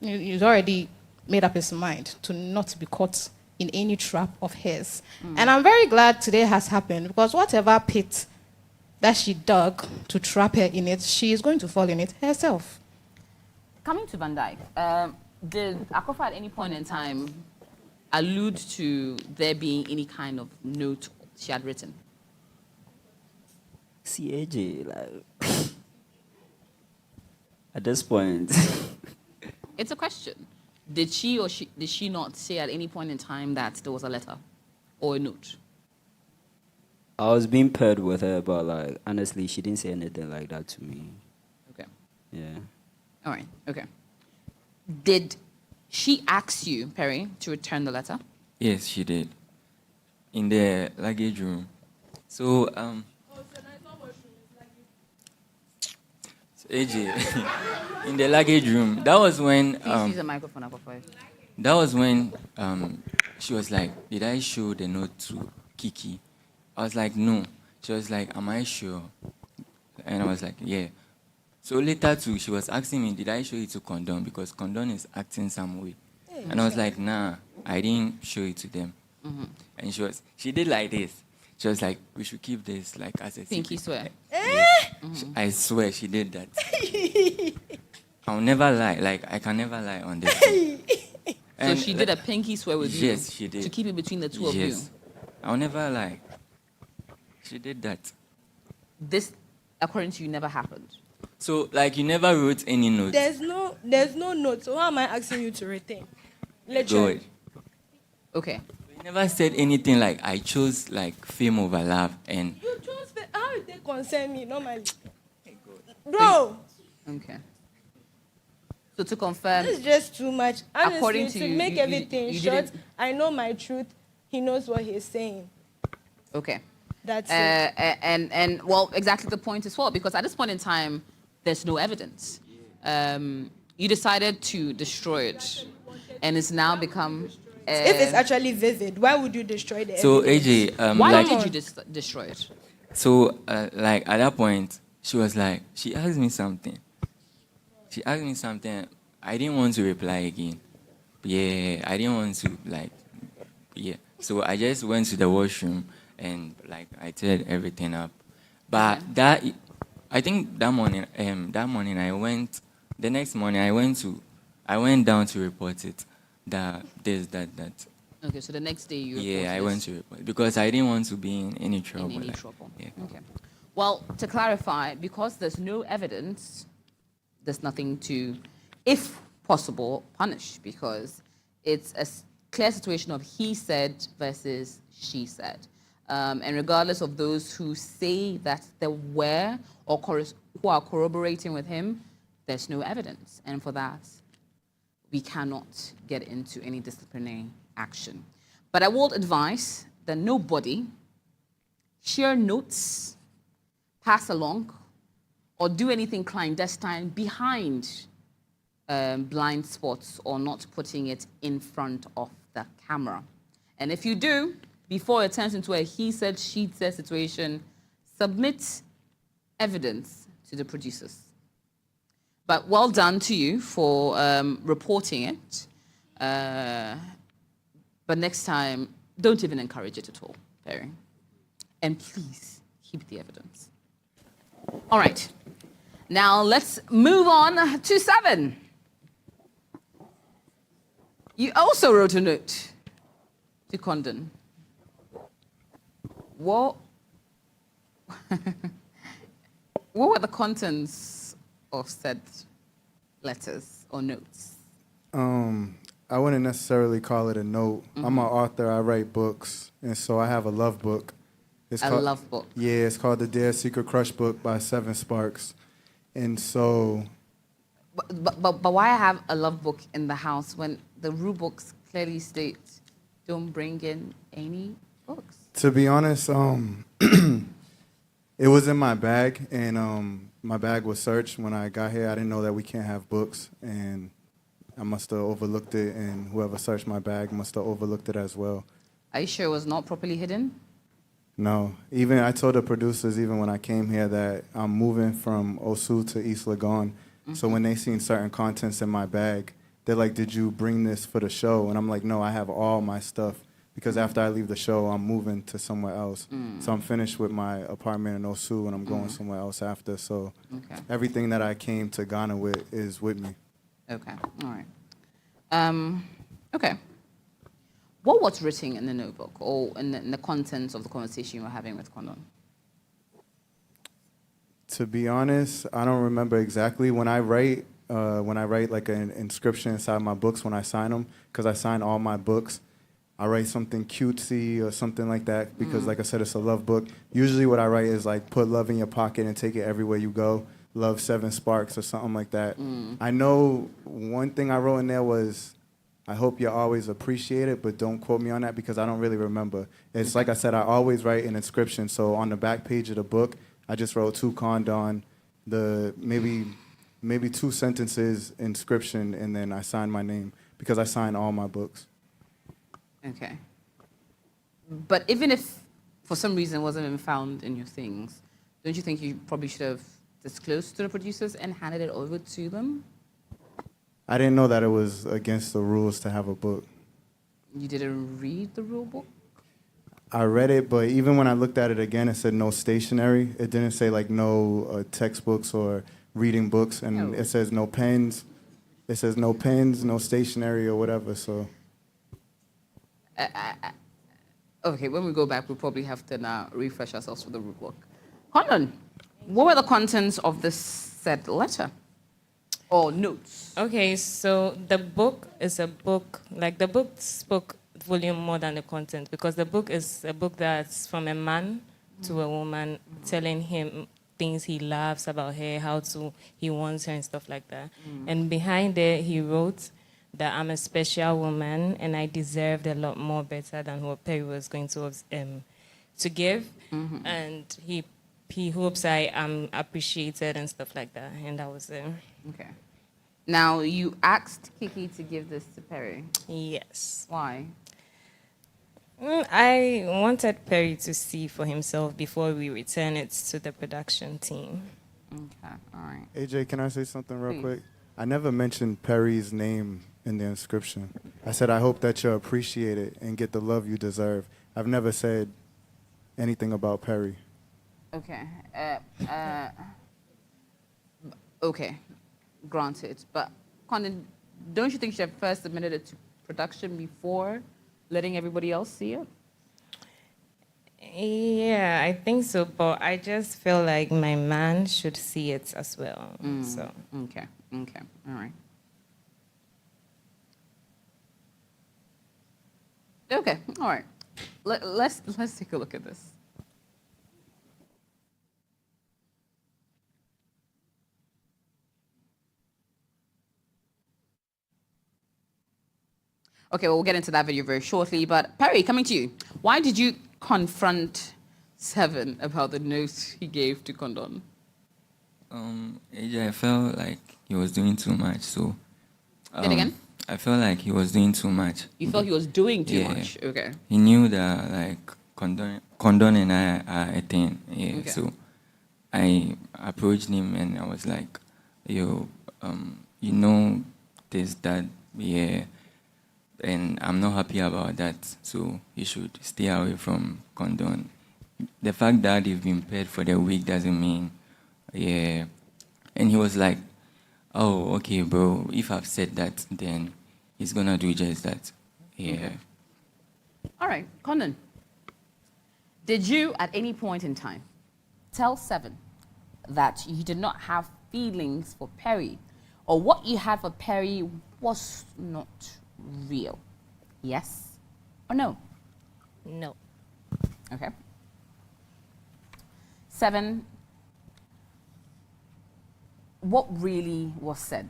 he's already made up his mind to not be caught in any trap of his. And I'm very glad today has happened, because whatever pit that she dug to trap her in it, she is going to fall in it herself. Coming to Van Dyke, did Akofa at any point in time allude to there being any kind of note she had written? See, AJ, like, at this point. It's a question. Did she not say at any point in time that there was a letter or a note? I was being paired with her, but like honestly, she didn't say anything like that to me. Okay. Yeah. All right. Okay. Did she ask you, Perry, to return the letter? Yes, she did. In the luggage room. So, AJ, in the luggage room, that was when... Please use the microphone up for it. That was when she was like, did I show the note to Kiki? I was like, no. She was like, am I sure? And I was like, yeah. So later too, she was asking me, did I show it to Condon? Because Condon is acting some way. And I was like, nah, I didn't show it to them. And she did like this. She was like, we should keep this like as a Pinky secret. swear. Yes. I swear she did that. I'll never lie. Like, I can never lie on this. So she did a pinky swear with you? Yes, she did. To keep it between the two of you? Yes. I'll never lie. She did that. This, according to you, never happened? So, like, you never wrote any notes? There's no note. So how am I asking you to retain? Literally. Good. Okay. You never said anything like, I chose, like, fame over love and... You chose fame. How did they concern me normally? Bro! Okay. So to confirm... This is just too much. Honestly, according to to you, make everything you short, didn't- I know my truth. He knows what he's saying. Okay. That's it. And well, exactly the point as well, because at this point in time, there's no evidence. You decided to destroy it, and it's now become... if it's actually vivid, why would you destroy the So, evidence? AJ... why like, did you destroy it? So, like, at that point, she was like, she asked me something. I didn't want to reply again. Yeah, I didn't want to, like, yeah. So I just went to the washroom and, like, I teared everything up. But I think the next morning I went down to report it. That. Okay, so the next day you reported Yeah, I went to report because I didn't want to be in any trouble. In any like, trouble. Yeah. Okay. Well, to clarify, because there's no evidence, there's nothing to, if possible, punish, because it's a clear situation of he said versus she said. And regardless of those who say that there were or who are corroborating with him, there's no evidence. And for that, we cannot get into any disciplinary action. But I would advise that nobody share notes, pass along, or do anything clandestine behind blind spots or not putting it in front of the camera. And if you do, before it turns into a he said, she said situation, submit evidence to the producers. But well done to you for reporting it. But next time, don't even encourage it at all, Perry. And please keep the evidence. All right. Now let's move on to 7. You also wrote a note to Condon. What were the contents of said letters or notes? I wouldn't necessarily call it a note. I'm an author. I write books, and so I have a love book. It's A love book. Yeah, it's called the Dear Secret Crush book by Seven Sparks, and so. But why have a love book in the house when the rule books clearly state don't bring in any books? To be honest, it was in my bag, and my bag was searched when I got here. I didn't know that we can't have books, and I must have overlooked it, and whoever searched my bag must have overlooked it as well. Are you sure it was not properly hidden? No, even I told the producers even when I came here that I'm moving from Osu to East Legon. So when they seen certain contents in my bag, they're like, "Did you bring this for the show?" And I'm like, "No, I have all my stuff because after I leave the show, I'm moving to somewhere else. So I'm finished with my apartment in Osu and I'm going somewhere else after. So everything that I came to Ghana with is with me." Okay, all right. Okay. What was written in the notebook or in the contents of the conversation you were having with Condon? To be honest, I don't remember exactly. When I write like an inscription inside my books when I sign them, because I sign all my books, I write something cutesy or something like that because, like I said, it's a love book. Usually what I write is like, put love in your pocket and take it everywhere you go. Love 7 Sparks or something like that. I know one thing I wrote in there was, I hope you always appreciate it, but don't quote me on that because I don't really remember. It's like I said, I always write an inscription. So on the back page of the book, I just wrote to Condon, maybe 2 sentences inscription, and then I signed my name because I sign all my books. Okay. But even if for some reason it wasn't even found in your things, don't you think you probably should have disclosed to the producers and handed it over to them? I didn't know that it was against the rules to have a book. You didn't read the rule book? I read it, but even when I looked at it again, it said no stationery. It didn't say like no textbooks or reading books, and it says no pens. It says no pens, no stationery or whatever, so. Okay, when we go back, we'll probably have to now refresh ourselves with the rule book. Condon, what were the contents of this said letter? Or notes? Okay, so the book is a book, like the book spoke volume more than the content because the book is a book that's from a man to a woman telling him things he loves about her, he wants her and stuff like that. And behind it, he wrote that I'm a special woman and I deserved a lot more better than what Perry was going to give. And he hopes I am appreciated and stuff like that. And that was it. Okay. Now, you asked Kiki to give this to Perry. Yes. Why? I wanted Perry to see for himself before we return it to the production team. Okay, all right. AJ, can I say something real Please. quick? I never mentioned Perry's name in the inscription. I said, I hope that you're appreciated and get the love you deserve. I've never said anything about Perry. Okay. Okay. Granted. But, Condon, don't you think you should have first submitted it to production before letting everybody else see it? Yeah, I think so, but I just feel like my man should see it as well. So Okay, all right. Okay, all right. Let's take a look at this. Okay, well, we'll get into that video very shortly. But Perry, coming to you, why did you confront Seven about the note he gave to Condon? AJ, I felt like he was doing too much. So. Say it again? I felt like he was doing too much. You felt he was doing too much? Okay. He knew that like condon and I are a thing. Yeah. Okay. So I approached him and I was like, yo, you know this, that, yeah. And I'm not happy about that. So you should stay away from condon. The fact that you've been paid for the week doesn't mean, yeah. And he was like, oh, okay, bro, if I've said that, then he's gonna do just that. Yeah. Okay. All right, Condon. Did you, at any point in time, tell Seven that you did not have feelings for Perry, or what you had for Perry was not real? Yes or no? No. Okay. 7. What really was said?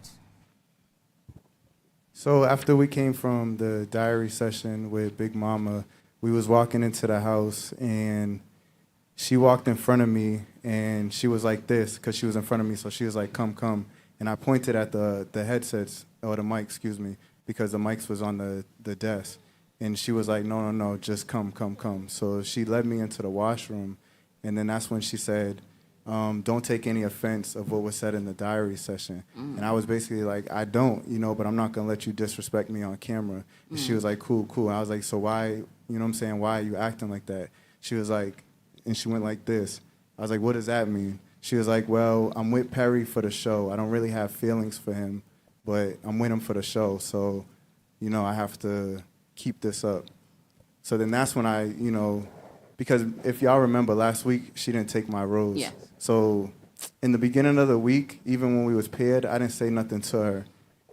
So after we came from the diary session with Big Mama, we was walking into the house and she walked in front of me and she was like this because she was in front of me. So she was like, come, come. And I pointed at the headsets, or the mic, excuse me, because the mics was on the desk. And she was like, no, no, no, just come, come, come. So she led me into the washroom. And then that's when she said, don't take any offense of what was said in the diary session. And I was basically like, I don't, but I'm not going to let you disrespect me on camera. And she was like, cool, cool. And I was like, so why, you know what I'm saying, why are you acting like that? She was like, and she went like this. I was like, what does that mean? She was like, well, I'm with Perry for the show. I don't really have feelings for him, but I'm with him for the show. So, I have to keep this up. So then that's when I, because if y'all remember last week, she didn't take my rose. Yes. So in the beginning of the week, even when we was paired, I didn't say nothing to her.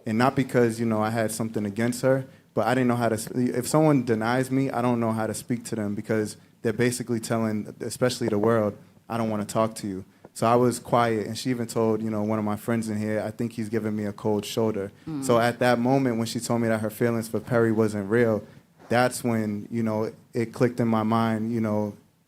And not because, I had something against her, but I didn't know how to, if someone denies me, I don't know how to speak to them because they're basically telling, especially the world, I don't want to talk to you. So I was quiet, and she even told, one of my friends in here, I think he's giving me a cold shoulder. So at that moment, when she told me that her feelings for Perry wasn't real, that's when, it clicked in my mind,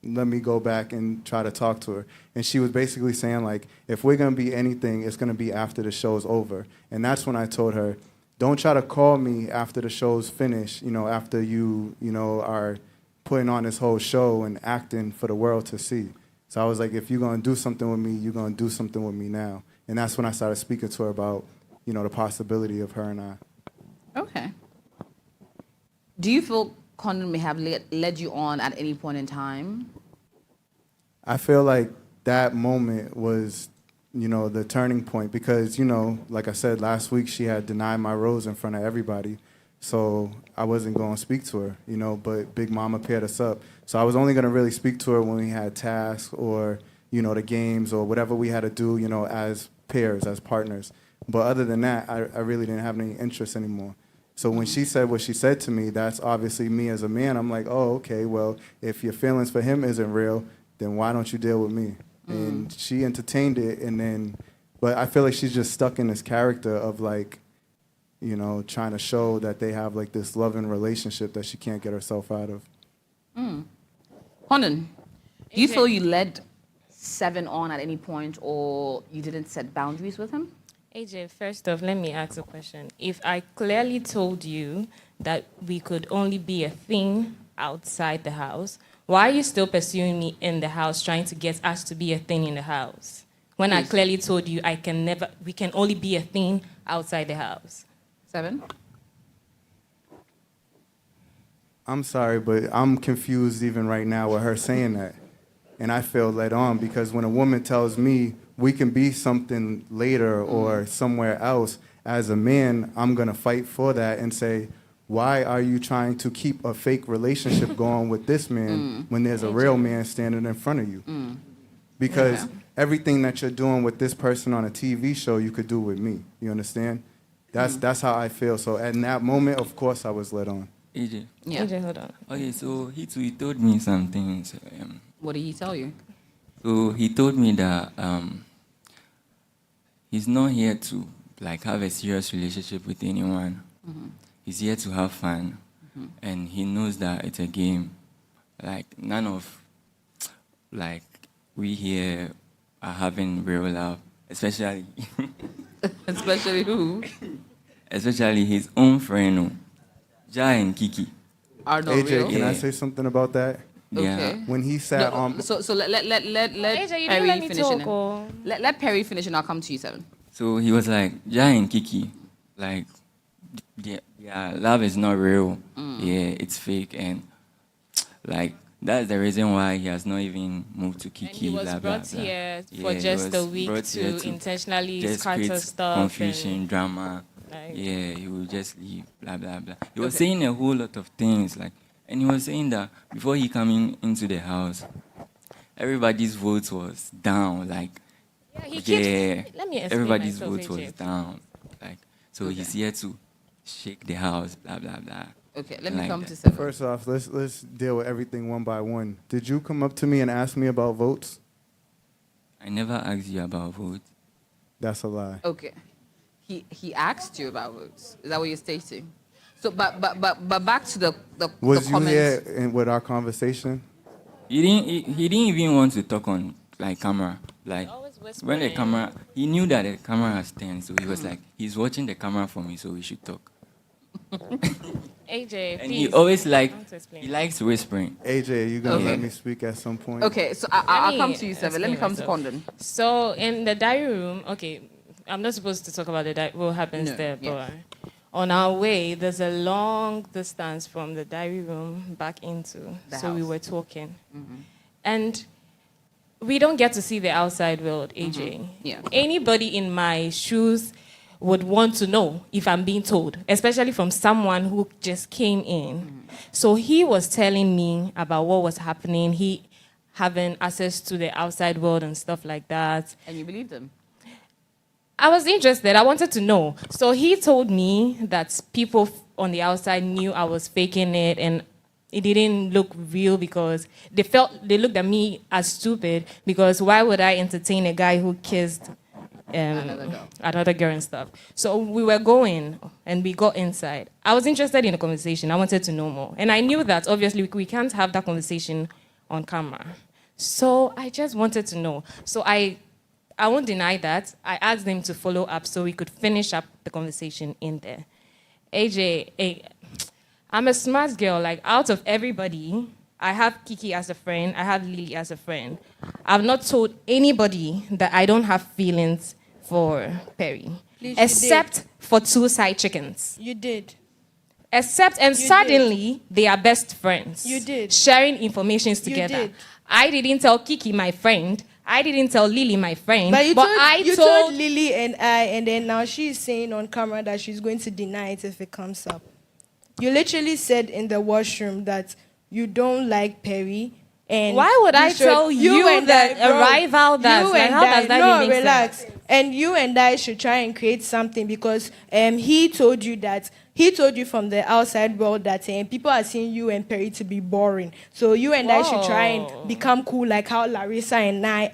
let me go back and try to talk to her. And she was basically saying, like, if we're going to be anything, it's going to be after the show's over. And that's when I told her, don't try to call me after the show's finished, after you, are putting on this whole show and acting for the world to see. So I was like, if you're going to do something with me, you're going to do something with me now. And that's when I started speaking to her about, the possibility of her and I. Okay. Do you feel Condon may have led you on at any point in time? I feel like that moment was, the turning point because, like I said, last week she had denied my rose in front of everybody. So I wasn't going to speak to her, but Big Mama paired us up. So I was only going to really speak to her when we had tasks or, the games or whatever we had to do, as pairs, as partners. But other than that, I really didn't have any interest anymore. So when she said what she said to me, that's obviously me as a man. I'm like, oh, okay, well, if your feelings for him isn't real, then why don't you deal with me? And she entertained it, but I feel like she's just stuck in this character of like, trying to show that they have like this loving relationship that she can't get herself out of. Condon, do you feel you led 7 on at any point or you didn't set boundaries with him? AJ, first off, let me ask a question. If I clearly told you that we could only be a thing outside the house, why are you still pursuing me in the house, trying to get us to be a thing in the house? When I clearly told you we can only be a thing outside the house. 7? I'm sorry, but I'm confused even right now with her saying that. And I feel led on because when a woman tells me we can be something later or somewhere else, as a man, I'm going to fight for that and say, why are you trying to keep a fake relationship going with this man when there's a real man standing in front of you? Because everything that you're doing with this person on a TV show, you could do with me. You understand? That's how I feel. So in that moment, of course, I was led on. AJ. Yeah. AJ, hold on. Okay, so he told me something. So, What did he tell you? so he told me that he's not here to like have a serious relationship with anyone. He's here to have fun, and he knows that it's a game. Like none of like we here are having real love, especially Especially who? especially his own friend, Ja and Kiki. Are not AJ, real? can I say something about that? Yeah. When he sat No, on... so let AJ, you didn't Perry let me finish talk, it. or- Let Perry finish and I'll come to you, 7. So he was like, Ja and Kiki, like, yeah, love is not real. Yeah, it's fake. And, like, that's the reason why he has not even moved to Kiki. And he was blah, blah, brought blah. here Yeah, for he just was a week brought here to intentionally just scatter create stuff. confusion, and, drama. like- Yeah, he will just leave, blah, blah, blah. He was saying a whole lot of things, like, and he was saying that before he coming into the house, everybody's vote was down, like, Yeah, he keeps. Let me explain everybody's myself, vote was AJ. down, like, so he's here to shake the house, blah blah blah. Okay, let me Like come that. to 7. First off, let's deal with everything one by one. Did you come up to me and ask me about votes? I never asked you about votes. That's a lie. Okay. He asked you about votes. Is that what you're stating? So, but back to the Was the you comments. here with our conversation? He didn't even want to talk on like camera. Like when the camera, he knew that the camera has turned, so he was like, he's watching the camera for me, so we should talk. AJ, And please. he always I like, want to explain. he likes whispering. AJ, you gonna Okay. let me speak at some point? Okay, so I'll come to you, 7. Let me come to Condon. So in the diary room, okay, I'm not supposed to talk about what happens No, there, yeah. but on our way, there's a long distance from the diary room back into. The so we house. were talking, Mm-hmm. and we don't get to see the outside world, AJ. Mm-hmm. Yeah. Anybody in my shoes would want to know if I'm being told, especially from someone who just came in. Mm-hmm. So he was telling me about what was happening, he having access to the outside world and stuff like that. And you believed him? I was interested. I wanted to know. So he told me that people on the outside knew I was faking it and it didn't look real because they looked at me as stupid because why would I entertain a guy who kissed another girl and stuff. So we were going and we got inside. I was interested in the conversation. I wanted to know more. And I knew that obviously we can't have that conversation on camera. So I just wanted to know. So I won't deny that. I asked them to follow up so we could finish up the conversation in there. AJ, I'm a smart girl. Like, out of everybody, I have Kiki as a friend. I have Lily as a friend. I've not told anybody that I don't have feelings for Perry. Please, you except for 2 side chickens. You did. And suddenly, they are best friends. You did. Sharing information together. did. I didn't tell Kiki, my friend. I didn't tell Lily, my friend. But you told told Lily and I, and then now she's saying on camera that she's going to deny it if it comes up. You literally said in the washroom that you don't like Perry. And why would I tell you and that a bro, rival does? you Like, and how does that no, even make relax. sense? And you and I should try and create something because he told you from the outside world that people are seeing you and Perry to be boring. So you and I should try and become cool like how Larissa and I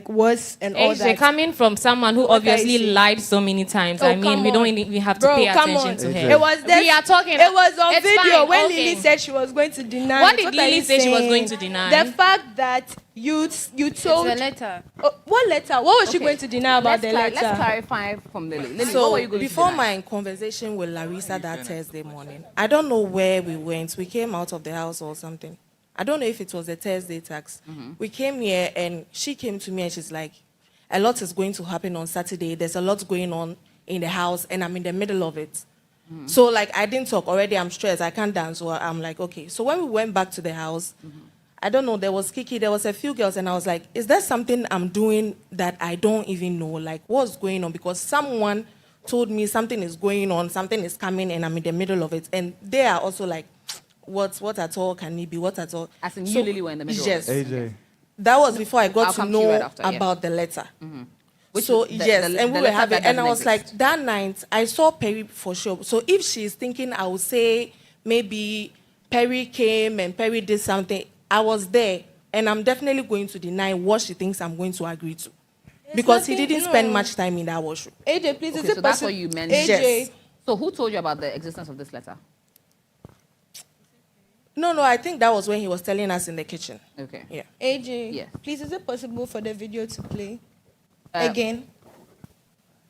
was and all AJ, that. coming from someone who What obviously I see. lied so many times. Oh, I mean, come we don't on. even have to Bro, pay come attention on. to her. It was We are talking. It was on It's video fine, when okay. Lily said she was going to deny. What it. did are Lily you say she was saying? going to deny? The fact that you told. It's a letter. What letter? What was she Okay. going to deny about the letter? Let's clarify from Lily. Lily, what So were you going before to deny? my conversation with Larissa that Thursday morning, I don't know where we went. We came out of the house or something. I don't know if it was the Thursday tax. We came here and she came to me and she's like, a lot is going to happen on Saturday. There's a lot going on in the house and I'm in the middle of it. So like I didn't talk already. I'm stressed. I can't dance. So I'm like, okay. So when we went back to the house, I don't know. There was Kiki. There was a few girls, and I was like, is there something I'm doing that I don't even know? Like what's going on? Because someone told me something is going on, something is coming, and I'm in the middle of it. And they are also like, what at all can it be? What at all? As in you, Lily, were in the middle Yes. of it. AJ. That was before I I'll got to come to you know right after, yeah. about the letter. Which So is the- yes, the- and the we were letter having, that and I doesn't was exist. like, that night I saw Perry for sure. So if she's thinking I would say maybe Perry came and Perry did something, I was there, and I'm definitely going to deny what she thinks I'm going to agree to, because he nothing- didn't spend much time in that washroom. AJ, please, is Okay, it so that's possible? what you meant. AJ, Yes. So who told you about the existence of this letter? No, I think that was when he was telling us in the kitchen. Okay. Yeah. AJ, Yes. please, is it possible for the video to play Uh, again?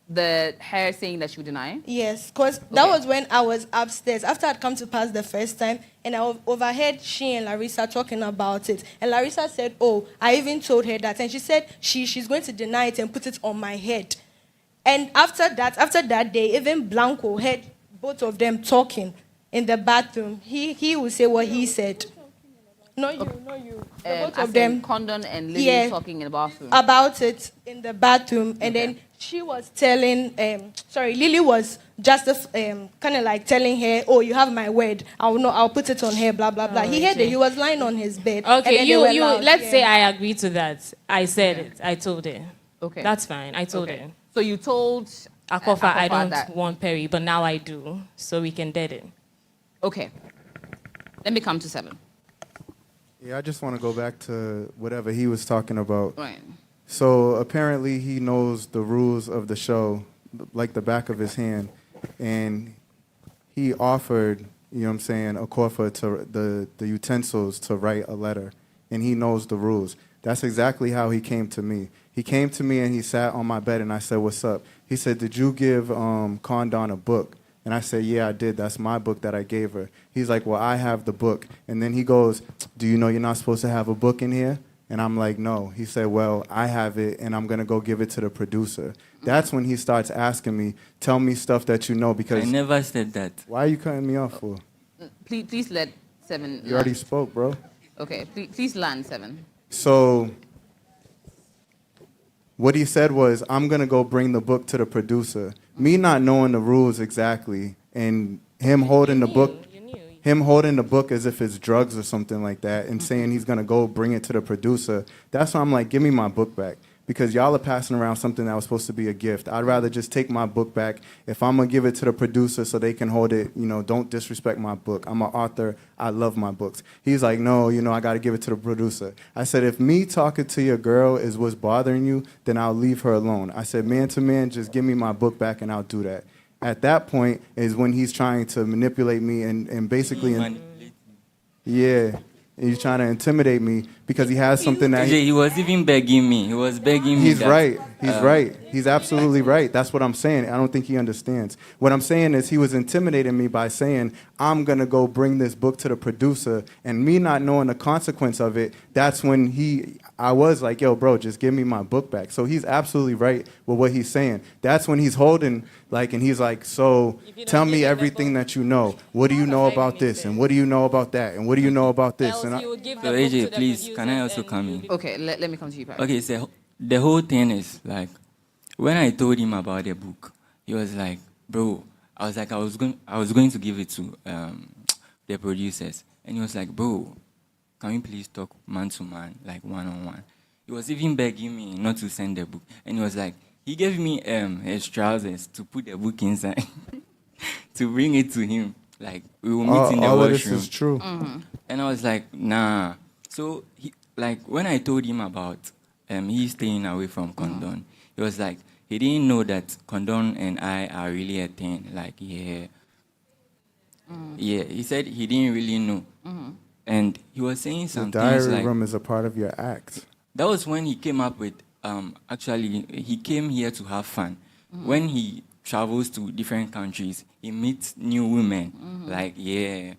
The hair saying that she would deny? Yes, because that was when I was upstairs after I'd come to pass the first time, and I overheard she and Larissa talking about it. And Larissa said, "Oh, I even told her that," and she said she's going to deny it and put it on my head. And after that day, even Blanco heard both of them talking in the bathroom. He will say what he said. Not you. The both As of them. in Condon and Lily Yeah. talking in the bathroom. About it in the bathroom, and then she was telling, Lily was just kind of like telling her, "Oh, you have my word. I'll put it on her." Blah blah blah. He heard it. He was lying on his bed. and Okay, then they were you. loud. Let's Yeah. say I agree to that. I said it. I told her. Okay. That's fine. I told Okay. her. So you told Akofa, I don't that. want Perry, but now I do, so we can date it. Okay. Let me come to 7. Yeah, I just want to go back to whatever he was talking about. Right. So apparently he knows the rules of the show like the back of his hand, and he offered, you know what I'm saying, Akofa to the utensils to write a letter, and he knows the rules. That's exactly how he came to me. He came to me and he sat on my bed and I said, "What's up?" He said, "Did you give Condon a book?" And I said, "Yeah, I did. That's my book that I gave her." He's like, "Well, I have the book." And then he goes, "Do you know you're not supposed to have a book in here?" And I'm like, "No." He said, "Well, I have it and I'm going to go give it to the producer." That's when he starts asking me, "Tell me stuff that you know," because I never said that. Why are you cutting me off for? Please let 7. You already spoke, bro. Okay, please land 7. So what he said was, "I'm going to go bring the book to the producer." Me not knowing the rules exactly, and him holding the book as if it's drugs or something like that, and saying he's going to go bring it to the producer. That's why I'm like, give me my book back. Because y'all are passing around something that was supposed to be a gift. I'd rather just take my book back. If I'm going to give it to the producer so they can hold it, you know, don't disrespect my book. I'm an author. I love my books. He's like, "No, you know, I got to give it to the producer." I said, "If me talking to your girl is what's bothering you, then I'll leave her alone." I said, "Man to man, just give me my book back and I'll do that." At that point is when he's trying to manipulate me and basically... Yeah. And he's trying to intimidate me because he has something that... He was even begging me. He was begging me. He's right. He's right. He's absolutely right. That's what I'm saying. I don't think he understands. What I'm saying is he was intimidating me by saying, "I'm going to go bring this book to the producer." And me not knowing the consequence of it, that's when I was like, "Yo, bro, just give me my book back." So he's absolutely right with what he's saying. That's when he's holding, like, and he's like, "So tell me everything that you know. What do you know about this? And what do you know about that? And what do you know about this?" And So AJ, please, can I also come in? Okay, let me come to you, Perry. Okay, so the whole thing is like, when I told him about the book, he was like, "Bro," I was like, I was going to give it to the producers, and he was like, "Bro, can we please talk man to man, like one-on-one?" He was even begging me not to send the book, and he was like, he gave me his trousers to put the book inside to bring it to him. Like, we will meet in the all washroom. of this is true. And I was like, nah. So, when I told him about he staying away from Condon, he was like, he didn't know that Condon and I are really a thing. Like, yeah. Yeah, he said he didn't really know. And he was saying The some diary things like... room is a part of your act. That was when he came up with, actually, he came here to have fun. When he travels to different countries, he meets new women. Like, yeah,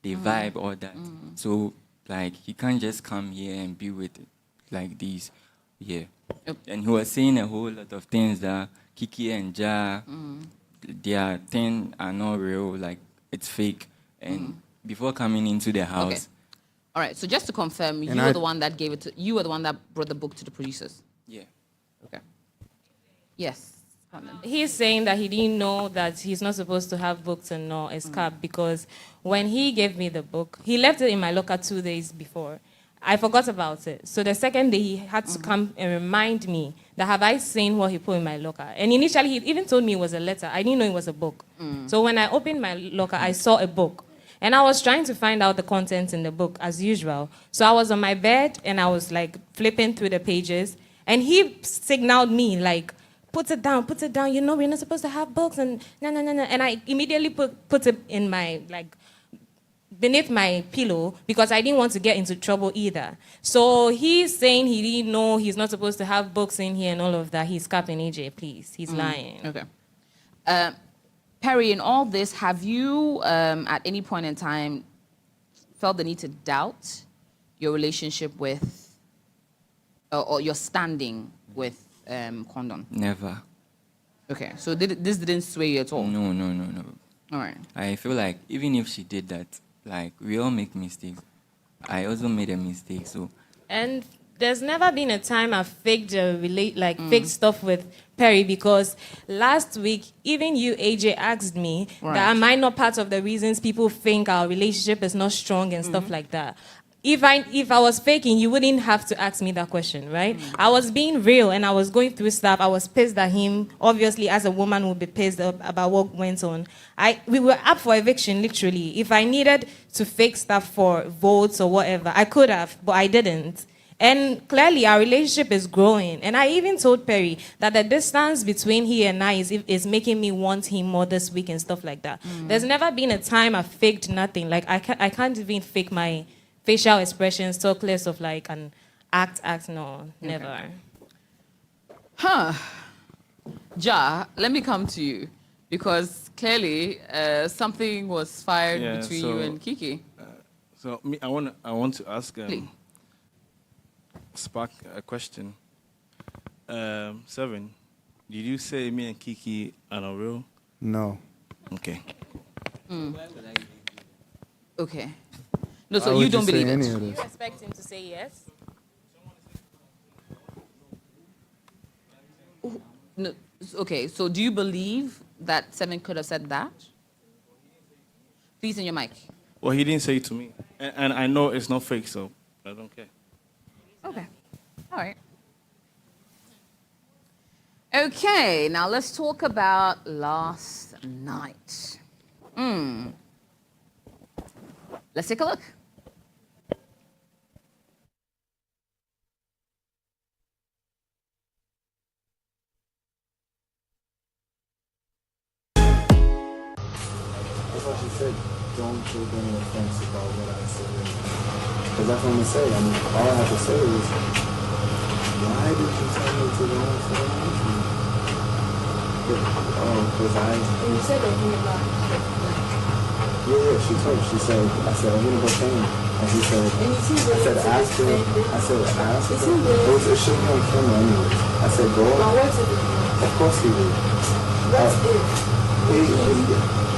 they vibe, all that. So, like, he can't just come here and be with it like these. Yeah. And he was saying a whole lot of things that Kiki and Ja, their thing are not real, like, it's fake. And before coming into the house... Okay. All right, so just to confirm, And you were the one that gave it to... You were the one that brought the book to the producers? Yeah. Okay. Yes. He's saying that he didn't know that he's not supposed to have books and no escape because when he gave me the book, he left it in my locker 2 days before. I forgot about it. So the second day, he had to come and remind me that have I seen what he put in my locker. And initially, he even told me it was a letter. I didn't know it was a book. So when I opened my locker, I saw a book. And I was trying to find out the contents in the book, as usual. So I was on my bed, and I was, like, flipping through the pages. And he signaled me, like, put it down, you know, we're not supposed to have books, and no. And I immediately put it in my, like, beneath my pillow, because I didn't want to get into trouble either. So he's saying he didn't know he's not supposed to have books in here and all of that. He's capping AJ, please. He's lying. Okay. Perry, in all this, have you, at any point in time, felt the need to doubt your relationship with, or your standing with Condon? Never. Okay, so this didn't sway you at all? No. All right. I feel like even if she did that, like, we all make mistakes. I also made a mistake, so... And there's never been a time I faked faked stuff with Perry, because last week, even you, AJ, asked me that am I not part of the reasons people think our relationship is not strong and stuff like that. if I was faking, you wouldn't have to ask me that question, right? I was being real and I was going through stuff. I was pissed at him. Obviously, as a woman, would be pissed about what went on. We were up for eviction, literally. If I needed to fake stuff for votes or whatever, I could have, but I didn't. And clearly, our relationship is growing. And I even told Perry that the distance between he and I is making me want him more this week and stuff like that. There's never been a time I faked nothing. Like, I can't even fake my facial expressions, talk less of like an act, no, never. Okay. Huh. Ja, let me come to you. Because clearly, something was fired between you and Kiki. I want to ask... spark a question. 7, did you say me and Kiki are not real? No. Okay. Okay. No, so you don't believe it? Do you expect him to say yes? No. Okay, so do you believe that 7 could have said that? Please in your mic. Well, he didn't say it to me. And I know it's not fake, so I don't care. Okay. All right. Okay, now let's talk about last night. Let's take a look. That's why she said, don't take any offense about what I said. Because that's what I'm going to say. I mean, all I have to say is, why did you tell me to go for the country? Because I... And you said that you were not. Yeah, she told me. She said, I said, I'm going to go pain. And she said, I said, ask her. I said, ask her. It should be on camera anyway. I said, go. Of course he would. That's it.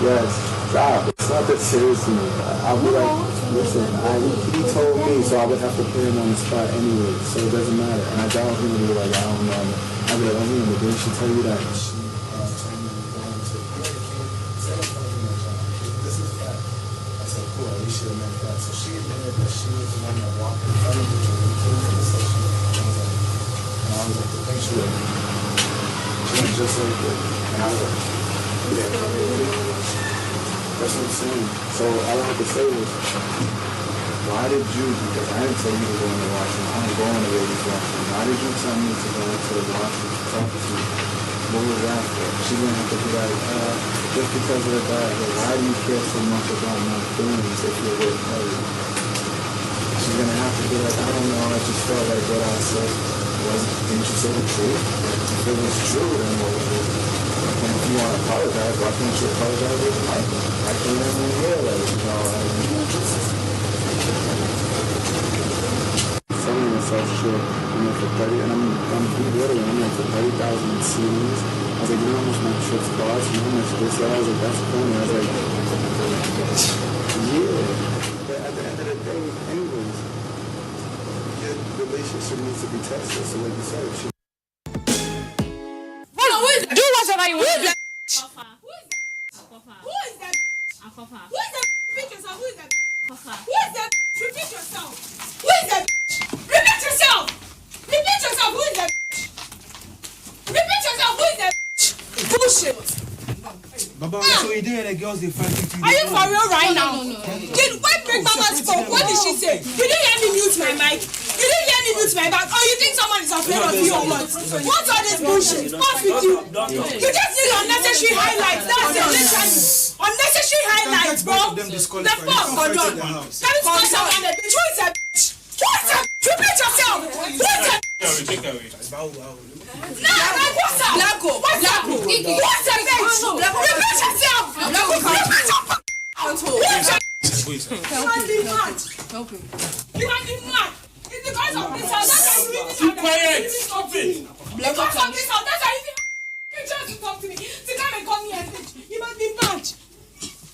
Yes. Stop. It's not that serious to me. I'll be like, listen, he told me, so I would have to put him on the spot anyway, so it doesn't matter. And I doubt him to be like, I don't know. I'll be like, oh, yeah, but didn't she tell you that? She told me to go into this is fact. I said, cool, at least she admitted that. So she admitted that she was the one that walked in front of me to the session. And I was like, thank you. She went just like that. And I was like, yeah. That's what I'm saying. So all I have to say is, why did you, because I didn't tell you to go into washroom, I don't go in the ladies' washroom. Why did you tell me to go into the washroom to talk to you? What was that for? She didn't have to be like, just because of that, but why do you care so much about my feelings if you're with her? She's gonna have to be like, I don't know, I just felt like what I said didn't you say the truth? If it was true, then what was it? And if you want to apologize, why can't you apologize with Michael? Why can't you let me hear that? Selling myself short. I'm in for 30, and I'm literally, I'm in for 30,000 in CDs. I was like, you know how much my trips cost? You know how much this is? I was like, that's funny. I was like, yeah. But at the end of the day, anyways, your relationship needs to be tested. So like you said, Do whatever you want. Who is that? Who is that? Who is that? Repeat yourself. Who is that? Who is that? Repeat yourself. Who is that? Repeat yourself. Repeat yourself. Who is that? Repeat yourself. Who is that? Bullshit. Baba, so you didn't hear the girls they fighting to you? Are you for real right now? When Big Mama spoke, what did she say? You didn't hear me mute my mic. You didn't hear me mute my back. Oh, you think someone is afraid of you or what? What's all this bullshit? What's with you? You just need unnecessary highlights. That's it. Literally. Unnecessary highlights, bro. The fuck, hold on. That is not someone that bitch. Who is that bitch? Who is that? Repeat yourself. Who is that? What's up? Blanco. What's up? What's that bitch? Repeat yourself. Repeat your who's that? You must be mad. You must be mad. It's because of this house. That's why you leave this house. Quiet. Stop it. Because of this house. That's why you just to talk to me. To come and call me a bitch. You must be mad. Is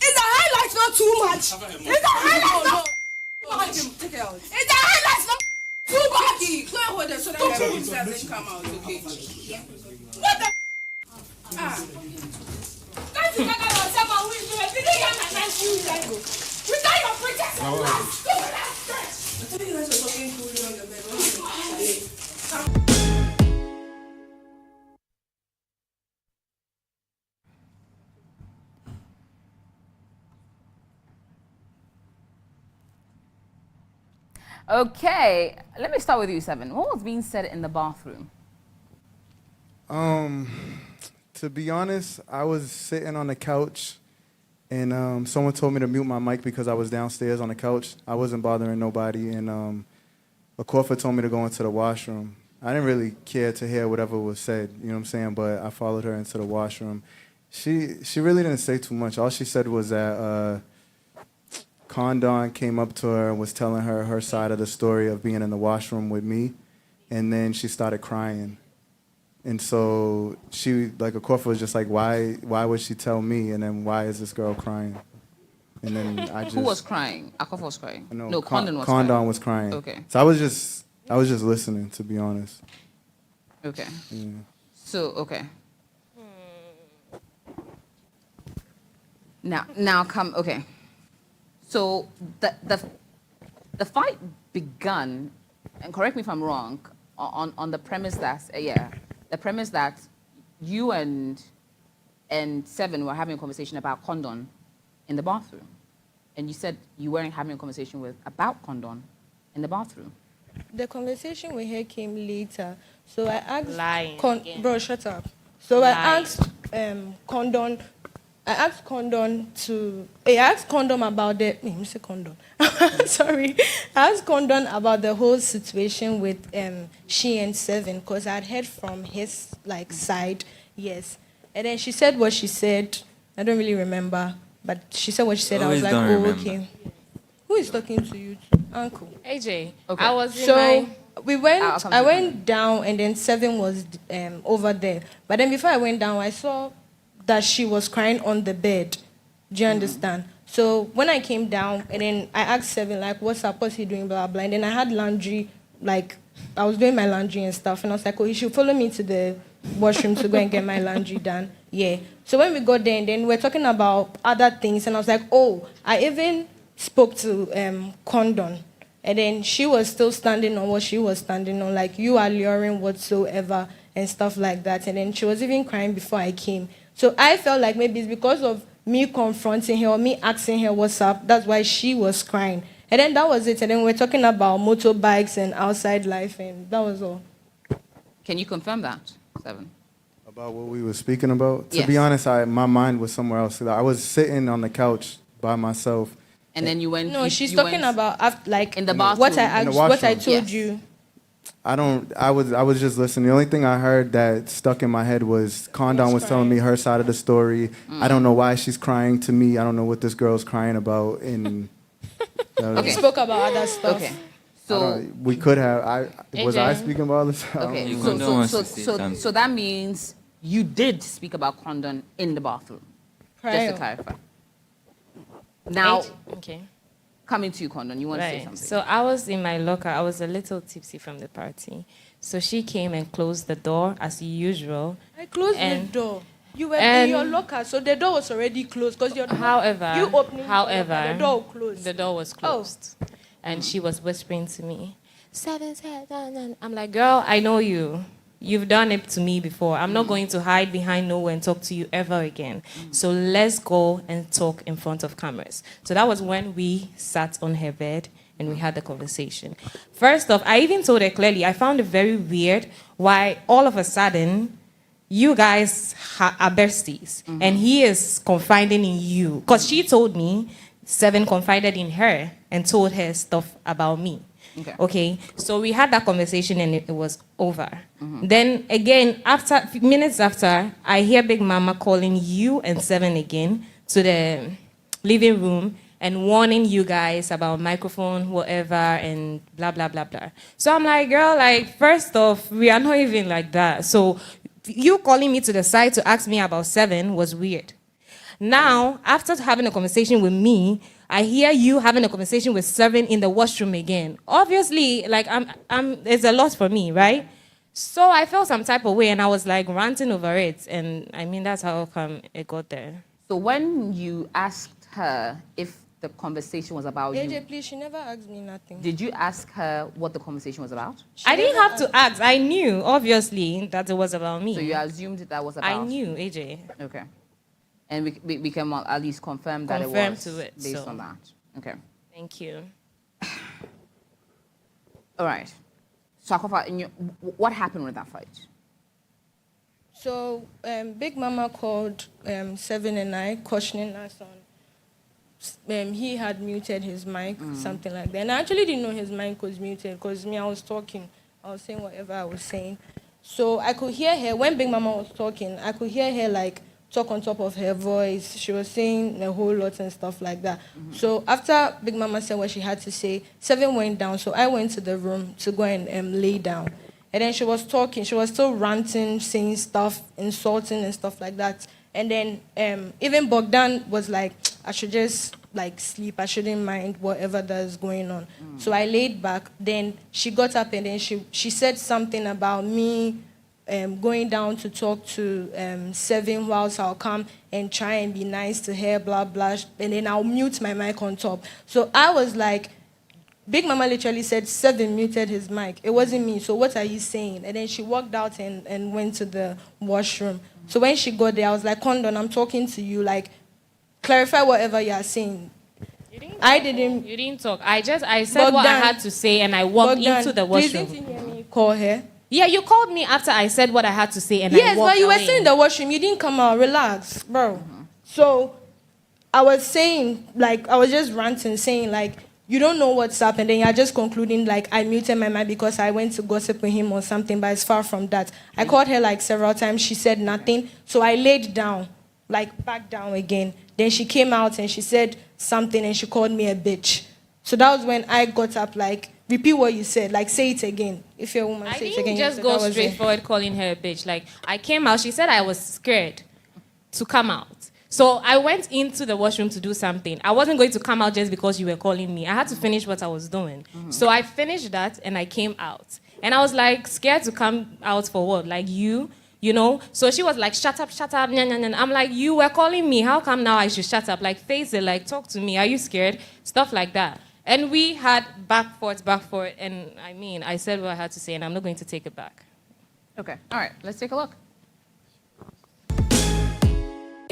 the highlights not too much? Is the highlights not too much? Take it out. Is the highlights not too much? Go and hold it so that the boobs doesn't come out, okay? What the? Can't you talk about someone who is doing it? Did you hear my nice shoes, Lego? Without your princess and last, go for that stretch. Okay, let me start with you, Seven. What was being said in the bathroom? To be honest, I was sitting on the couch, and someone told me to mute my mic because I was downstairs on the couch. I wasn't bothering nobody, and Akofa told me to go into the washroom. I didn't really care to hear whatever was said, you know what I'm saying, but I followed her into the washroom. She really didn't say too much. All she said was that Condon came up to her and was telling her her side of the story of being in the washroom with me, and then she started crying. And so she, like, Akofa was just like, why would she tell me, and then why is this girl crying? And then I just... Who was crying? Akofa was crying? No, Condon was crying. Condon was crying. Okay. So I was just listening, to be honest. Okay. Yeah. So, okay. Now come, okay. So the fight begun, and correct me if I'm wrong, on the premise that, the premise that you and Seven were having a conversation about Condon in the bathroom. And you said you weren't having a conversation about Condon in the bathroom. The conversation we had came later. So I asked... Lying. Bro, shut up. So I Lying. asked Condon... I asked Condon about the... Mr. Condon. Sorry. I asked Condon about the whole situation with she and Seven, because I'd heard from his side, yes. And then she said what she said. I don't really remember, but she said what she said. I was like, oh, okay. Who is talking to you? Uncle. AJ. Okay. I was I went down, and then Seven was over there. But then before I went down, I saw that she was crying on the bed. Do you understand? So when I came down, and then I asked Seven, what's up, what's he doing, blah, blah. And then I had laundry, I was doing my laundry and stuff. And I was like, oh, he should follow me to the washroom to go and get my laundry done. Yeah. So when we got there, and then we're talking about other things. And I was like, oh, I even spoke to Condon. And then she was still standing on what she was standing on, you are luring whatsoever and stuff like that. And then she was even crying before I came. So I felt like maybe it's because of me confronting her or me asking her what's up. That's why she was crying. And then that was it. And then we're talking about motorbikes and outside life, and that was all. Can you confirm that, Seven? About what we were speaking about? Yes. To be honest, my mind was somewhere else. I was sitting on the couch by myself. And then you went... No, she's talking about in the bathroom. What I asked, what I told Yes. you. I was just listening. The only thing I heard that stuck in my head was Condon was telling me her side of the story. I don't know why she's crying to me. I don't know what this girl's crying about. And We spoke about other stuff. Okay. So we could have. Was I speaking about this? Okay. So that means you did speak about Condon in the bathroom. Just to clarify. Now, okay. Coming to you, Condon, you want to say something? So I was in my locker. I was a little tipsy from the party. So she came and closed the door as usual. I closed the door. You were in your locker, so the door was already closed. However, the door closed. The door was closed. And she was whispering to me, Seven. I'm like, girl, I know you. You've done it to me before. I'm not going to hide behind nowhere and talk to you ever again. So let's go and talk in front of cameras. So that was when we sat on her bed and we had the conversation. First off, I even told her clearly, I found it very weird why all of a sudden you guys are besties and he is confiding in you. Because she told me Seven confided in her and told her stuff about me. Okay, so we had that conversation and it was over. Then again, minutes after, I hear Big Mama calling you and Seven again to the living room and warning you guys about microphone, whatever, and blah, blah, blah, blah. So I'm like, girl, first off, we are not even like that. So you calling me to the side to ask me about Seven was weird. Now, after having a conversation with me, I hear you having a conversation with Seven in the washroom again. Obviously, it's a lot for me, right? So I felt some type of way, and I was ranting over it. And I mean, that's how come it got there. So when you asked her if the conversation was about you, AJ, please, she never asked me nothing. did you ask her what the conversation was about? I didn't have to ask. I knew, obviously, that it was about me. So you assumed that was about... I knew, AJ. Okay. And we can at least confirm that it was to it, based on that. Okay. Thank you. All right. So, Akofa, what happened with that fight? So, Big Mama called Seven and I, cautioning us on he had muted his mic, something like that. And I actually didn't know his mic was muted because I was talking. I was saying whatever I was saying. So I could hear her, when Big Mama was talking, I could hear her like talk on top of her voice. She was saying a whole lot and stuff like that. So after Big Mama said what she had to say, Seven went down. So I went to the room to go and lay down. And then she was talking. She was still ranting, saying stuff, insulting and stuff like that. And then even Bogdan was like, I should just like sleep. I shouldn't mind whatever that's going on. So I laid back. Then she got up and then she said something about me going down to talk to Seven whilst I'll come and try and be nice to her, blah, blah. And then I'll mute my mic on top. So I was like, Big Mama literally said Seven muted his mic. It wasn't me. So what are you saying? And then she walked out and went to the washroom. So when she got there, I was like, Condon, I'm talking to you. Like, clarify whatever you are saying. You didn't talk. I said Bogdan, what I had to say and I walked into the washroom. Didn't you hear me call her? Yeah, you called me after I said what I had to say and I walked away. Yes, but you were still in the washroom. You didn't come out. Relax, bro. So I was saying, like, I was just ranting, saying, like, you don't know what's up, and then you're just concluding, like, I muted my mic because I went to gossip with him or something, but it's far from that. I called her, like, several times. She said nothing. So I laid down, like, back down again. Then she came out and she said something, and she called me a bitch. So that was when I got up, like, repeat what you said. Like, say it again. If you're a woman, say it again. I didn't just go straight forward calling her a bitch. Like, I came out. She said I was scared to come out. So I went into the washroom to do something. I wasn't going to come out just because you were calling me. I had to finish what I was doing. So I finished that and I came out. And I was like scared to come out for what? Like you know? So she was like, shut up, nah, nah, nah. I'm like, you were calling me. How come now I should shut up? Like, face it, like, talk to me. Are you scared? Stuff like that. And we had back forth. And I mean, I said what I had to say and I'm not going to take it back. Okay, all right, let's take a look.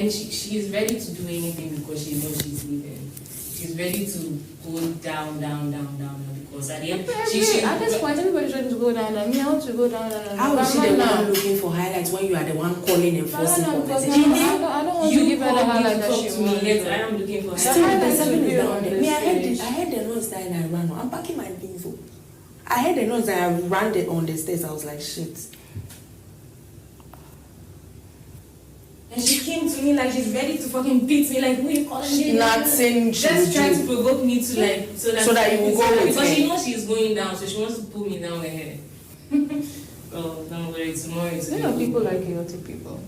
And she's ready to do anything because she knows she's leaving. She's ready to go down because at the end, at this point, everybody's ready to go down. Me, I want to go down. How is she the one looking for highlights when you are the one calling and forcing conversation? I don't want to give her the highlight that she wants. Yes, I am looking for Still, highlights. Me, I heard the noise that I ran. I'm packing my things. I heard the noise that I ran on the stairs. I was like, shit. And she came to me like she's ready to fucking beat me. Like, who you calling me? Nothing. Just trying to provoke me to like so that you will go with because her. she knows she's going down, so she wants to pull me down with her. Oh, don't worry, tomorrow is. You know, people like chaotic people.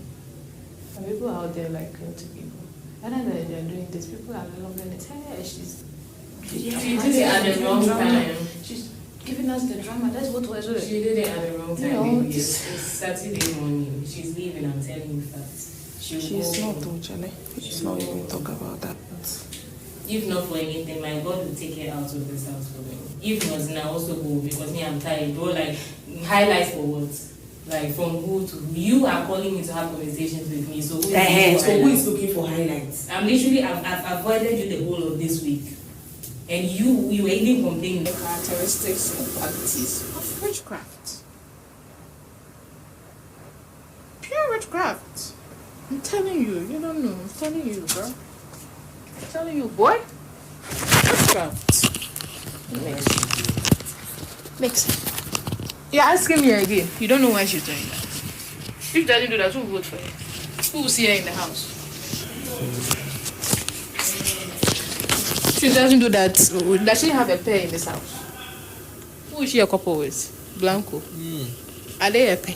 And people out there like chaotic people. I don't know that they're doing this. People are loving it. Hey, she's. She did it at the wrong time. She's giving us the drama. That's what we're doing. She did it at the wrong time. You know, It's Saturday morning. She's leaving. I'm telling you facts. She's not though, Charlie. She's not even talk about that. If not for anything, my God will take her out of this house for me. If not, then I also go because me, I'm tired. Or like highlights for what? Like from who to who? You are calling me to have conversations with me. So who is looking for highlights? I'm literally I've avoided you the whole of this week, and you were even complaining the characteristics and qualities of witchcraft. Pure witchcraft. I'm telling you, you don't know. I'm telling you, bro. I'm telling you, boy. Witchcraft. Mix. You're asking me again. You don't know why she's doing that. If she doesn't do that, who will vote for her? Who will see her in the house? She doesn't do that. Does she have a pair in this house? Who is she a couple with? Blanco. Are they a pair?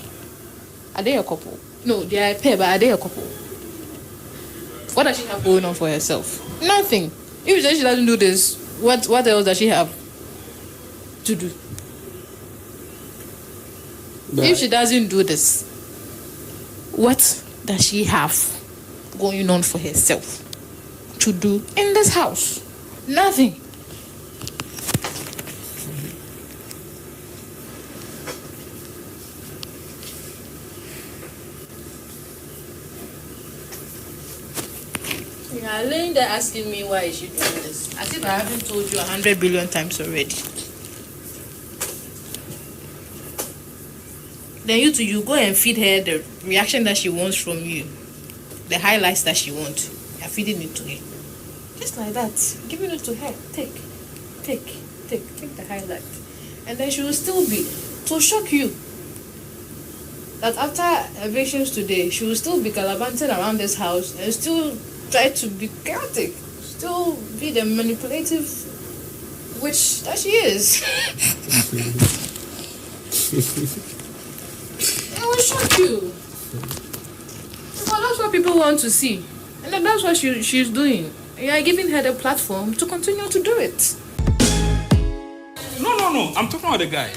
Are they a couple? No, they are a pair, but are they a couple? What does she have going on for herself? Nothing. If she doesn't do this, what else does she have to do? But if she doesn't do this, what does she have going on for herself to do in this house? Nothing. You are laying there asking me why is she doing this, as if I haven't told you 100 billion times already. then you go and feed her the reaction that she wants from you, the highlights that she wants. You're feeding it to her. Just like that. Giving it to her. Take the highlight. And then she will still be, to shock you, that after evictions today, she will still be gallivanting around this house and still try to be chaotic. Still be the manipulative witch that she is. It will shock you. Well, that's what people want to see. And then that's what she's doing. You are giving her the platform to continue to do it. No. I'm talking about the guy.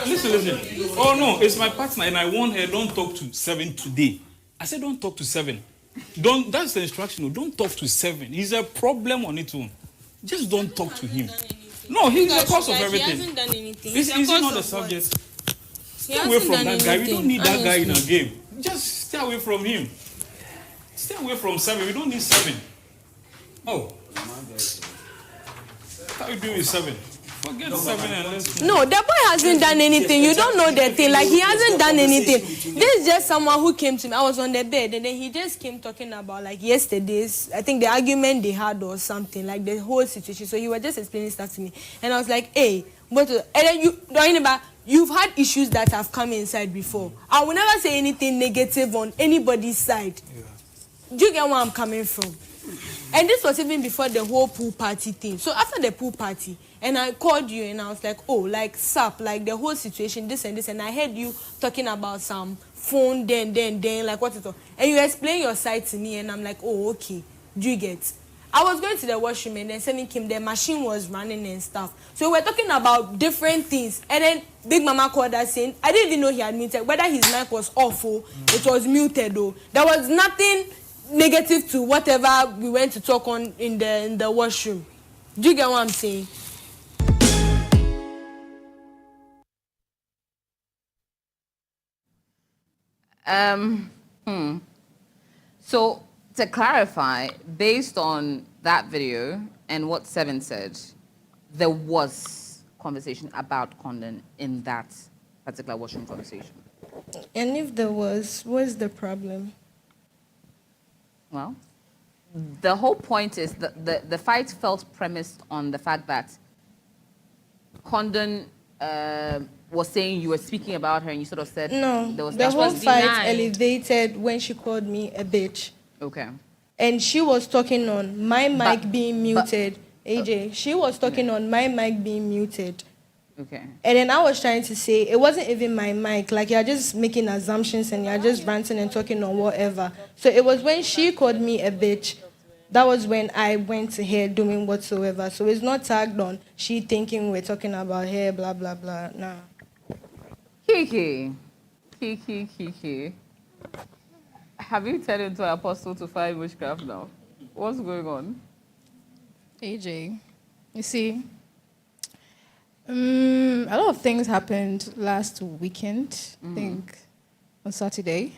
Listen. Oh no, it's my partner, and I warned her, don't talk to 7 today. I said, don't talk to 7. That's the instruction. Don't talk to 7. He's a problem on its own. Just don't talk to him. No, he's the cause of everything. He hasn't done anything. He's not the subject. Stay away from that guy. We don't need that guy in our game. Just stay away from him. Stay away from 7. We don't need 7. Oh. How you doing with 7? Forget 7 and let's... No, the boy hasn't done anything. You don't know the thing. Like, he hasn't done anything. This is just someone who came to me. I was on the bed, and then he just came talking about, like, yesterday's, I think the argument they had or something, like the whole situation. So he was just explaining stuff to me. And I was like, hey, what? And then you've had issues that have come inside before. I will never say anything negative on anybody's side. Yeah. Do you get where I'm coming from? And this was even before the whole pool party thing. So after the pool party, and I called you and I was like, oh, like SAP, like the whole situation, this and this. And I heard you talking about some phone, then, like what it was. And you explained your side to me and I'm like, oh, okay. Do you get? I was going to the washroom and then sending him, the machine was running and stuff. So we were talking about different things. And then Big Mama called us saying, I didn't even know he had muted. Whether his mic was awful, it was muted though. There was nothing negative to whatever we went to talk on in the washroom. Do you get what I'm saying? So to clarify, based on that video and what Seven said, there was conversation about Condon in that particular washroom conversation. And if there was, what's the problem? Well, the whole point is that the fight felt premised on the fact that Condon was saying you were speaking about her and you sort of said no, there was the whole fight denied. elevated when she called me a bitch. Okay. And she was talking on my mic being muted. AJ, she was talking on my mic being muted. Okay. And then I was trying to say, it wasn't even my mic. Like, you're just making assumptions and you're just ranting and talking on whatever. So it was when she called me a bitch, that was when I went to her doing whatsoever. So it's not tagged on she thinking we're talking about her, blah, blah, blah. Nah. Kiki. Have you turned into an apostle to fight witchcraft now? What's going on? AJ, you see, a lot of things happened last weekend, I think, on Saturday.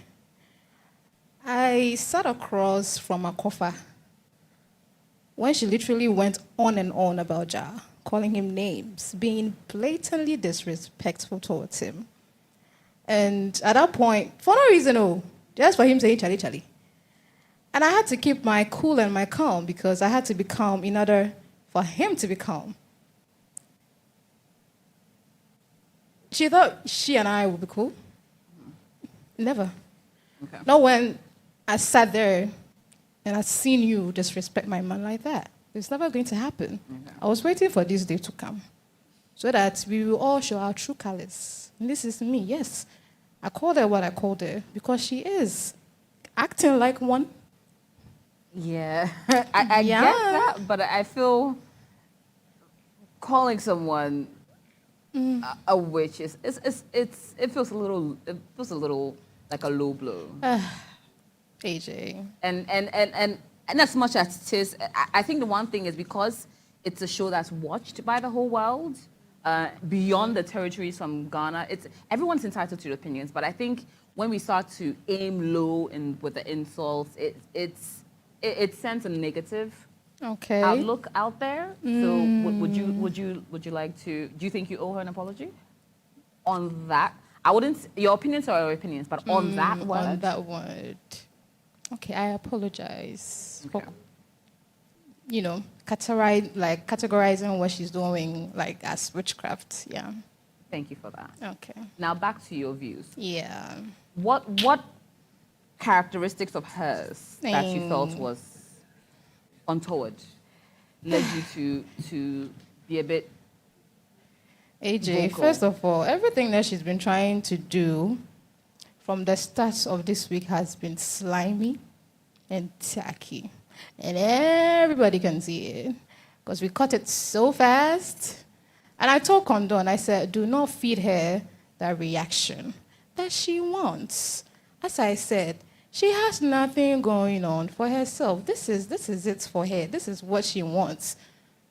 I sat across from Akofa when she literally went on and on about Ja, calling him names, being blatantly disrespectful towards him. And at that point, for no reason, just for him saying Charlie, Charlie. And I had to keep my cool and my calm because I had to be calm in order for him to be calm. She thought she and I would be cool. Never. Okay. Not when I sat there and I'd seen you disrespect my man like that. It's never going to happen. Okay. I was waiting for this day to come so that we will all show our true colors. And this is me, yes. I called her what I called her because she is acting like one. Yeah, I get that, but I feel calling someone a witch it feels a little like a low blow. AJ. And as much as it is, I think the one thing is because it's a show that's watched by the whole world, beyond the territories from Ghana. Everyone's entitled to their opinions, but I think when we start to aim low with the insults, it sends a negative outlook out there. So would you like to? Do you think you owe her an apology on that? I wouldn't. Your opinions are your opinions, but on that word. On that word. Okay, I apologize for, categorizing what she's doing like as witchcraft. Yeah. Thank you for that. Okay. Now back to your views. Yeah. What characteristics of hers that you felt was untoward led you to be a bit AJ, vocal? first of all, everything that she's been trying to do from the start of this week has been slimy and tacky. And everybody can see it because we cut it so fast. And I told Condon, I said, do not feed her that reaction that she wants. As I said, she has nothing going on for herself. This is it for her. This is what she wants.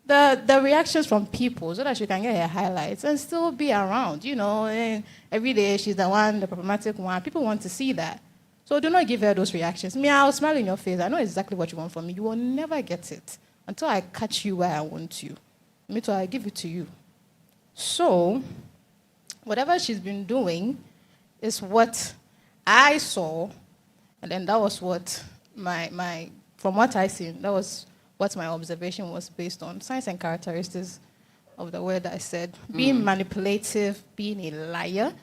The reactions from people so that she can get her highlights and still be around, and every day she's the one, the problematic one. People want to see that. So do not give her those reactions. Me, I'll smile in your face. I know exactly what you want from me. You will never get it until I catch you where I want you. Me too, I give it to you. So, whatever she's been doing is what I saw, and then that was what from what I seen, that was what my observation was based on. Signs and characteristics of the word I said. Being manipulative, being a liar,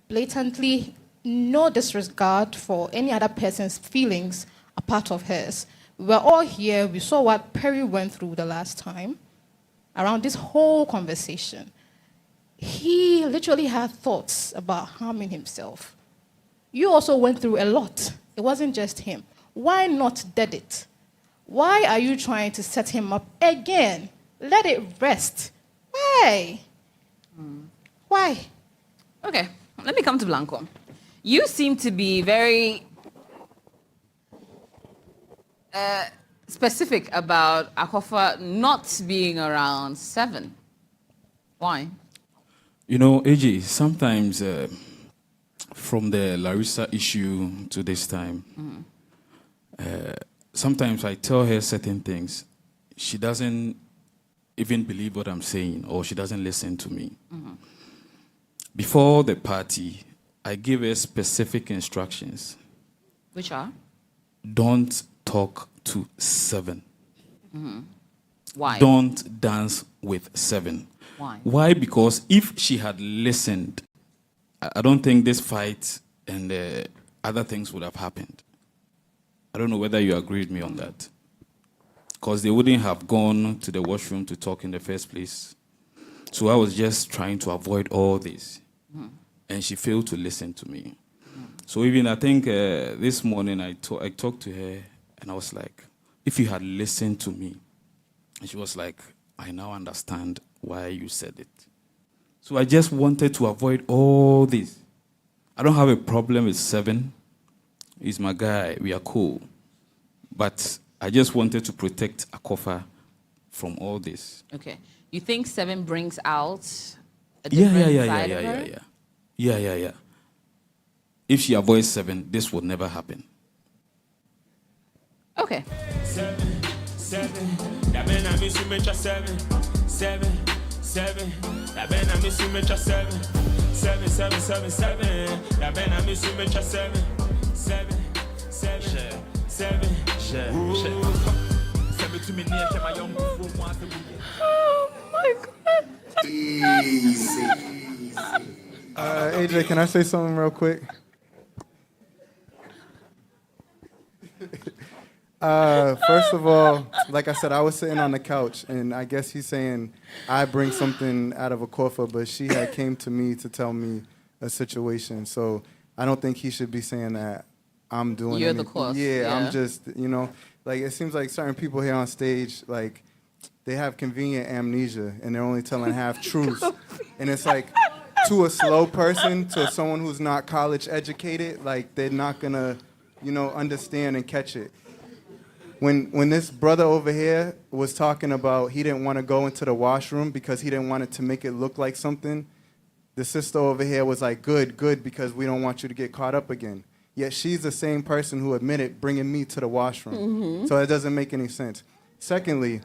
blatantly no disregard for any other person's feelings apart of hers. We're all here. We saw what Perry went through the last time around this whole conversation. He literally had thoughts about harming himself. You also went through a lot. It wasn't just him. Why not dead it? Why are you trying to set him up again? Let it rest. Why? Why? Okay, let me come to Blanco. You seem to be very specific about Akofa not being around 7. Why? AJ, sometimes from the Larissa issue to this time, sometimes I tell her certain things. She doesn't even believe what I'm saying, or she doesn't listen to me. Before the party, I gave her specific instructions. Which are? Don't talk to 7. Why? Don't dance with 7. Why? Why? Because if she had listened, I don't think this fight and other things would have happened. I don't know whether you agree with me on that. Because they wouldn't have gone to the washroom to talk in the first place. So I was just trying to avoid all this. And she failed to listen to me. So even I think this morning I talked to her and I was like, if you had listened to me. And she was like, I now understand why you said it. So I just wanted to avoid all this. I don't have a problem with 7. He's my guy. We are cool. But I just wanted to protect Akofa from all this. Okay. You think 7 brings out a different side of her? Yeah. If she avoids 7, this would never happen. Okay. 7. That man I miss you, Metra 7. 7. That man I miss you, Metra 7. 7. That man I miss you, Metra 7. 7. Oh my God. Easy. AJ, can I say something real quick? First of all, like I said, I was sitting on the couch, and I guess he's saying I bring something out of Akofa, but she had came to me to tell me a situation. So I don't think he should be saying that I'm doing You're anything. the cause. Yeah, I'm just, like it seems like certain people here on stage, like they have convenient amnesia, and they're only telling half truths. And it's like, to a slow person, to someone who's not college educated, like they're not gonna, understand and catch it. When this brother over here was talking about he didn't want to go into the washroom because he didn't want it to make it look like something, the sister over here was like, good, because we don't want you to get caught up again. Yet she's the same person who admitted bringing me to the washroom. So it doesn't make any sense. Secondly,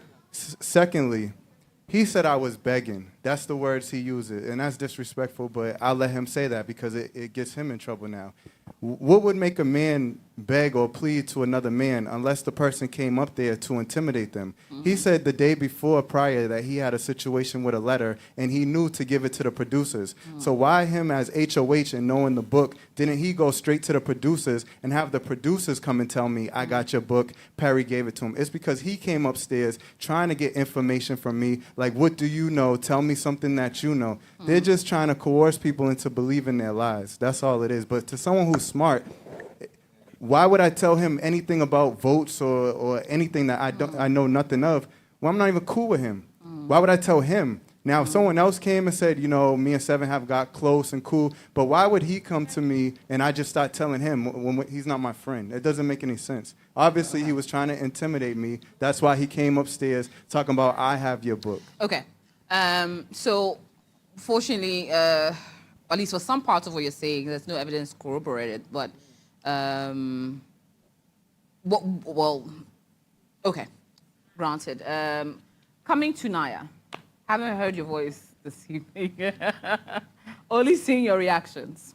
He said I was begging. That's the words he uses, and that's disrespectful, but I'll let him say that because it gets him in trouble now. What would make a man beg or plead to another man unless the person came up there to intimidate them? He said the day before prior that he had a situation with a letter and he knew to give it to the producers. So why him as HOH and knowing the book, didn't he go straight to the producers and have the producers come and tell me, I got your book, Perry gave it to him? It's because he came upstairs trying to get information from me, like, what do you know? Tell me something that you know. They're just trying to coerce people into believing their lies. That's all it is. But to someone who's smart, why would I tell him anything about votes or anything that I know nothing of? Well, I'm not even cool with him. Why would I tell him? Now, if someone else came and said, you know, me and Seven have got close and cool, but why would he come to me and I just start telling him when he's not my friend? It doesn't make any sense. Obviously, he was trying to intimidate me. That's why he came upstairs talking about, I have your book. Okay. So, fortunately, at least for some parts of what you're saying, there's no evidence corroborated, but, well, okay, granted. Coming to Naya, haven't heard your voice this evening, only seeing your reactions.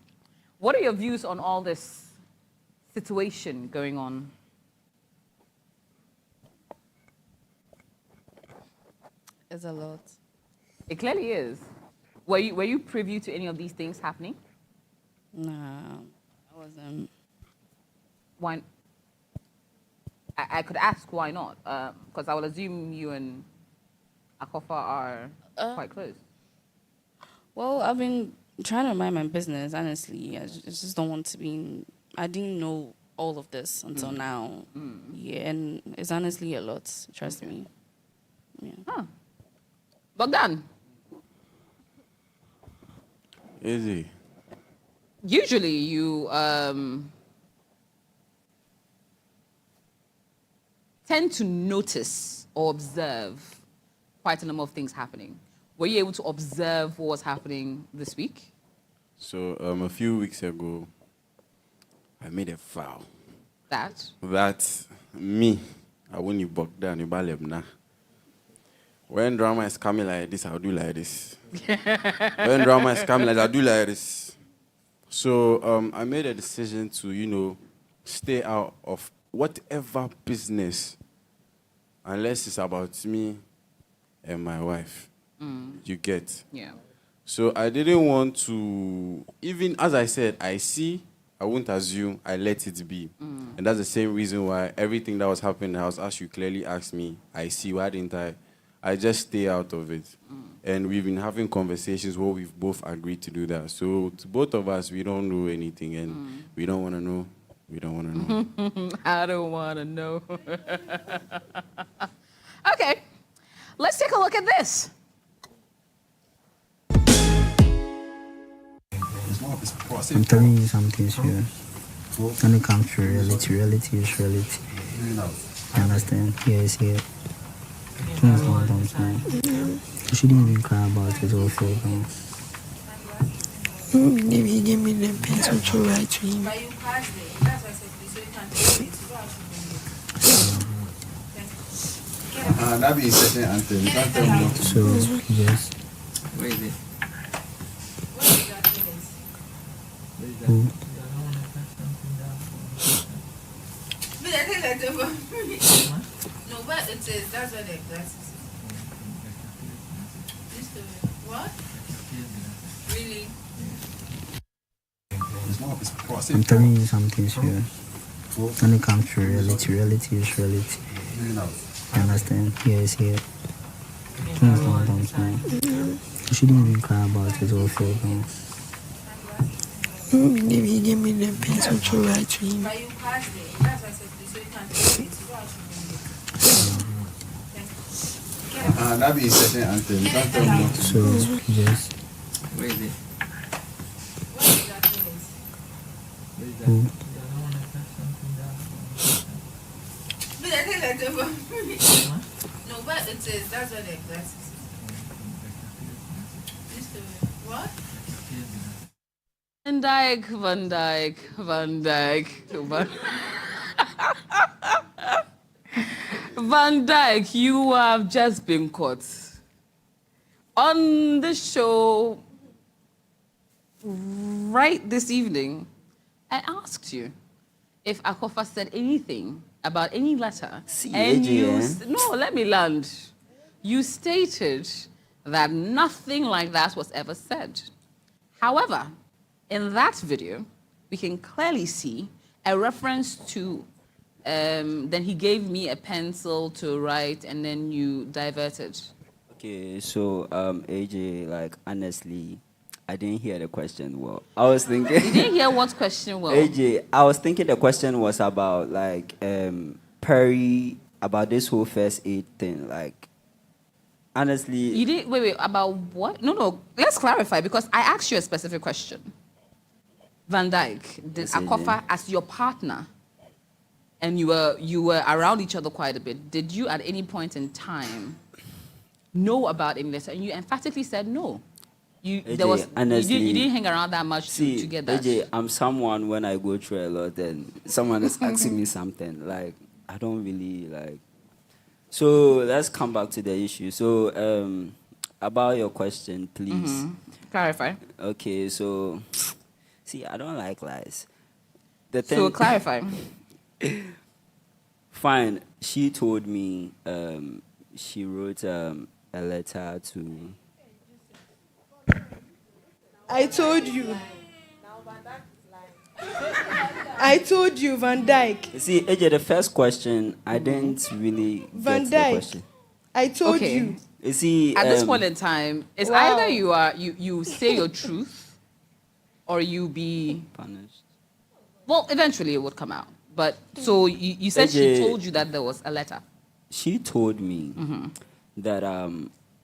What are your views on all this situation going on? It's a lot. It clearly is. Were you privy to any of these things happening? Nah, I wasn't. Why? I could ask why not, because I will assume you and Akofa are quite close. Well, I've been trying to mind my business, honestly. I just don't want to be... I didn't know all of this until now. Yeah, and it's honestly a lot, trust me. Yeah. Huh. Bogdan? Easy. Usually you tend to notice or observe quite a number of things happening. Were you able to observe what was happening this week? So a few weeks ago, I made a vow. That me, I won't you buck down, you balem. When drama is coming like this, I'll do like this. When drama is coming like this, I'll do like this. So I made a decision to, stay out of whatever business, unless it's about me and my wife. You get? Yeah. So I didn't want to, even as I said, I won't assume, I let it be. And that's the same reason why everything that was happening in the house, as you clearly asked me, I see, why didn't I? I just stay out of it. And we've been having conversations where we've both agreed to do that. So to both of us, we don't know anything and we don't want to know. We don't want to know. I don't want to know. Okay, let's take a look at this. I'm telling you something here. When it comes to reality is reality. You understand? Here is here. You shouldn't even cry about it or feel down. If he gave me the pencil to write to him. That be a certain anthem. You can't tell me what to So, do. yes. Where is it? Who? No, but it is. That's what the glasses. What? Really? I'm telling you something here. When it comes to reality is reality. You understand? Here is here. You shouldn't even cry about it or feel down. If he gave me the pencil to write to him. But you passed it. That's what I said. So you can't tell me. That be a certain anthem. You can't tell me what to do. So, yes. Where is it? Who? But I think like no, but it is. That's what the glasses. What? Van Dyke, you have just been caught. on the show right this evening, I asked you if Akofa said anything about any letter. And no, let me land. You stated that nothing like that was ever said. However, in that video, we can clearly see a reference to, then he gave me a pencil to write and then you diverted. Okay, so AJ, like honestly, I didn't hear the question well. I was thinking. You didn't hear what question well? AJ, I was thinking the question was about like Perry, about this whole first aid thing. Like, honestly. You didn't, wait, about what? No, let's clarify because I asked you a specific question. Van Dyke, did Akofa, as your partner, and you were around each other quite a bit, did you at any point in time know about any letter? And you emphatically said no. AJ, honestly, you didn't hang around that much to get that. AJ, I'm someone when I go through a lot and someone is asking me something, like, I don't really, like... So, let's come back to the issue. So, about your question, please. Clarify. Okay, so... See, I don't like lies. So, clarify. Fine. She told me she wrote a letter to... I told you. I told you, Van Dyke. See, AJ, the first question, I didn't really Van get Dyke, the question. I told you. You see, at this point in time, it's either you say your truth or you be punished. Well, eventually it would come out. But so you said AJ, she told you that there was a letter. She told me that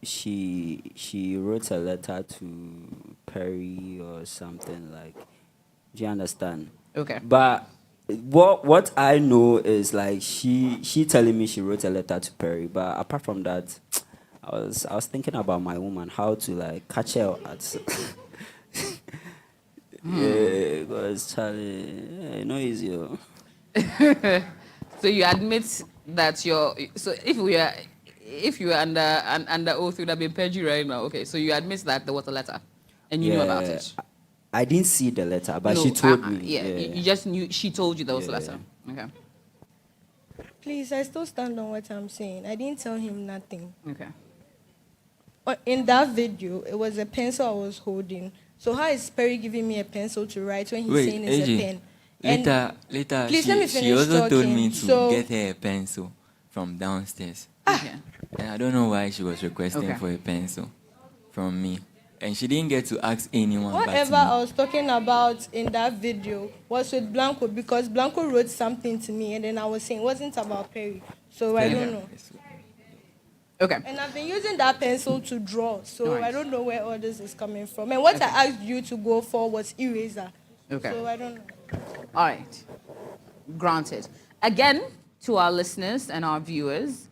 she wrote a letter to Perry or something, like, do you understand? Okay. But what I know is like she telling me she wrote a letter to Perry, but apart from that, I was thinking about my woman, how to like catch her at yeah, because Charlie, no easy. So you admit that if you were under oath, you would have been perjury right now. Okay, so you admit that there was a letter, and you knew about it. I didn't see the letter, but she told me. Yeah, you just knew. She told you there was a letter. Okay. Please, I still stand on what I'm saying. I didn't tell him nothing. Okay. In that video, it was a pencil I was holding. So how is Perry giving me a pencil to write when he's saying it's a pen? Later, please let me finish she also talking. told me to get her a pencil from downstairs. Okay. And I don't know why she was requesting for a pencil from me. And she didn't get to ask anyone. Whatever I was talking about in that video was with Blanco, because Blanco wrote something to me and then I was saying it wasn't about Perry. So I don't know. Okay. And I've been using that pencil to draw, so I don't know where all this is coming from. And what I asked you to go for was eraser. Okay. So I don't know. All right. Granted. Again, to our listeners and our viewers,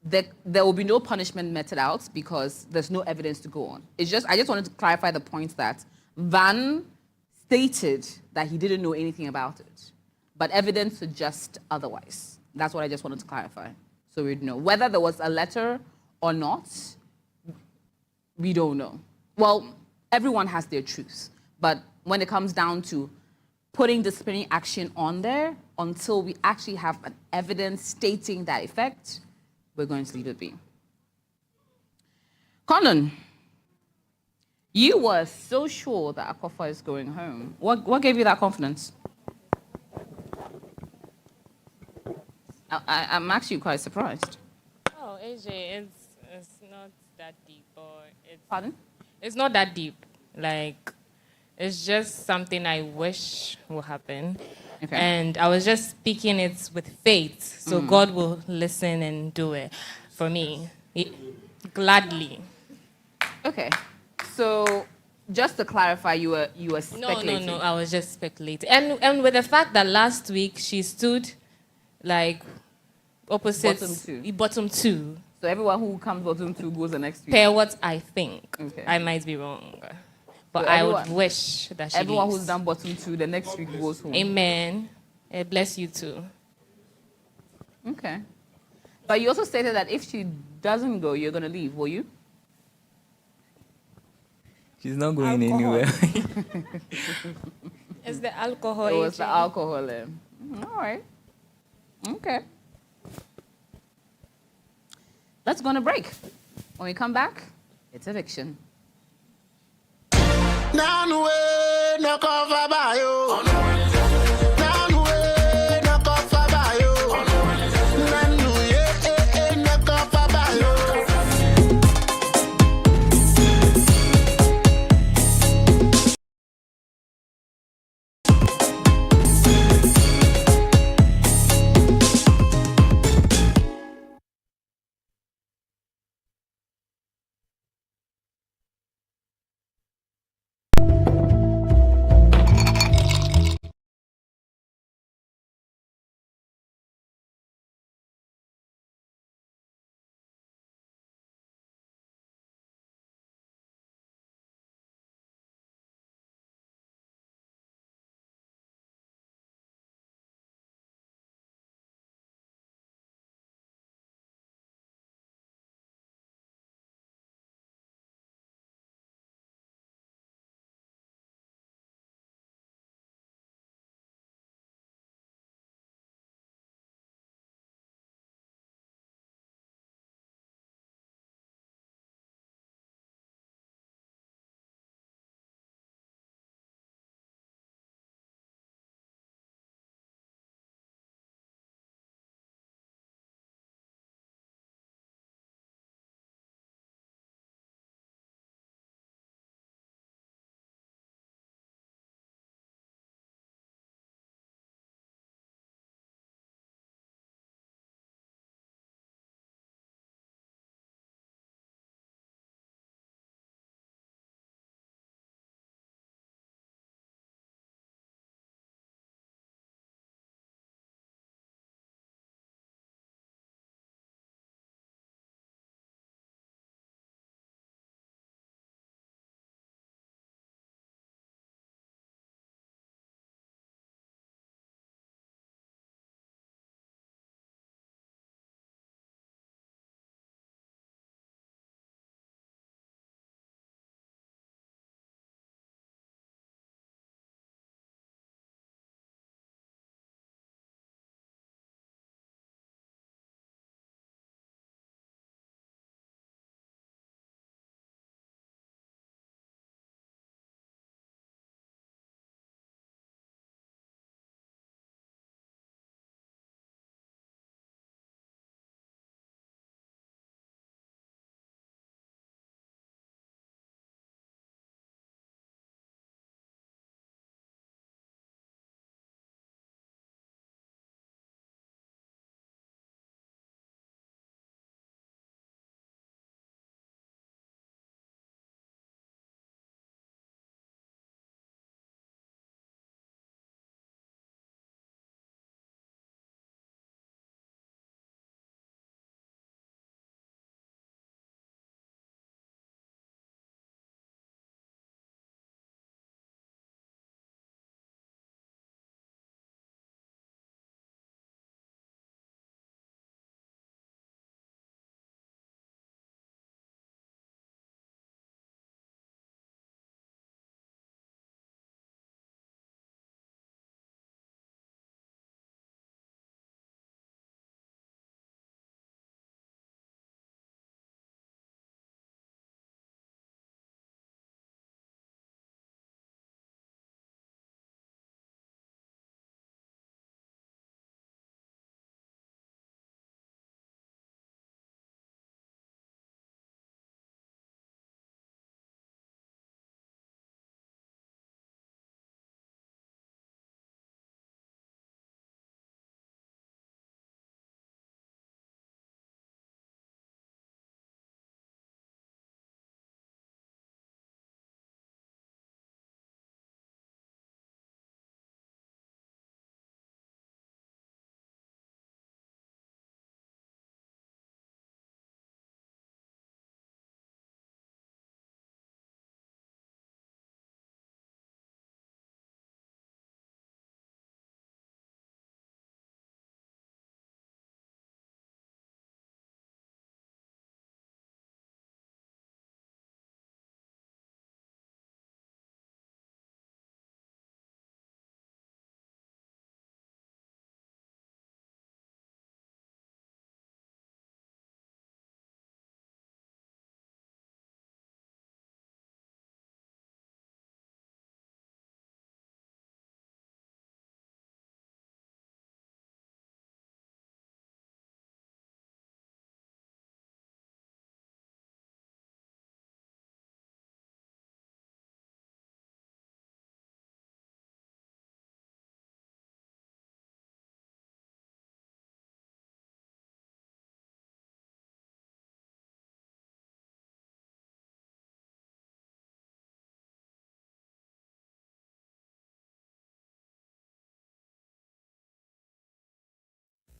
there will be no punishment meted out because there's no evidence to go on. I just wanted to clarify the point that Van stated that he didn't know anything about it, but evidence suggests otherwise. That's what I just wanted to clarify. So we'd know whether there was a letter or not. We don't know. Well, everyone has their truths, but when it comes down to putting disciplinary action on there, until we actually have an evidence stating that effect, we're going to leave it be. Conan, you were so sure that Akofa is going home. What gave you that confidence? I'm actually quite surprised. Oh, AJ, it's not that deep. Pardon? It's not that deep. Like, it's just something I wish will happen. Okay. And I was just speaking it with faith, so God will listen and do it for me, gladly. Okay. So, just to clarify, you were speculating. No, I was just speculating. And with the fact that last week she stood like opposite bottom two. So everyone who comes bottom two goes the next week. Per what I think. Okay. I might be wrong. But So I would wish that she everyone leaves. who's done bottom two, the next week goes home. Amen. Bless you too. Okay. But you also stated that if she doesn't go, you're going to leave, will you? She's not going anywhere. It's the alcohol. It was the aging. alcohol. All right. Okay. Let's go on a break. When we come back, it's eviction.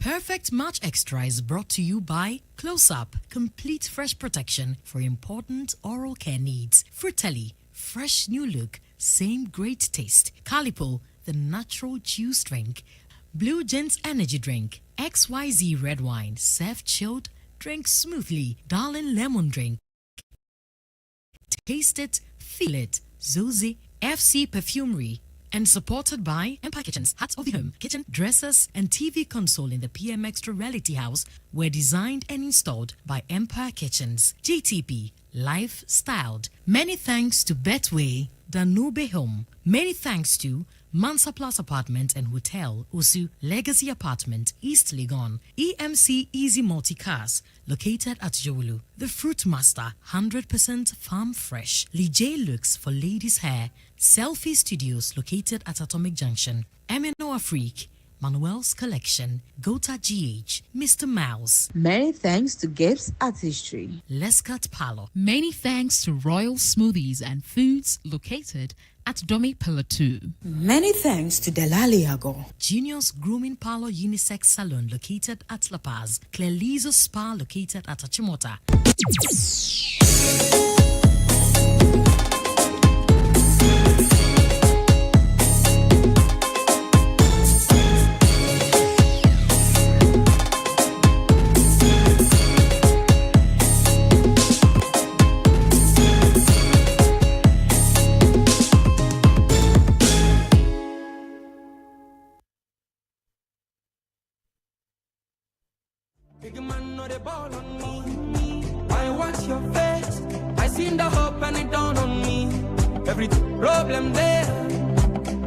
Perfect Match Extra is brought to you by Close Up, complete fresh protection for important oral care needs. Fratelli, fresh new look, same great taste. Calipo, the natural juice drink. Blue Gents Energy Drink. XYZ Red Wine, serve chilled, drink smoothly. Darling Lemon Drink. Taste it, feel it. Zozi, FC Perfumery. And supported by Empire Kitchens, Heart of the Home, kitchen, dressers, and TV console in the PM Extra Reality House were designed and installed by Empire Kitchens. GTP, life styled. Many thanks to Betway, Danube Home. Many thanks to Mansa Plus Apartment and Hotel, Osu Legacy Apartment, East Legon. EMC Easy Multi Cars, located at Jowulu. The Fruit Master, 100% farm fresh. Lijay Looks for ladies' hair. Selfie Studios, located at Atomic Junction. Emino Afrique, Manuel's Collection, Gota GH, Mr. Mouse. Many thanks to Gibbs Artistry. Lescott Palo. Many thanks to Royal Smoothies and Foods, located at Domi Pillar 2. Many thanks to Delali Ago. Junior's Grooming Parlor Unisex Salon, located at La Paz. Clelizo Spa, located at Achimota. Big man know the ball on me. I watch your face. I seen the hope and it dawned on me. Every problem there.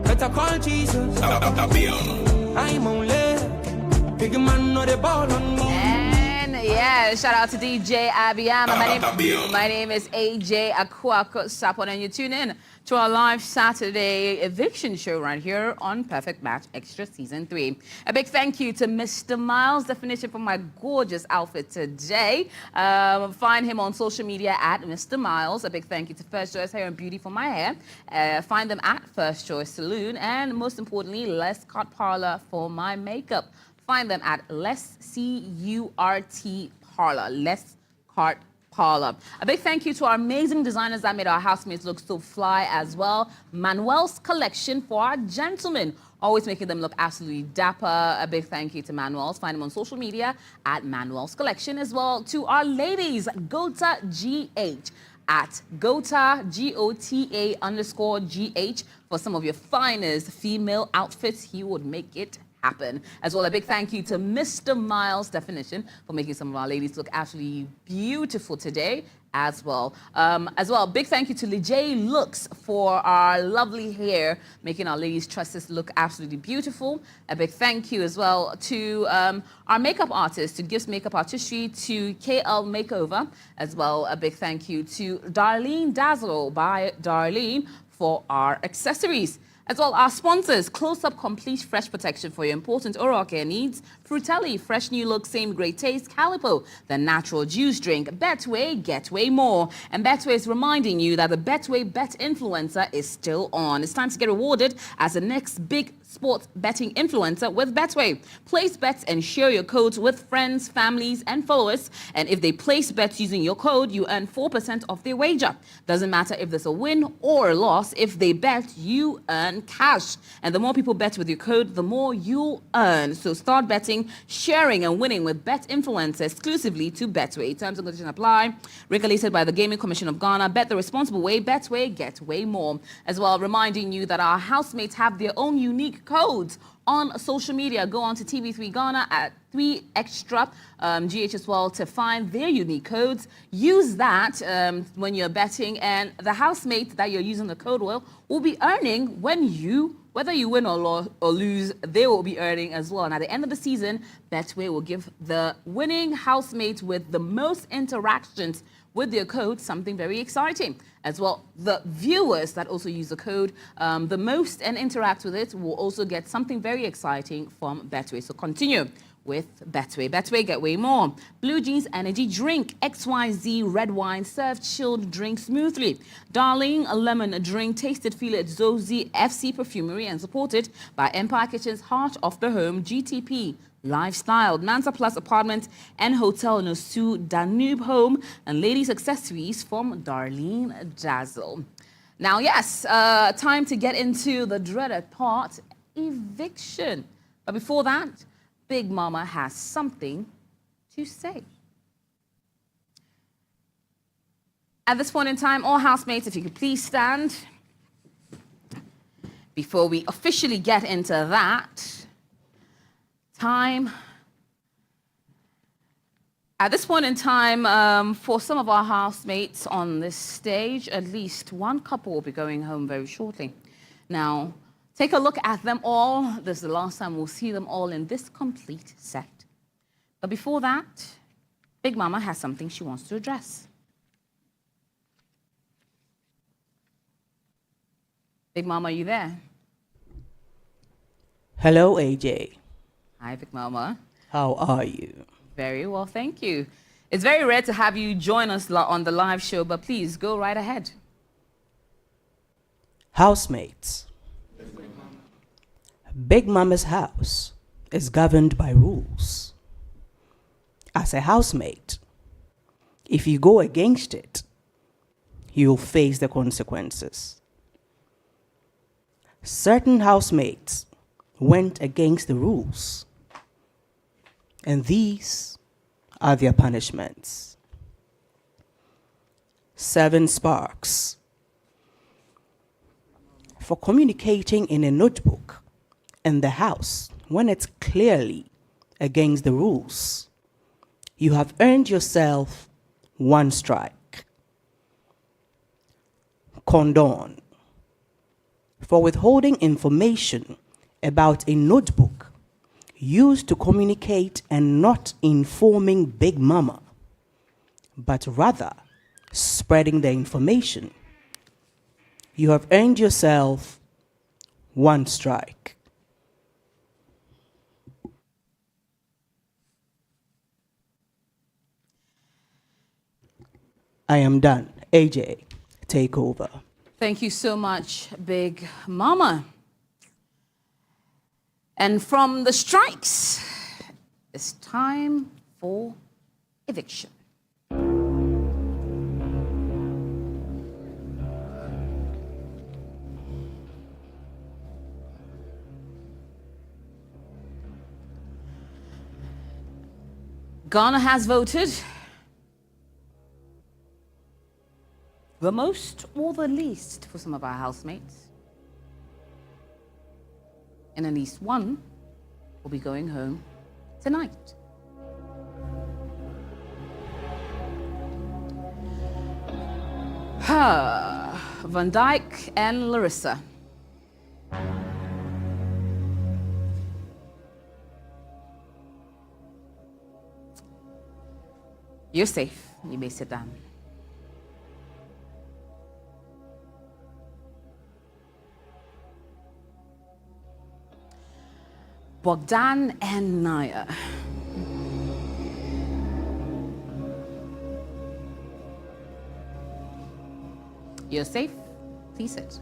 Better call Jesus. I'm only. Big man know the ball on me. And yeah, shout out to DJ Abiyama. My name is AJ Akwako Sapon, and you tune in to our live Saturday eviction show right here on Perfect Match Extra Season 3. A big thank you to Mr. Miles Definition for my gorgeous outfit today. Find him on social media at Mr. Miles. A big thank you to First Choice Hair and Beauty for my hair. Find them at First Choice Saloon. And most importantly, Lescott Parlor for my makeup. Find them at LesCurt Parlor. Lescott Parlor. A big thank you to our amazing designers that made our housemates look so fly as well. Manuel's Collection for our gentlemen, always making them look absolutely dapper. A big thank you to Manuel's. Find them on social media at Manuel's Collection, as well to our ladies, Gota GH at Gota, Gota _GH for some of your finest female outfits. He would make it happen. As well, a big thank you to Mr. Miles Definition for making some of our ladies look absolutely beautiful today as well. Big thank you to Lijay Looks for our lovely hair, making our ladies' tresses look absolutely beautiful. A big thank you as well to our makeup artist, to Gifts Makeup Artistry, to KL Makeover. As well, a big thank you to Darlene Dazzle by Darlene for our accessories. As well, our sponsors, Close Up Complete Fresh Protection for your important oral care needs, Fratelli, fresh new look, same great taste, Calipo, the natural juice drink, Betway, get way more. And Betway is reminding you that the Betway Bet Influencer is still on. It's time to get rewarded as the next big sports betting influencer with Betway. Place bets and share your codes with friends, families, and followers. And if they place bets using your code, you earn 4% of their wager. Doesn't matter if there's a win or a loss. If they bet, you earn cash. And the more people bet with your code, the more you'll earn. So start betting, sharing, and winning with Bet Influencer exclusively to Betway. Terms and conditions apply. Regulated by the Gaming Commission of Ghana. Bet the responsible way. Betway, get way more. As well, reminding you that our housemates have their own unique codes on social media. Go on to TV3 Ghana at 3Extra GH as well to find their unique codes. Use that when you're betting, and the housemate that you're using the code will be earning whether you win or lose, they will be earning as well. And at the end of the season, Betway will give the winning housemate with the most interactions with their code something very exciting. as well. The viewers that also use the code the most and interact with it will also get something very exciting from Betway. So continue with Betway. Betway, get way more. Blue Jeans Energy Drink, XYZ Red Wine, served chilled drink smoothly. Darling, a lemon drink, tasted, feel it, Zozie FC Perfumery, and supported by Empire Kitchen's Heart of the Home, GTP Lifestyle, Nansa Plus Apartment and Hotel Nosu Danube Home, and ladies accessories from Darlene Dazzle. Now, yes, time to get into the dreaded part, eviction. But before that, Big Mama has something to say. At this point in time, all housemates, if you could please stand. Before we officially get into that, time. At this point in time, for some of our housemates on this stage, at least one couple will be going home very shortly. Now, take a look at them all. This is the last time we'll see them all in this complete set. But before that, Big Mama has something she wants to address. Big Mama, are you there? Hello, AJ. Hi, Big Mama. How are you? Very well, thank you. It's very rare to have you join us on the live show, but please go right ahead. Housemates. Big Mama's house is governed by rules. As a housemate, if you go against it, you'll face the consequences. Certain housemates went against the rules, and these are their punishments. 7 sparks. For communicating in a notebook in the house when it's clearly against the rules, you have earned yourself 1 strike. Condone. For withholding information about a notebook used to communicate and not informing Big Mama, but rather spreading the information, you have earned yourself 1 strike. I am done. AJ, take over. Thank you so much, Big Mama. And from the strikes, it's time for eviction. Ghana has voted the most or the least for some of our housemates. And at least one will be going home tonight. Van Dyke and Larissa. You're safe. You may sit down. Bogdan and Naya. You're safe. Please sit.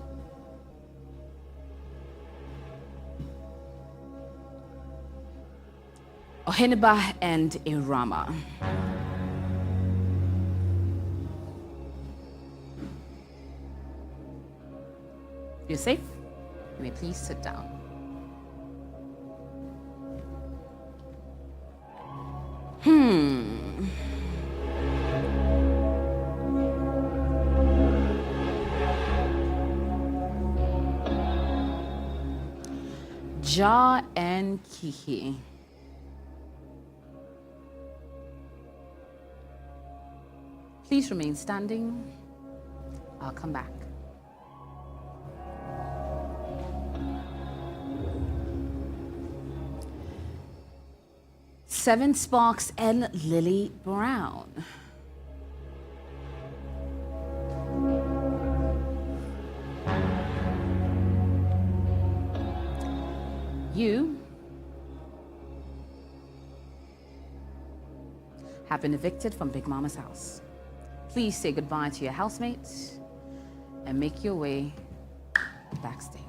Oheneba and Irama. You're safe. You may please sit down. Ja and Kiki. Please remain standing. I'll come back. Seven Sparks and Lily Brown. have been evicted from Big Mama's house. Please say goodbye to your housemates and make your way backstage.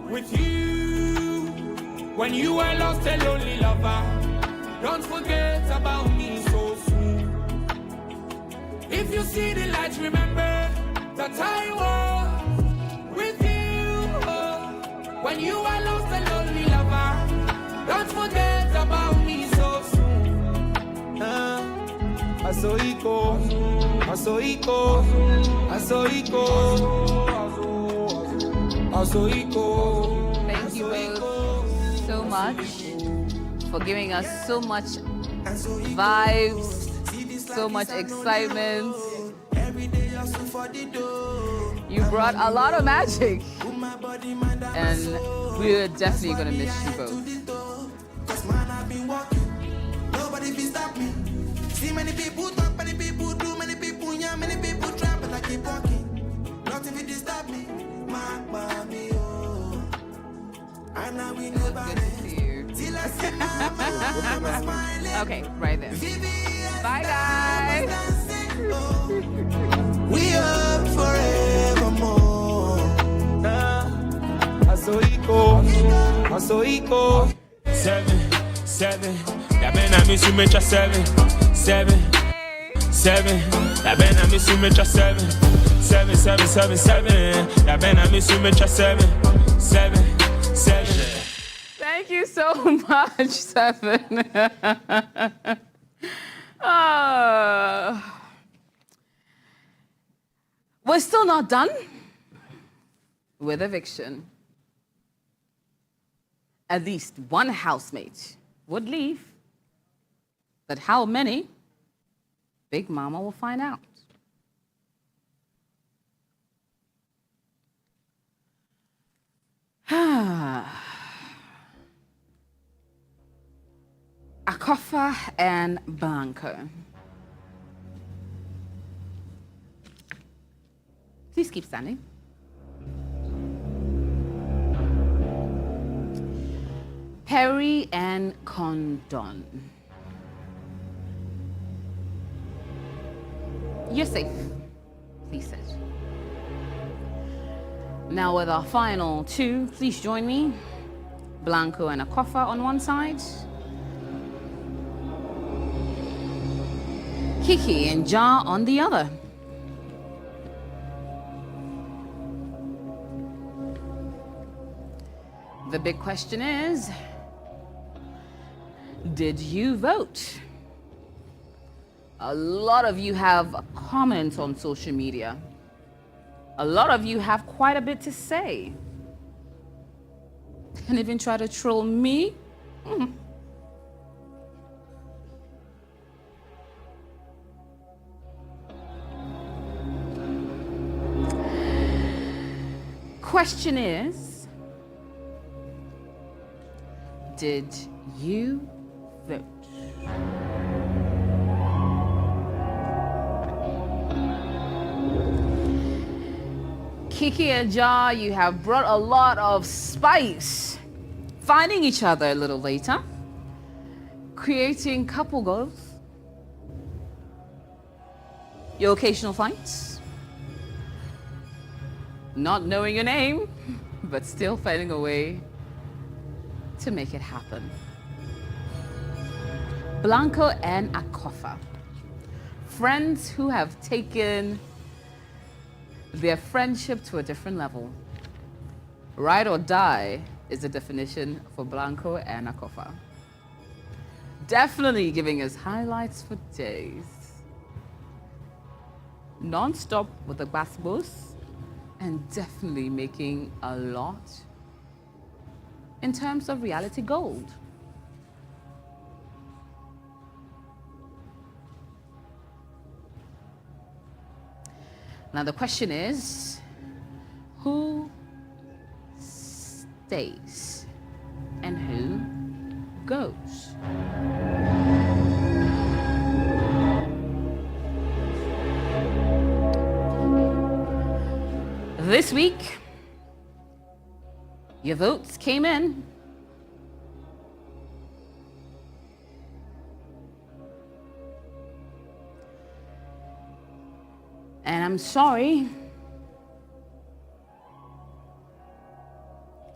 With you, when you were lost and lonely lover, don't forget about me so soon. If you see the light, remember that I was with you. When you were lost and lonely lover, don't forget about me so soon. I saw it go, I saw it go, I saw it go, I saw it go. Thank you both so much for giving us so much vibes, so much excitement. You brought a lot of magic, and we're definitely gonna miss you both. Nobody can stop me. See many people talk, many people do, many people yeah, many people try, but I keep walking. Nothing will disturb me. My mommy, oh, and now we never till I see my mama smiling. Okay, right there. Bye, guys. We are forevermore. I saw it go, I saw it go. 7, 7. That man I miss you, make 7, 7, 7. That man I miss you, make 7, 7, 7, 7, 7. That man I miss you, make 7, 7, 7. Thank you so much, Seven. We're still not done with eviction. At least one housemate would leave. But how many? Big Mama will find out. Akofa and Blanco. Please keep standing. Perry and Condon. You're safe. Please sit. Now with our final two, please join me. Blanco and Akofa on one side. Kiki and Ja on the other. The big question is, did you vote? A lot of you have comments on social media. A lot of you have quite a bit to say. And even try to troll me. Question is, did you vote? Kiki and Ja, you have brought a lot of spice, finding each other a little later, creating couple goals, your occasional fights, not knowing your name, but still finding a way to make it happen. Blanco and Akofa, friends who have taken their friendship to a different level. Ride or die is the definition for Blanco and Akofa. Definitely giving us highlights for days. Non-stop with the basketballs, and definitely making a lot in terms of reality gold. Now the question is, who stays and who goes? This week, your votes came in. I'm sorry.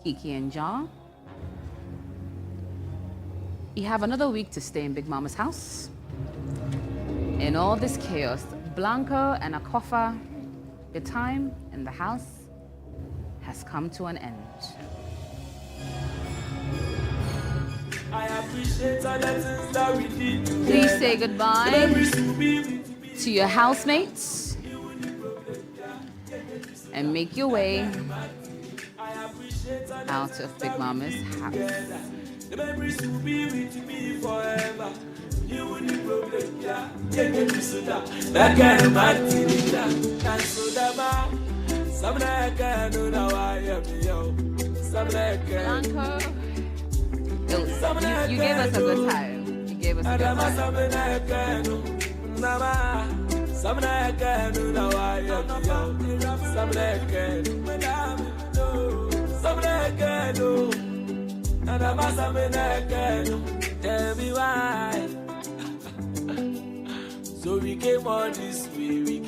Kiki and Ja. You have another week to stay in Big Mama's house. In all this chaos, Blanco and Akofa, your time in the house has come to an end. I appreciate all the things that we did. Please say goodbye to your housemates and make your way out of Big Mama's house. The memories will be with me forever. You wouldn't problem, yeah. Take it to Suda. That kind of bad thing, and Suda, some like I know now I am, yo. Some like Blanco. You gave us a good time. You gave us a good time. Some like I know now I am, yo. Some like I know. And I'm a tell me why. So we came all this way,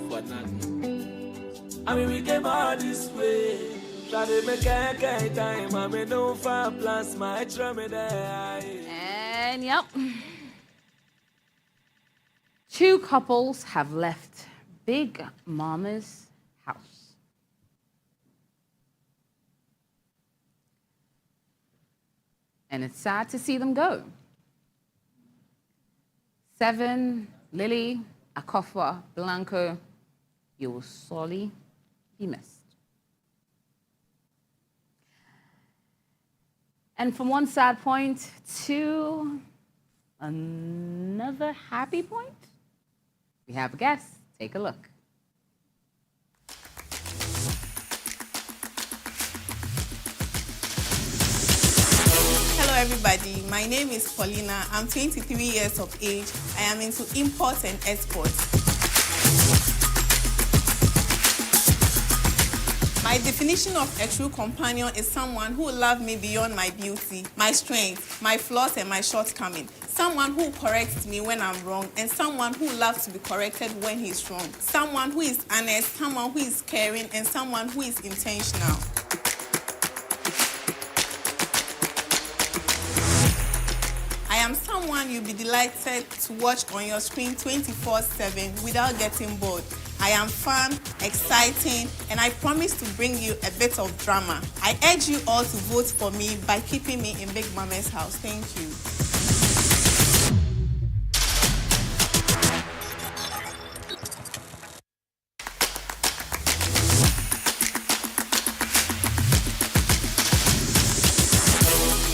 for nothing. I mean, we came all this way. Try to make a time, I mean, don't find plans, my extra me there. And yep. 2 couples have left Big Mama's house. And it's sad to see them go. 7, Lily, Akofa, Blanco, you will sorely be missed. And from one sad point to another happy point, we have a guest. Take a look. Hello everybody, my name is Paulina. I'm 23 years of age. I am into imports and exports. My definition of a true companion is someone who loves me beyond my beauty, my strengths, my flaws and my shortcomings. Someone who corrects me when I'm wrong and someone who loves to be corrected when he's wrong. Someone who is honest, someone who is caring and someone who is intentional. I am someone you'll be delighted to watch on your screen 24/7 without getting bored. I am fun, exciting, and I promise to bring you a bit of drama. I urge you all to vote for me by keeping me in Big Mama's house. Thank you.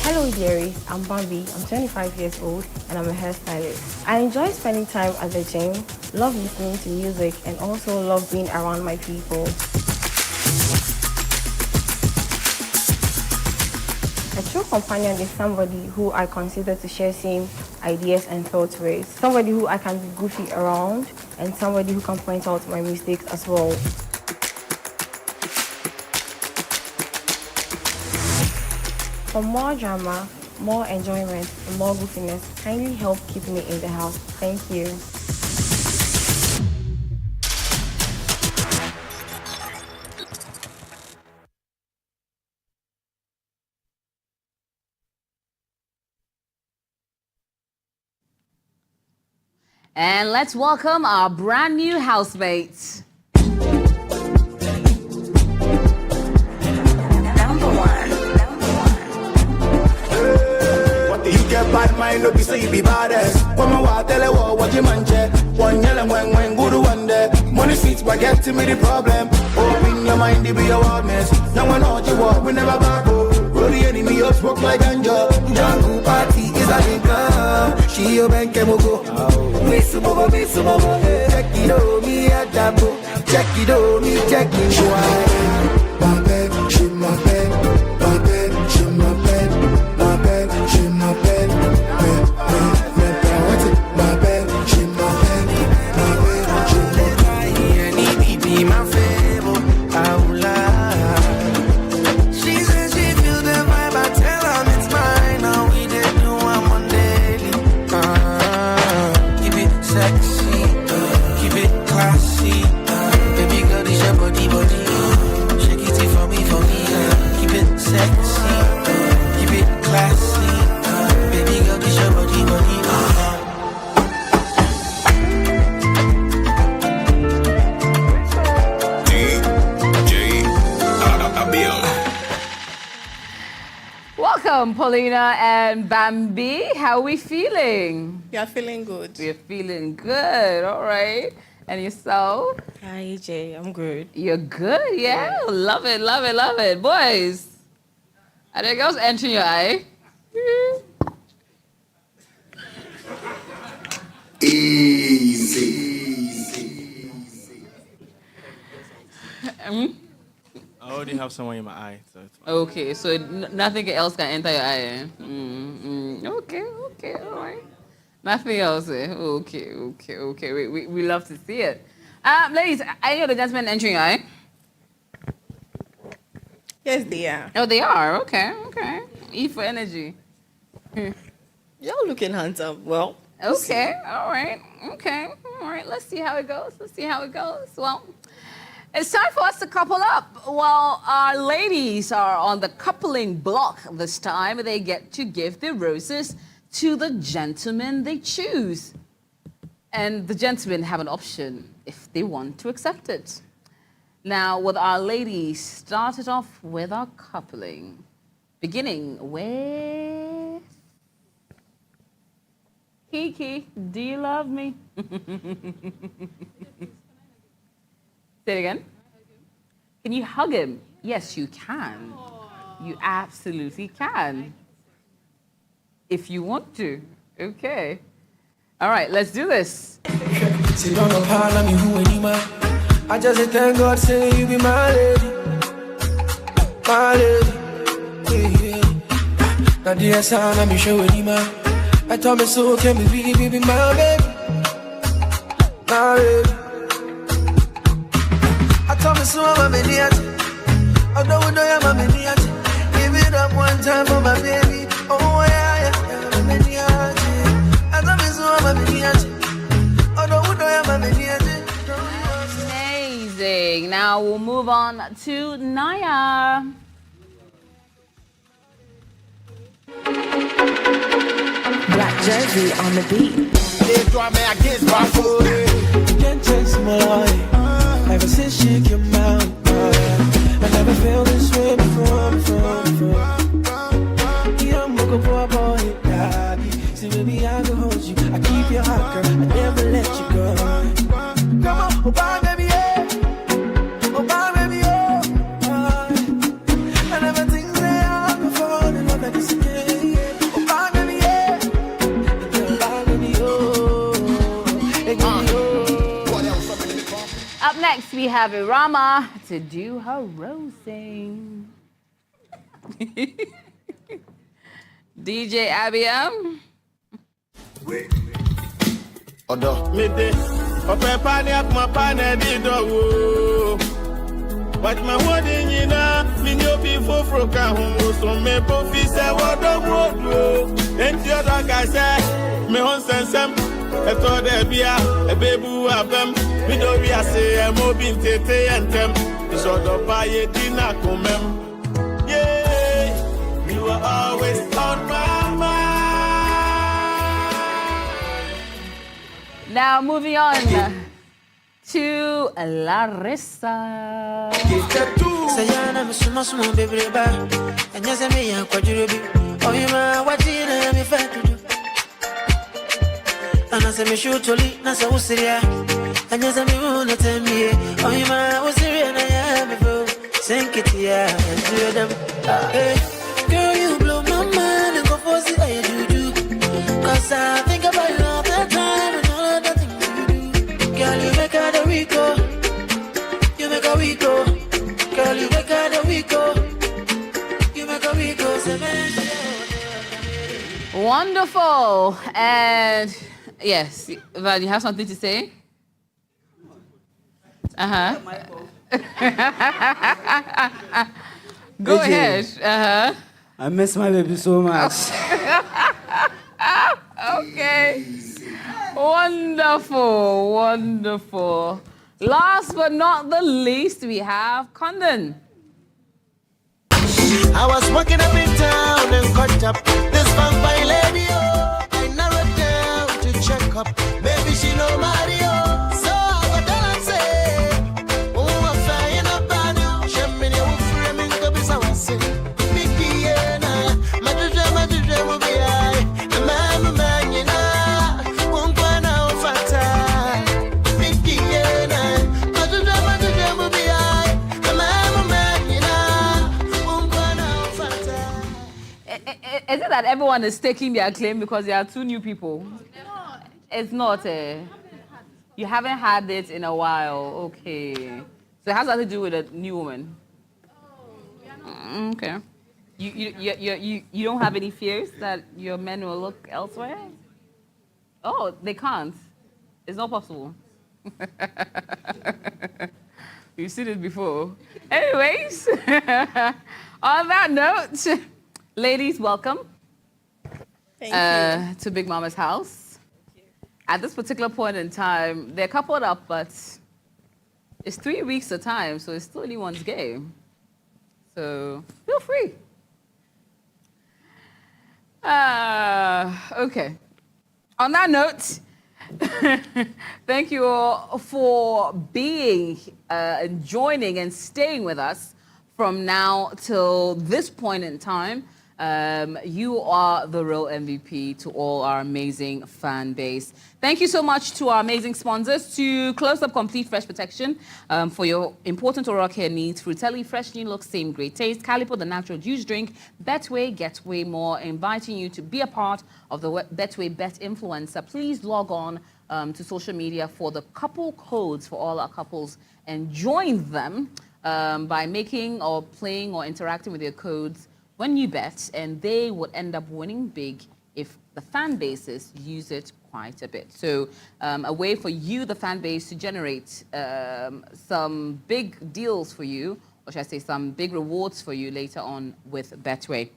Hello dearies, I'm Bambi, I'm 25 years old and I'm a hairstylist. I enjoy spending time at the gym, love listening to music and also love being around my people. A true companion is somebody who I consider to share same ideas and thoughts with. Somebody who I can be goofy around and somebody who can point out my mistakes as well. For more drama, more enjoyment, and more goofiness, kindly help keep me in the house. Thank you. And let's welcome our brand new housemates. You get bad mind, no be say you be badass. Come on, tell her what you manche. One yell and when good one day. Money seats, but get to me the problem. Open your mind, it be your awareness. Now I know you walk, we never back up. Roll the enemy up, smoke like ganja. Jungle party is a linker. She your bank and go. Miss Bobo. Check it on me at that book. Check it on me, check it why. My bed, she my bed. My bed, she my bed. My bed, she my bed. My bed, she my bed. My bed, she my bed. Any be my favor, I will lie. She says she feels the vibe, I tell her it's mine. Now we did do I'm on daily. Keep it sexy, keep it Welcome, Paulina and Bambi. How are we feeling? We are feeling good. We're feeling good. All right. And yourself? Hi, Jay. I'm good. You're good, yeah? Love it, love it, love it. Boys, are there girls entering your eye? Easy. I already have someone in my eye, so it's fine. Okay, so nothing else can enter your eye. Eh? Okay, all right. Nothing else. Eh? Okay. We love to see it. Ladies, are you the gentlemen entering your eye? Yes, they are. Oh, they are. Okay. E for energy. Y'all looking handsome. Well. Okay. All right. Let's see how it goes. Well, it's time for us to couple up. Well, our ladies are on the coupling block this time. They get to give their roses to the gentleman they choose. And the gentlemen have an option if they want to accept it. Now, with our ladies, started off with our coupling. Beginning with Kiki, do you love me? Say it again. Can you hug him? Yes, you can. You absolutely can. If you want to. Okay. All right, let's do this. Sit down up hard on me, who anymore? I just thank God, say you be my lady. My lady. Yeah. Now, dear son, I'm sure anymore. I told me so, can be my baby. My baby. I told me so, I'm a maniac. I don't know I'm a maniac. Give it up one time for my baby. Oh, yeah, I'm a maniac. I told me so, I'm a maniac. I don't know I'm a maniac. Amazing. Now we'll move on to Naya. Black Jersey on the beat. They draw me against my foot. You can't chase my life. Ever since she came out, I never felt this way before. Yeah, I'm looking for a boy, daddy. See, baby, I can hold you. I keep your heart, girl. I never let you go. Come on, oh, bye, baby, yeah. Oh, bye, baby, yeah. I never think that I could fall in love like this again. Oh, bye, baby, yeah. Bye, baby, oh. Hey, baby, oh. Up next, we have Irama to do her rosing. DJ Abiam. Odo. Mede. Ope pani akuma pane di do. But my wedding in a minyo before froka home so me bofi se wodo wodo. And the other guy say me hon sensem. I thought there be a baby abem. Me do we a say I'm obin tete entem. So do buy it dinner come. Yeah, you are always on my mind. Now moving on to Larissa. Sayana musuma sumo baby ba. Anya se me yan kwajurobi. Oyima wajina mi fatudu. Ana se me shutoli na se usiria. Anya se me una temie. Oyima usiria na ya me fo. Sink it ya and do them. Hey, girl, you blow my mind and go for see how you do. Cause I think about you all the time and all the things you do. Girl, you make her the Rico. You make a Rico. Girl, you make her the Rico. You make a Rico. Wonderful. And yes, Val, you have something to say? Go ahead. I miss my baby so much. Okay. Wonderful. Last but not the least, we have Condon. I was walking up in town and caught up this vampire lady. Oh, I narrowed down to check up. Baby, she know Mario. So I got down and say, oh, I'm flying up on you. Shemini, Is it that everyone is staking their claim because there are two new people? It's not. You haven't had it in a while. Okay. So it has nothing to do with a new woman. Okay. You don't have any fears that your men will look elsewhere? Oh, they can't. It's not possible. You've seen it before. Anyways, on that note, ladies, welcome to Big Mama's house. At this particular point in time, they're coupled up, but it's 3 weeks of time, so it's still anyone's game. So feel free. Okay. On that note, thank you all for being and joining and staying with us from now till this point in time. You are the real MVP to all our amazing fan base. Thank you so much to our amazing sponsors, to Close Up Complete Fresh Protection for your important oral care needs. Fruitelli, fresh new look, same great taste. Calipo, the natural juice drink. Betway, get way more. Inviting you to be a part of the Betway Bet Influencer. Please log on to social media for the couple codes for all our couples and join them by making or playing or interacting with your codes when you bet, and they would end up winning big if the fan bases use it quite a bit. So a way for you, the fan base, to generate some big deals for you, or should I say some big rewards for you later on with Betway.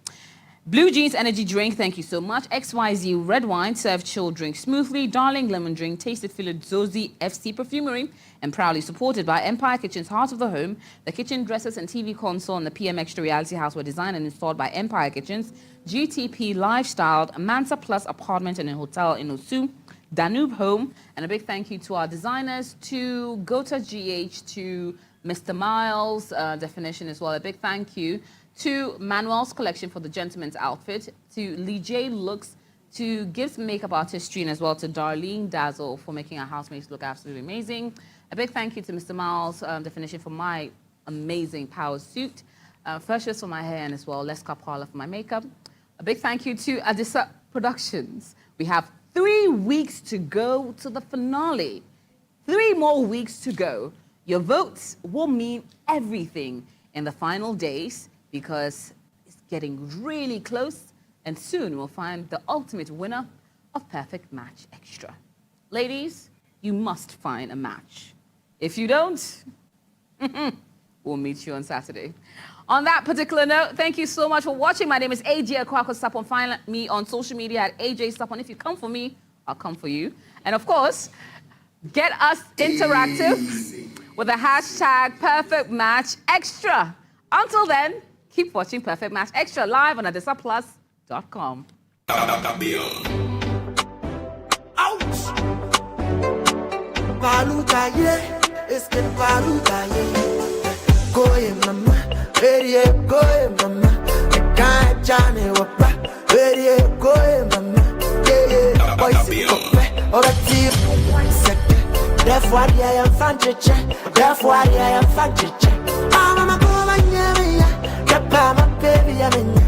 Blue Jeans Energy Drink, thank you so much. XYZ Red Wine, serve chilled drink smoothly. Darling Lemon Drink, tasted fillet Zozi FC Perfumery, and proudly supported by Empire Kitchen's Heart of the Home. The kitchen, dressers, and TV console in the PMXtra Reality House were designed and installed by Empire Kitchens. GTP Lifestyle, Mansa Plus Apartment and a Hotel in Osu. Danube Home, and a big thank you to our designers, to Gota GH, to Mr. Miles, Definition as well. A big thank you to Manuel's Collection for the gentleman's outfit, to Lee J Looks, to Gibbs Makeup Artistry, and as well to Darlene Dazzle for making our housemates look absolutely amazing. A big thank you to Mr. Miles, Definition, for my amazing power suit. First Shoes for my hair, and as well Les Parlor for my makeup. A big thank you to Adisa Productions. We have 3 weeks to go to the finale. 3 more weeks to go. Your votes will mean everything in the final days, because it's getting really close, and soon we'll find the ultimate winner of Perfect Match Extra. Ladies, you must find a match. If you don't, we'll meet you on Saturday. On that particular note, thank you so much for watching. My name is AJ Akwako Sapon. Find me on social media at AJ Sapon. If you come for me, I'll come for you. And of course, get us interactive with the hashtag PerfectMatchXtra. Until then, keep watching Perfect Match Extra live on adisaplus.com. I'm a baby, I'm in